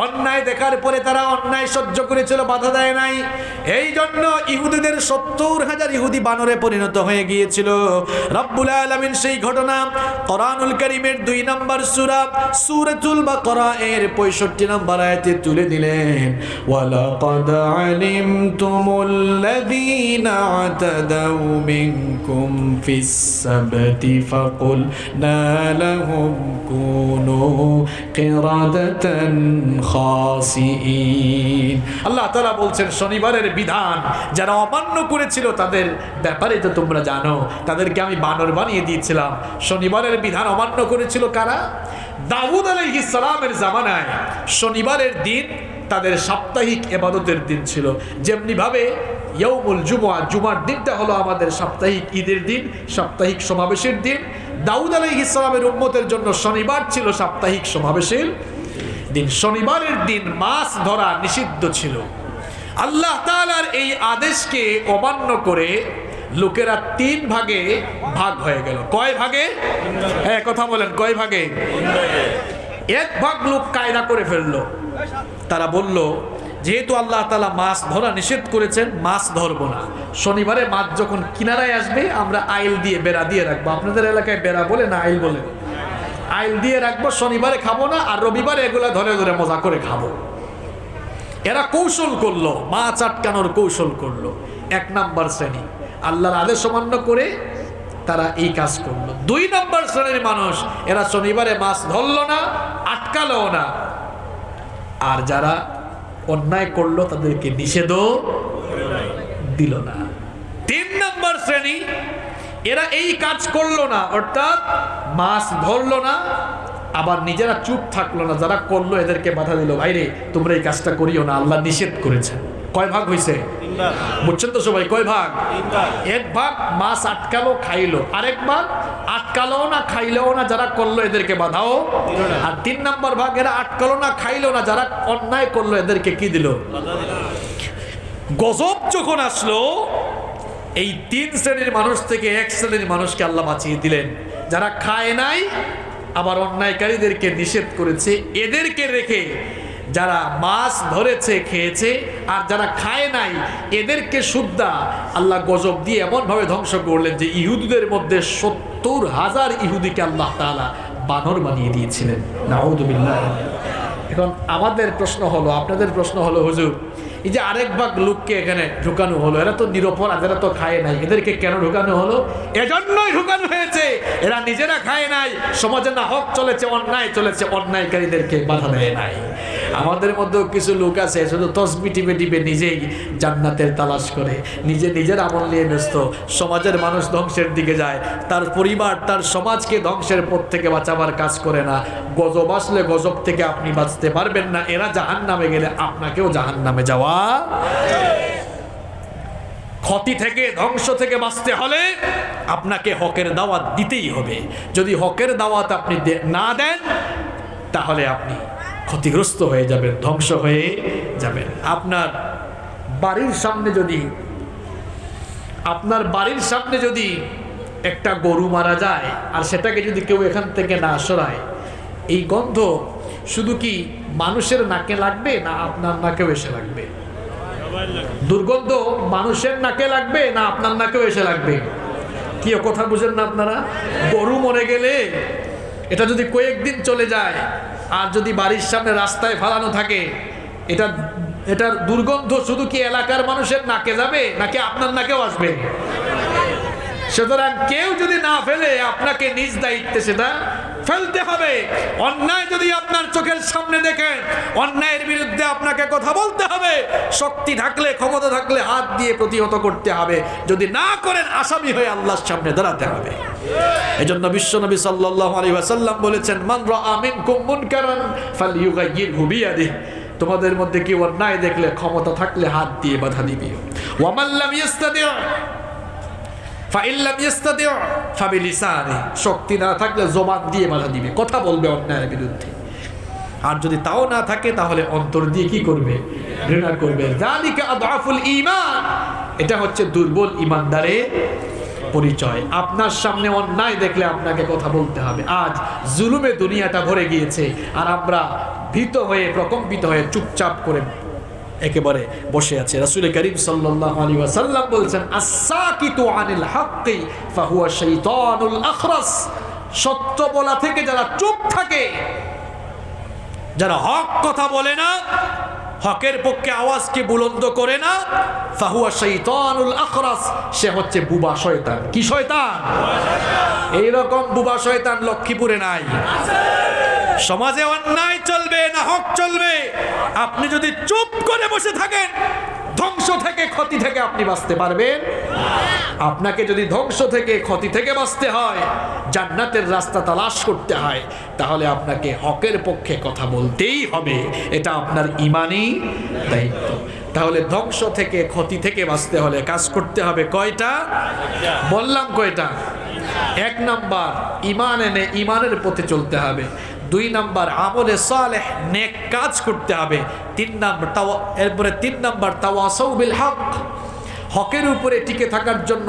Speaker 2: অন্যায় দেখার পরে তারা অন্যায় সহ্য করেছিল, বাধা দেয় নাই। এই জন্য ইহুদিদের 70,000 ইহুদি বানরে পরিণত হয়ে গিয়েছিল। রব্বুল আলামিন সেই ঘটনা কোরআনুল কারীমের 2 নম্বর সূরা সূরাতুল বাকারা এর 65 নম্বর আয়াতে তুলে দিলেন, ওয়ালাকাদ আলিমতুমুল্লাযীনা আতাদাউ মিনকুম ফিস সাবতি ফাকুলনা লাহুম কুনু কিরাদাতান খাসিইন। আল্লাহ তাআলা বলছেন, শনিবারের বিধান যারা অমান্য করেছিল তাদের ব্যাপারে তো তোমরা জানো, তাদেরকে আমি বানর বানিয়ে দিয়েছিলাম। শনিবারের বিধান অমান্য করেছিল কারা? দাউদ আলাইহিস সালামের জামানায় শনিবারের দিন তাদের সাপ্তাহিক ইবাদতের দিন ছিল। যেমনি ভাবে ইয়াউমুল জুমআ, জুমার দিনটা হলো আমাদের সাপ্তাহিক ঈদের দিন, সাপ্তাহিক সমাবেশের দিন। দাউদ আলাইহিস সালামের উম্মতের জন্য শনিবার ছিল সাপ্তাহিক সমাবেশের দিন। শনিবারের দিন মাছ ধরা নিষিদ্ধ ছিল। আল্লাহ তাআলার এই আদেশকে অমান্য করে লোকেরা 3 ভাগে ভাগ হয়ে গেল। কয় ভাগে? হ্যাঁ, কথা বলেন, কয় ভাগে? 1 ভাগ লোক কায়দা করে ফেললো। তারা বলল, যেহেতু আল্লাহ তাআলা মাছ ধরা নিষেধ করেছেন, মাছ ধরবো না। শনিবারে মাছ যখন কিনারায় আসবে আমরা আইল দিয়ে বেড়া দিয়ে রাখবো। আপনাদের এলাকায় বেড়া বলে না আইল বলে? আইল দিয়ে রাখবো, শনিবারে খাবো না, আর রবিবারে এগুলা ধরে ধরে মজা করে খাবো। এরা কৌশল করলো, মাছ আটকানোর কৌশল করলো। 1 নম্বর শ্রেণী আল্লাহর আদেশ অমান্য করে তারা এই কাজ করলো। 2 নম্বর শ্রেণীর মানুষ, এরা শনিবারে মাছ ধরলো না, আটকালো না, আর যারা অন্যায় করলো তাদেরকে নিষেধও দিল না। 3 নম্বর শ্রেণী, এরা এই কাজ করলো না, অর্থাৎ মাছ ধরলো না, আবার নিজেরা চুপ থাকলো না, যারা করলো এদেরকে বাধা দিল, ভাইরে তোমরা এই কাজটা করিও না, আল্লাহ নিষেধ করেছেন। কয় ভাগ হয়েছে? বুঝছেন তো সবাই? কয় ভাগ? 1 ভাগ মাছ আটকালো, খাইলো। আরেক ভাগ আটকালো না, খাইলেও না, যারা করলো এদেরকে বাধাও। আর 3 নম্বর ভাগ, এরা আটকালো না, খাইলো না, যারা অন্যায় করলো এদেরকে কি দিল? গজব যখন আসলো, এই 3 শ্রেণীর মানুষ থেকে 1 শ্রেণীর মানুষকে আল্লাহ বাঁচিয়ে দিলেন। যারা খায় নাই, আবার অন্যায়কারীদেরকে নিষেধ করেছে, এদেরকে রেখে যারা মাছ ধরেছে খেয়েছে, আর যারা খায় নাই এদেরকে শুদ্ধা আল্লাহ গজব দিয়ে এমনভাবে ধ্বংস করলেন যে ইহুদিদের মধ্যে 70,000 ইহুদিকে আল্লাহ তাআলা বানর বানিয়ে দিয়েছিলেন। নাউযুবিল্লাহ। এখন আমাদের প্রশ্ন হলো, আপনাদের প্রশ্ন হলো, হুজুর এই যে আরেক ভাগ লোককে এখানে ঢুকানো হলো, এরা তো নিরপরাধ, এরা তো খায় নাই, এদেরকে কেন ঢুকানো হলো? এজন্যই ঢুকানো হয়েছে, এরা নিজেরা খায় নাই, সমাজে না হক চলেছে, অন্যায় চলেছে, অন্যায়কারীদেরকে বাধা দেয় নাই। আমাদের মধ্যেও কিছু লোক আছে শুধু তসবি টিপে টিপে নিজেই জান্নাতের তালাশ করে, নিজের আমল নিয়ে ব্যস্ত, সমাজের মানুষ ধ্বংসের দিকে যায়, তার পরিবার তার সমাজকে ধ্বংসের পথ থেকে বাঁচাবার কাজ করে না। গজব আসলে গজব থেকে আপনি বাঁচতে পারবেন না, এরা জাহান্নামে গেলে আপনাকেও জাহান্নামে যাওয়া। ক্ষতি থেকে ধ্বংস থেকে বাঁচতে হলে আপনাকে হকের দাওয়াত দিতেই হবে। যদি হকের দাওয়াত আপনি না দেন তাহলে আপনি ক্ষতিগ্রস্ত হয়ে যাবেন, ধ্বংস হয়ে যাবেন। আপনার বাড়ির সামনে যদি একটা গরু মারা যায় আর সেটাকে যদি কেউ এখান থেকে না সরায়, এই গন্ধ শুধু কি মানুষের নাকে লাগবে না আপনার নাকেও এসে লাগবে? দুর্গন্ধ মানুষের নাকে লাগবে না আপনার নাকেও এসে লাগবে? কি কথা বুঝেন না আপনারা? গরু মরে গেলে এটা যদি কয়েকদিন চলে যায় আর যদি বাড়ির সামনে রাস্তায় ফালানো থাকে, এটার দুর্গন্ধ শুধু কি এলাকার মানুষের নাকে যাবে নাকি আপনার নাকেও আসবে? সুতরাং কেউ যদি না ফেলে আপনাকে নিজ দায়িত্বে সেটা ফেলতে হবে। অন্যায় যদি আপনার চোখের সামনে দেখেন, অন্যায়ের বিরুদ্ধে আপনাকে কথা বলতে হবে। শক্তি থাকলে, ক্ষমতা থাকলে হাত দিয়ে প্রতিহত করতে হবে। যদি না করেন আসামি হয়ে আল্লাহর সামনে দাঁড়াতে হবে। এজন্য বিশ্বনবী সাল্লাল্লাহু আলাইহি ওয়াসাল্লাম বলেছেন, মান রাআ মিনকুম মুনকারান ফালইউগাইয়িরহু বিয়াদিহি, তোমাদের মধ্যে কেউ অন্যায় দেখলে ক্ষমতা থাকলে হাত দিয়ে বাধা দিবে। ওয়া মান লাম ইস্তাতি' শক্তি না থাকলে জবান দিয়ে বাধা দিবে, কথা বলবে অন্যায়ের বিরুদ্ধে। আর যদি তাও না থাকে তাহলে অন্তর দিয়ে কি করবে? ঘৃণা করবে। যালিকা আদআফুল ঈমান, এটা হচ্ছে দুর্বল ঈমানদারের পরিচয়। আপনার সামনে অন্যায় দেখলে আপনাকে কথা বলতে হবে। আজ জুলুমে দুনিয়াটা ভরে গিয়েছে আর আমরা ভীত হয়ে, প্রকম্পিত হয়ে চুপচাপ করে একেবারে বসে আছে। রাসূল করিম সাল্লাল্লাহু আলাইহি ওয়াসাল্লাম বলেছেন, আস-সাকিতু আনিল হাক্কি ফাহুয়া শাইতানুল আখরাস, সত্য বলা থেকে যারা চুপ থাকে, যারা হক কথা বলে না, হকের পক্ষে আওয়াজকে বুলন্দ করে না, ফাহুয়া শাইতানুল আখরাস, সে হচ্ছে বুবা শয়তান। কি শয়তান? এইরকম বুবা শয়তান লক্ষ্মীপুরে নাই। সমাজে অন্যায় চলবে না হক চলবে, আপনি যদি চুপ করে বসে থাকেন ধ্বংস থেকে, ক্ষতি থেকে আপনি বাঁচতে পারবেন? আপনাকে যদি ধ্বংস থেকে, ক্ষতি থেকে বাঁচতে হয়, জান্নাতের রাস্তা তালাশ করতে হয়, তাহলে আপনাকে হকের পক্ষে কথা বলতেই হবে। এটা আপনার ঈমানি দায়িত্ব। তাহলে ধ্বংস থেকে, ক্ষতি থেকে বাঁচতে হলে কাজ করতে হবে কয়টা? বললাম কয়টা? 1 নাম্বার ঈমান এনে ঈমানের পথে চলতে হবে। 2 নাম্বার আমলে সালেহ, নেক কাজ করতে হবে। 3 নাম্বার তাওয়াসাউ বিল হক, হকের উপরে টিকে থাকার জন্য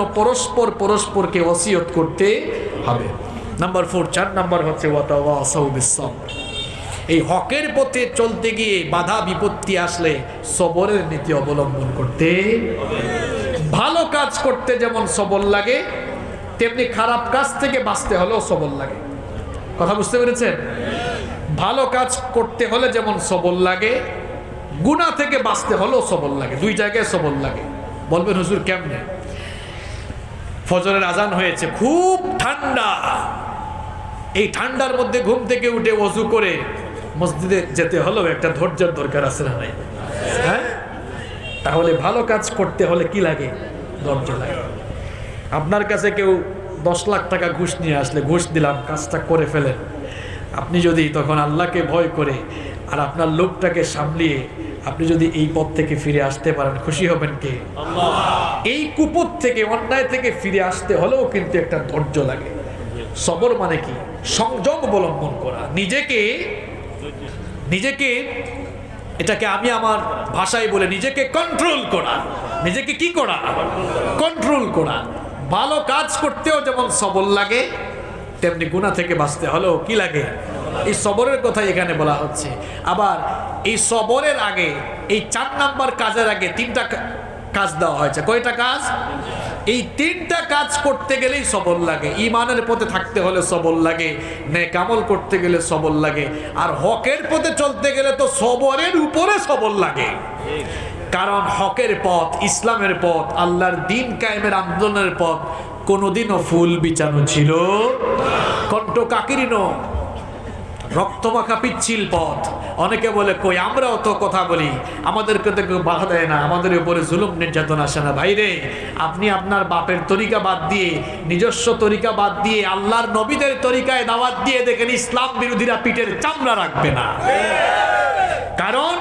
Speaker 2: পরস্পরকে ওসিয়ত করতে হবে। নাম্বার 4 নাম্বার হচ্ছে ওয়াতাওয়াসাউ বিস সবর। এই হকের পথে চলতে গিয়ে বাধা বিপত্তি আসলে সবরের নীতি অবলম্বন করতে হবে। ভালো কাজ করতে যেমন সবর লাগে, তেমনি খারাপ কাজ থেকে বাঁচতে হলেও সবর লাগে। কথা বুঝতে পেরেছেন? ভালো কাজ করতে হলে যেমন সবর লাগে, গুনাহ থেকে বাঁচতে হলেও সবর লাগে। 2 জায়গায় সবর লাগে। বলবেন হুজুর কেমনে? ফজরের আজান হয়েছে, খুব ঠান্ডা, এই ঠান্ডার মধ্যে ঘুম থেকে উঠে ওযু করে মসজিদে যেতে হলেও একটা ধৈর্যের দরকার আছে না নাই? হ্যাঁ, তাহলে ভালো কাজ করতে হলে কি লাগে? ধৈর্য লাগে। আপনার কাছে কেউ 10 লাখ টাকা ঘুষ নিয়ে আসলে, ঘুষ দিলাম, কাজটা করে ফেলেন, আপনি যদি তখন আল্লাহকে ভয় করে আর আপনার লোকটাকে সামলিয়ে আপনি যদি এই পথ থেকে ফিরে আসতে পারেন, খুশি হবেন কে? আল্লাহ। এই কুপথ থেকে, অন্যায় থেকে ফিরে আসতে হলেও কিন্তু একটা ধৈর্য লাগে। সবর মানে কি? সংযম অবলম্বন করা, নিজেকে এটাকে আমি আমার ভাষায় বলে নিজেকে কন্ট্রোল করা। নিজেকে কি করা? কন্ট্রোল করা। ভালো কাজ করতেও যেমন সবর লাগে, তেমনি গুনাহ থেকে বাঁচতে হলেও কি লাগে? এই সবরের কথা এখানে বলা হচ্ছে। আবার এই সবরের আগে, এই 4 নাম্বার কাজের আগে 3টা কাজ দেওয়া হয়েছে। কয়টা কাজ? এই 3টা কাজ করতে গেলেই সবর লাগে। ঈমানের পথে থাকতে হলে সবর লাগে, নেক আমল করতে গেলে সবর লাগে, আর হকের পথে চলতে গেলে তো সবরের উপরে সবর লাগে। কারণ হকের পথ, ইসলামের পথ, আল্লাহর দ্বীন কায়েমের আন্দোলনের পথ কোনোদিনও ফুল বিছানো ছিল, কণ্ঠ কাকিরিনো রক্তমাখা পিচ্ছিল পথ। অনেকে বলে কই আমরাও তো কথা বলি, আমাদেরকে তো কেউ বাধা দেয় না, আমাদের উপরে জুলুম নির্যাতন আসে না। ভাইরে, আপনি আপনার বাপের তরিকা বাদ দিয়ে, নিজস্ব তরিকা বাদ দিয়ে, আল্লাহর নবীদের তরিকায় দাওয়াত দিয়ে দেখেন ইসলাম বিরোধীরা পিঠের চামড়া রাখবে না। কারণ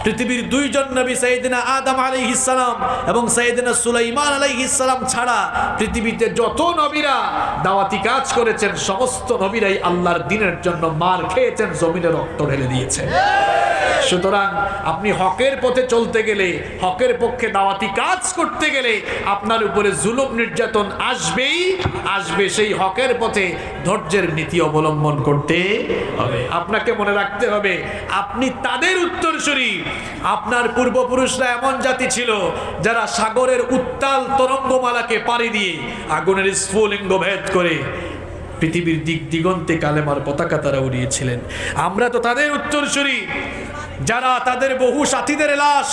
Speaker 2: পৃথিবীর দুইজন নবী সাইয়েদনা আদম আলাইহিস সালাম এবং সাইয়েদনা সুলাইমান আলাইহিস সালাম ছাড়া পৃথিবীতে যত নবীরা দাওয়াতি কাজ করেছেন সমস্ত নবীরাই আল্লাহর দ্বীনের জন্য মার খেয়েছেন, জমিনে রক্ত ঢেলে দিয়েছেন। সুতরাং আপনি হকের পথে চলতে গেলে, হকের পক্ষে দাওয়াতি কাজ করতে গেলে আপনার উপরে জুলুম নির্যাতন আসবেই আসবে। সেই হকের পথে ধৈর্যের নীতি অবলম্বন করতে হবে। আপনাকে মনে রাখতে হবে আপনি তাদের উত্তরসূরি। আপনার পূর্বপুরুষরা এমন জাতি ছিল যারা সাগরের উত্তাল তরঙ্গমালাকে পাড়ি দিয়ে আগুনের স্ফুলিঙ্গ ভেদ করে পৃথিবীর দিক দিগন্তে কালেমার পতাকা তারা উড়িয়েছিলেন। আমরা তো তাদের উত্তরসূরি যারা তাদের বহু সাথীদের লাশ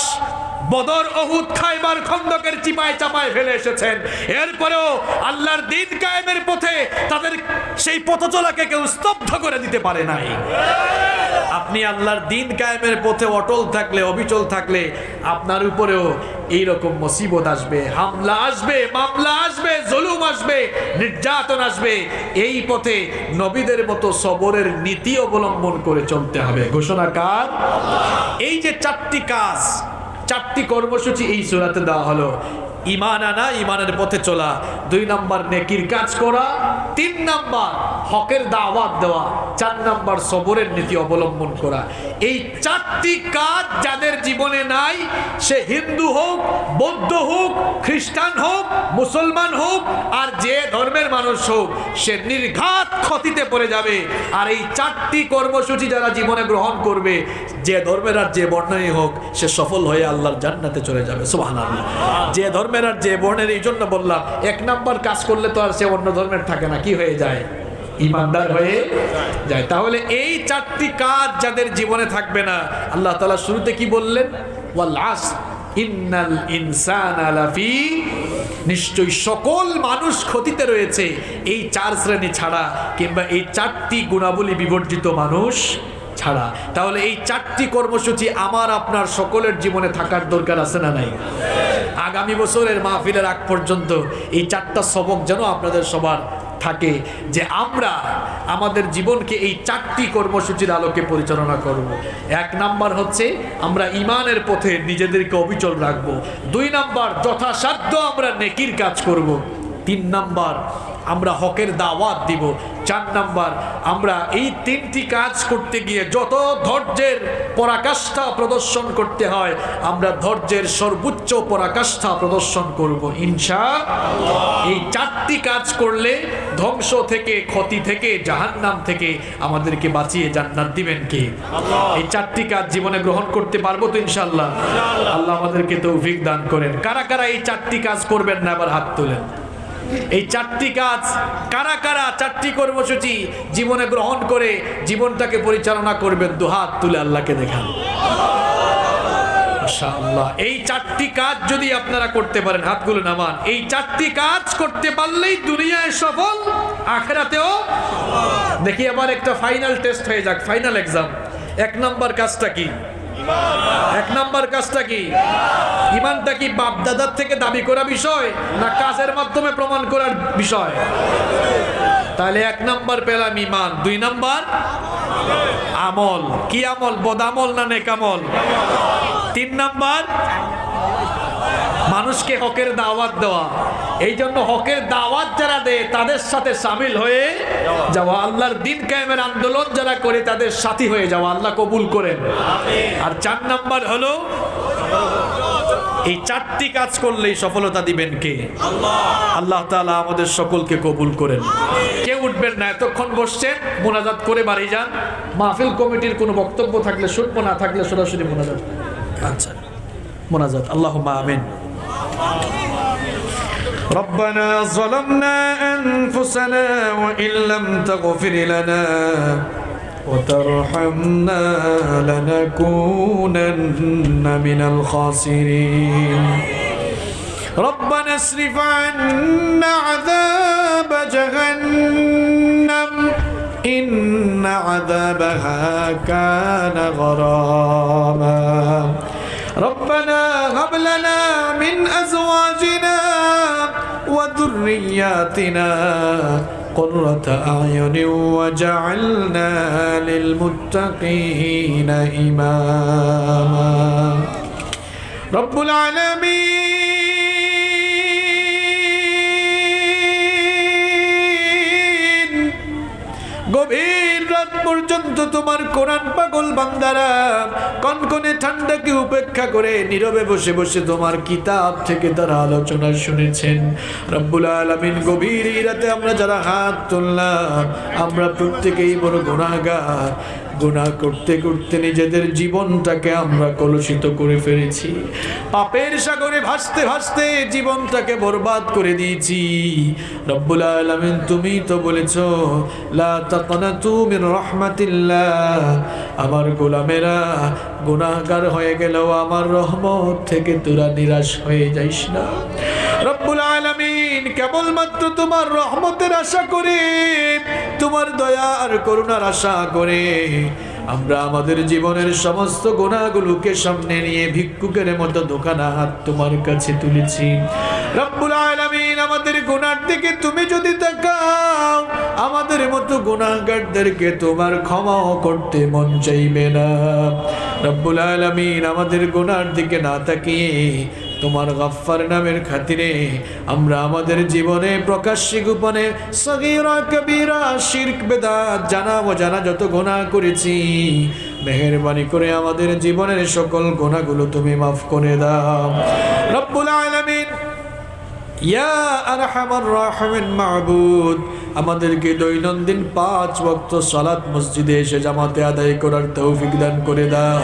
Speaker 2: বদর, উহুদ, খায়বার, খন্দকের চিপায় চাপায় ফেলে এসেছেন। এরপরেও আল্লাহর দ্বীন কায়েমের পথে তাদের সেই পথচলাকে কেউ স্তব্ধ করে দিতে পারে নাই। আপনি আল্লাহর দ্বীন কায়েমের পথে অটল থাকলে, অবিচল থাকলে আপনার উপরেও এইরকম মুসিবত আসবে, হামলা আসবে, মামলা আসবে, জুলুম আসবে, নির্যাতন আসবে। এই পথে নবীদের মতো সবরের নীতি অবলম্বন করে চলতে হবে। ঘোষণা কার? এই যে চারটি কাজ, চারটি কর্মসূচি এই সূরাতে দেওয়া হলো। ঈমান আনা, ঈমানের পথে চলা, 2 নাম্বার নেকির কাজ করা, 3 নাম্বার হকের দাওয়াত দেওয়া, 4 নাম্বার সবরের নীতি অবলম্বন করা। এই চারটি কাজ যাদের জীবনে নাই, সে হিন্দু হোক, বৌদ্ধ হোক, খ্রিস্টান হোক, মুসলমান হোক, আর যে ধর্মের মানুষ হোক, সে নির্ঘাত ক্ষতিতে পড়ে যাবে। আর এই চারটি কর্মসূচি যারা জীবনে গ্রহণ করবে, যে ধর্মের আর যে বর্ণেরই হোক, সে সফল হয়ে আল্লাহর জান্নাতে চলে যাবে। সুবহানাল্লাহ। যে ধর্মের আর যে বর্ণের, এই জন্য বললাম 1 নাম্বার কাজ করলে তো আর সে অন্য ধর্মের থাকে না, কি হয়ে যায়? ঈমানদার হয়ে যায়। তাহলে এই চারটি কাজ যাদের জীবনে থাকবে না, আল্লাহ তাআলা শুরুতে কি বললেন? ওয়াল আসর ইন্নাল ইনসানা লাফি, নিশ্চয়ই সকল মানুষ ক্ষতিতে রয়েছে এই 4 শ্রেণী ছাড়া, কিংবা এই 4টি গুণাবলী বিবর্জিত মানুষ ছাড়া। তাহলে এই 4টি কর্মসূচি আমার আপনার সকলের জীবনে থাকার দরকার আছে না নাই? আগামী বছরের মাহফিলের আগ পর্যন্ত এই 4টা সবক যেন আপনাদের সবার থাকে, যে আমরা আমাদের জীবনকে এই 4টি কর্মসূচির আলোকে পরিচালনা করব। 1 নাম্বার হচ্ছে আমরা ঈমানের পথে নিজেদেরকে অবিচল রাখবো। 2 নাম্বার যথাসাধ্য আমরা নেকির কাজ করব। 3 নাম্বার আমরা হকের দাওয়াত দিব। 4 নাম্বার আমরা এই 3টি কাজ করতে গিয়ে যত ধৈর্যের পরাকাষ্ঠা প্রদর্শন করতে হয়, আমরা ধৈর্যের সর্বোচ্চ পরাকাষ্ঠা প্রদর্শন করব ইনশাআল্লাহ। এই 4টি কাজ করলে ধ্বংস থেকে, ক্ষতি থেকে, জাহান্নাম থেকে আমাদেরকে বাঁচিয়ে জান্নাত দিবেন কে? আল্লাহ। এই 4টি কাজ জীবনে গ্রহণ করতে পারবো তো ইনশাআল্লাহ? আল্লাহ আমাদেরকে তৌফিক দান করেন। কারা কারা এই 4টি কাজ করবেন না, আবার হাত তোলেন। এই 4টি কাজ কারা কারা, 4টি কর্মসূচি জীবনে গ্রহণ করে জীবনটাকে পরিচালনা করবেন? দুহাত তুলে আল্লাহকে দেখান। মাশাআল্লাহ। এই 4টি কাজ যদি আপনারা করতে পারেন, হাতগুলো নামান। এই 4টি কাজ করতে পারলেই দুনিয়ায় সফল, আখিরাতেও। দেখি আবার একটা ফাইনাল টেস্ট হয়ে যাক, ফাইনাল এক্সাম। 1 নাম্বার কাজটা কি? 1 নাম্বার কাজটা কি? ঈমানটা কি বাপ দাদার থেকে দাবি করা বিষয়, না কাজের মাধ্যমে প্রমাণ করার বিষয়? তাহলে 1 নাম্বার পেলাম ঈমান, 2 নাম্বার আমল। কি আমল? বদামল না নেক আমল? 3 নাম্বার মানুষকে হকের দাওয়াত দেওয়া। এই জন্য হকের দাওয়াত যারা দেয় তাদের সাথে শামিল হয়ে যাওয়া, আল্লাহর দ্বীন কায়েমের আন্দোলন যারা করে তাদের সাথী হয়ে যাওয়া। আল্লাহ কবুল করেন। আর 4 নাম্বার হলো এই 4টি কাজ করলেই সফলতা দিবেন কে? আল্লাহ তাআলা আমাদের সকলকে কবুল করেন। কেউ উঠবেন না, এতক্ষণ বসছেন, মোনাজাত করে বাড়ি যান। মাহফিল কমিটির কোনো বক্তব্য থাকলে শুনবো, না থাকলে সরাসরি মোনাজাত। আচ্ছা, মোনাজাত। আল্লাহুম্মা আমিন। ربنا ظلمنا أنفسنا وإن لم تغفر لنا وترحمنا لنكونن من الخاسرين ربنا اصرف عنا عذاب جهنم إن عذابها كان غراما ربنا هب لنا من أزواجنا وذرياتنا قرة أعين وجعلنا للمتقين إماما رب العالمين গভীর রাত পর্যন্ত তোমার কোরআন পাগল বান্দারা কনকনে ঠান্ডাকে উপেক্ষা করে নীরবে বসে বসে তোমার কিতাব থেকে তারা আলোচনা শুনেছেন রব্বুল আলামিন গভীর এই রাতে আমরা যারা হাত তুললাম আমরা প্রত্যেকেই বড় গুনাহগার গুনাহ করতে করতে নিজেদের জীবনটাকে আমরা কলুষিত করে ফেলেছি পাপের সাগরে ভাসতে ভাসতে জীবনটাকে বরবাদ করে দিয়েছি রব্বুল আলামিন তুমি তো বলেছো লা তাকনাতু মির রাহমাতিল্লাহ আমার গোলামেরা গুনাহগার হয়ে গেলেও আমার রহমত থেকে তোরা নিরাশ হয়ে যাইস না রব্বুল আলামিন কেবলমাত্র তোমার রহমতের আশা করে তোমার দয়া আর করুণার আশা করে আমরা আমাদের জীবনের সমস্ত গুনাহগুলোকে সামনে নিয়ে ভিক্ষুকের মতো দোকানা হাত তোমার কাছে তুলেছি রব্বুল আলামিন আমাদের গুনার দিকে তুমি যদি তাকাও আমাদের মতো গুনাহগারদেরকে তোমার ক্ষমাও করতে মন চাইবে না রব্বুল আলামিন আমাদের গুনার দিকে না তাকিয়ে তোমার গফফার নামের খাতিরে আমরা আমাদের জীবনে প্রকাশ্যে গোপনে সগীরা কবীরা শিরক বেদাত জানা অজানা যত গুনাহ করেছি মেহেরবানি করে আমাদের জীবনের সকল গুনাহগুলো তুমি মাফ করে দাও রব্বুল আলামিন ইয়া আরহামার রাহিমিন মাবুদ আমাদেরকে দৈনন্দিন 5 ওয়াক্ত সালাত মসজিদে এসে জামাতে আদায় করার তৌফিক দান করে দাও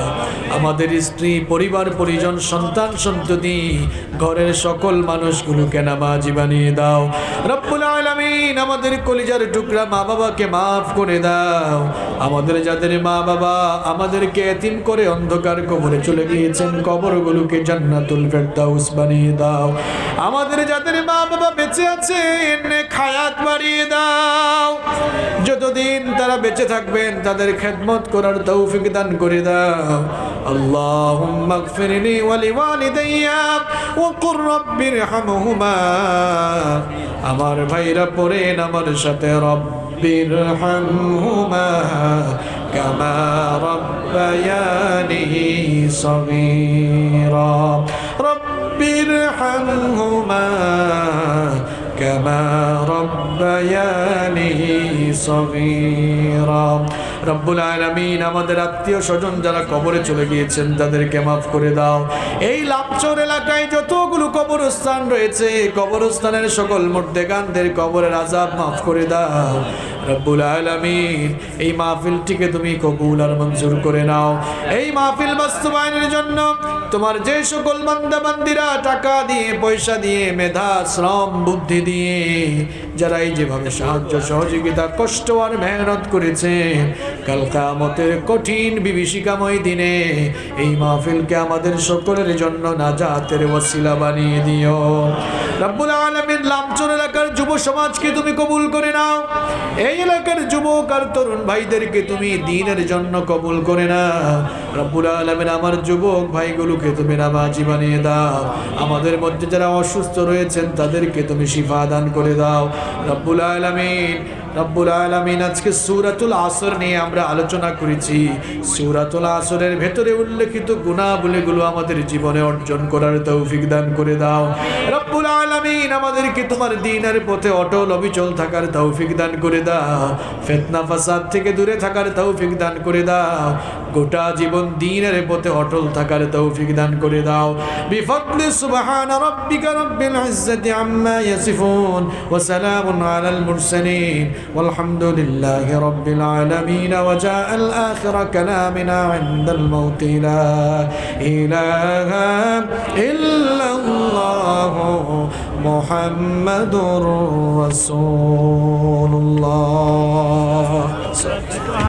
Speaker 2: আমাদের স্ত্রী পরিবার পরিজন সন্তান সন্ততি ঘরের সকল মানুষগুলোকে নামাজি বানিয়ে দাও রব্বুল আলামিন আমাদের কলিজার টুকরা মা বাবাকে maaf করে দাও আমাদের যাদের মা বাবা আমাদেরকে এতিম করে অন্ধকার কবরে চলে গিয়েছেন কবরগুলোকে জান্নাতুল ফেরদাউস বানিয়ে দাও আমাদের যাদের মা বাবা বেঁচে আছেন নেক হায়াত বাড়িয়ে দাও যতদিন তারা বেঁচে থাকবেন তাদের খেদমত করার তৌফিক দান করে দাও আল্লাহুম্মা গফিরলি ওয়া লিওয়ালিদাইয়া ওয়া কুর রাব্বিরহামহুমা আমার ভাইরা পড়েন আমার সাথে রব্বিরহামহুমা কামা রাব্বায়ানি সগীরা রব্বিরহামহুমা كما ربياني صغيرا রব্বুল আলামিন আমাদের আত্মীয় স্বজন যারা কবরে চলে গিয়েছেন তাদেরকে maaf করে দাও এই লামচর এলাকায় যতগুলো কবরস্থান রয়েছে কবরস্থানের সকল মুর্দেগানদের কবরের আযাব maaf করে দাও রব্বুল আলামিন এই মাহফিলটিকে তুমি কবুল আর মঞ্জুর করে নাও এই মাহফিল বাস্তবায়নের জন্য তোমার যে সকল বান্দা বান্দিরা টাকা দিয়ে পয়সা দিয়ে মেধা শ্রম বুদ্ধি দিয়ে যারা এই যেভাবে সাহায্য সহযোগিতা কষ্ট আর মেহনত করেছেন কাল কিয়ামতের কঠিন বিভীষিকাময় দিনে এই মাহফিলকে আমাদের সকলের জন্য নাজাতের ওসিলা বানিয়ে দিও রব্বুল আলামিন লামচর এলাকার যুব সমাজকে তুমি কবুল করে নাও এই এলাকার যুবক আর তরুণ ভাইদেরকে তুমি দ্বীনের জন্য কবুল করে নাও রব্বুল আলামিন আমার যুবক ভাইগুলোকে তুমি নামাজি বানিয়ে দাও আমাদের মধ্যে যারা অসুস্থ রয়েছেন তাদেরকে তুমি শিফা দান করে দাও রব্বুল আলামিন আজকে সূরাতুল আসর নিয়ে আমরা আলোচনা করেছি সূরাতুল আসরের ভেতরে উল্লেখিত গুনাহগুলো আমাদের জীবনে অর্জন করার তৌফিক দান করে দাও রব্বুল আলামিন আমাদেরকে তোমার দ্বীনের পথে অটল অবিচল থাকার তৌফিক দান করে দাও ফিতনা ফাসাদ থেকে দূরে থাকার তৌফিক দান করে দাও গোটা জীবন দ্বীনের পথে অটল থাকার তৌফিক দান করে দাও বিফদলি সুবহানা রাব্বিকা রাব্বিল ইজ্জাতি আম্মা ইয়াসিফুন ওয়া সালামুন আলাল মুরসালিন والحمد لله رب العالمين وجاء الآخر كلامنا عند الموت لا إله إلا الله محمد رسول الله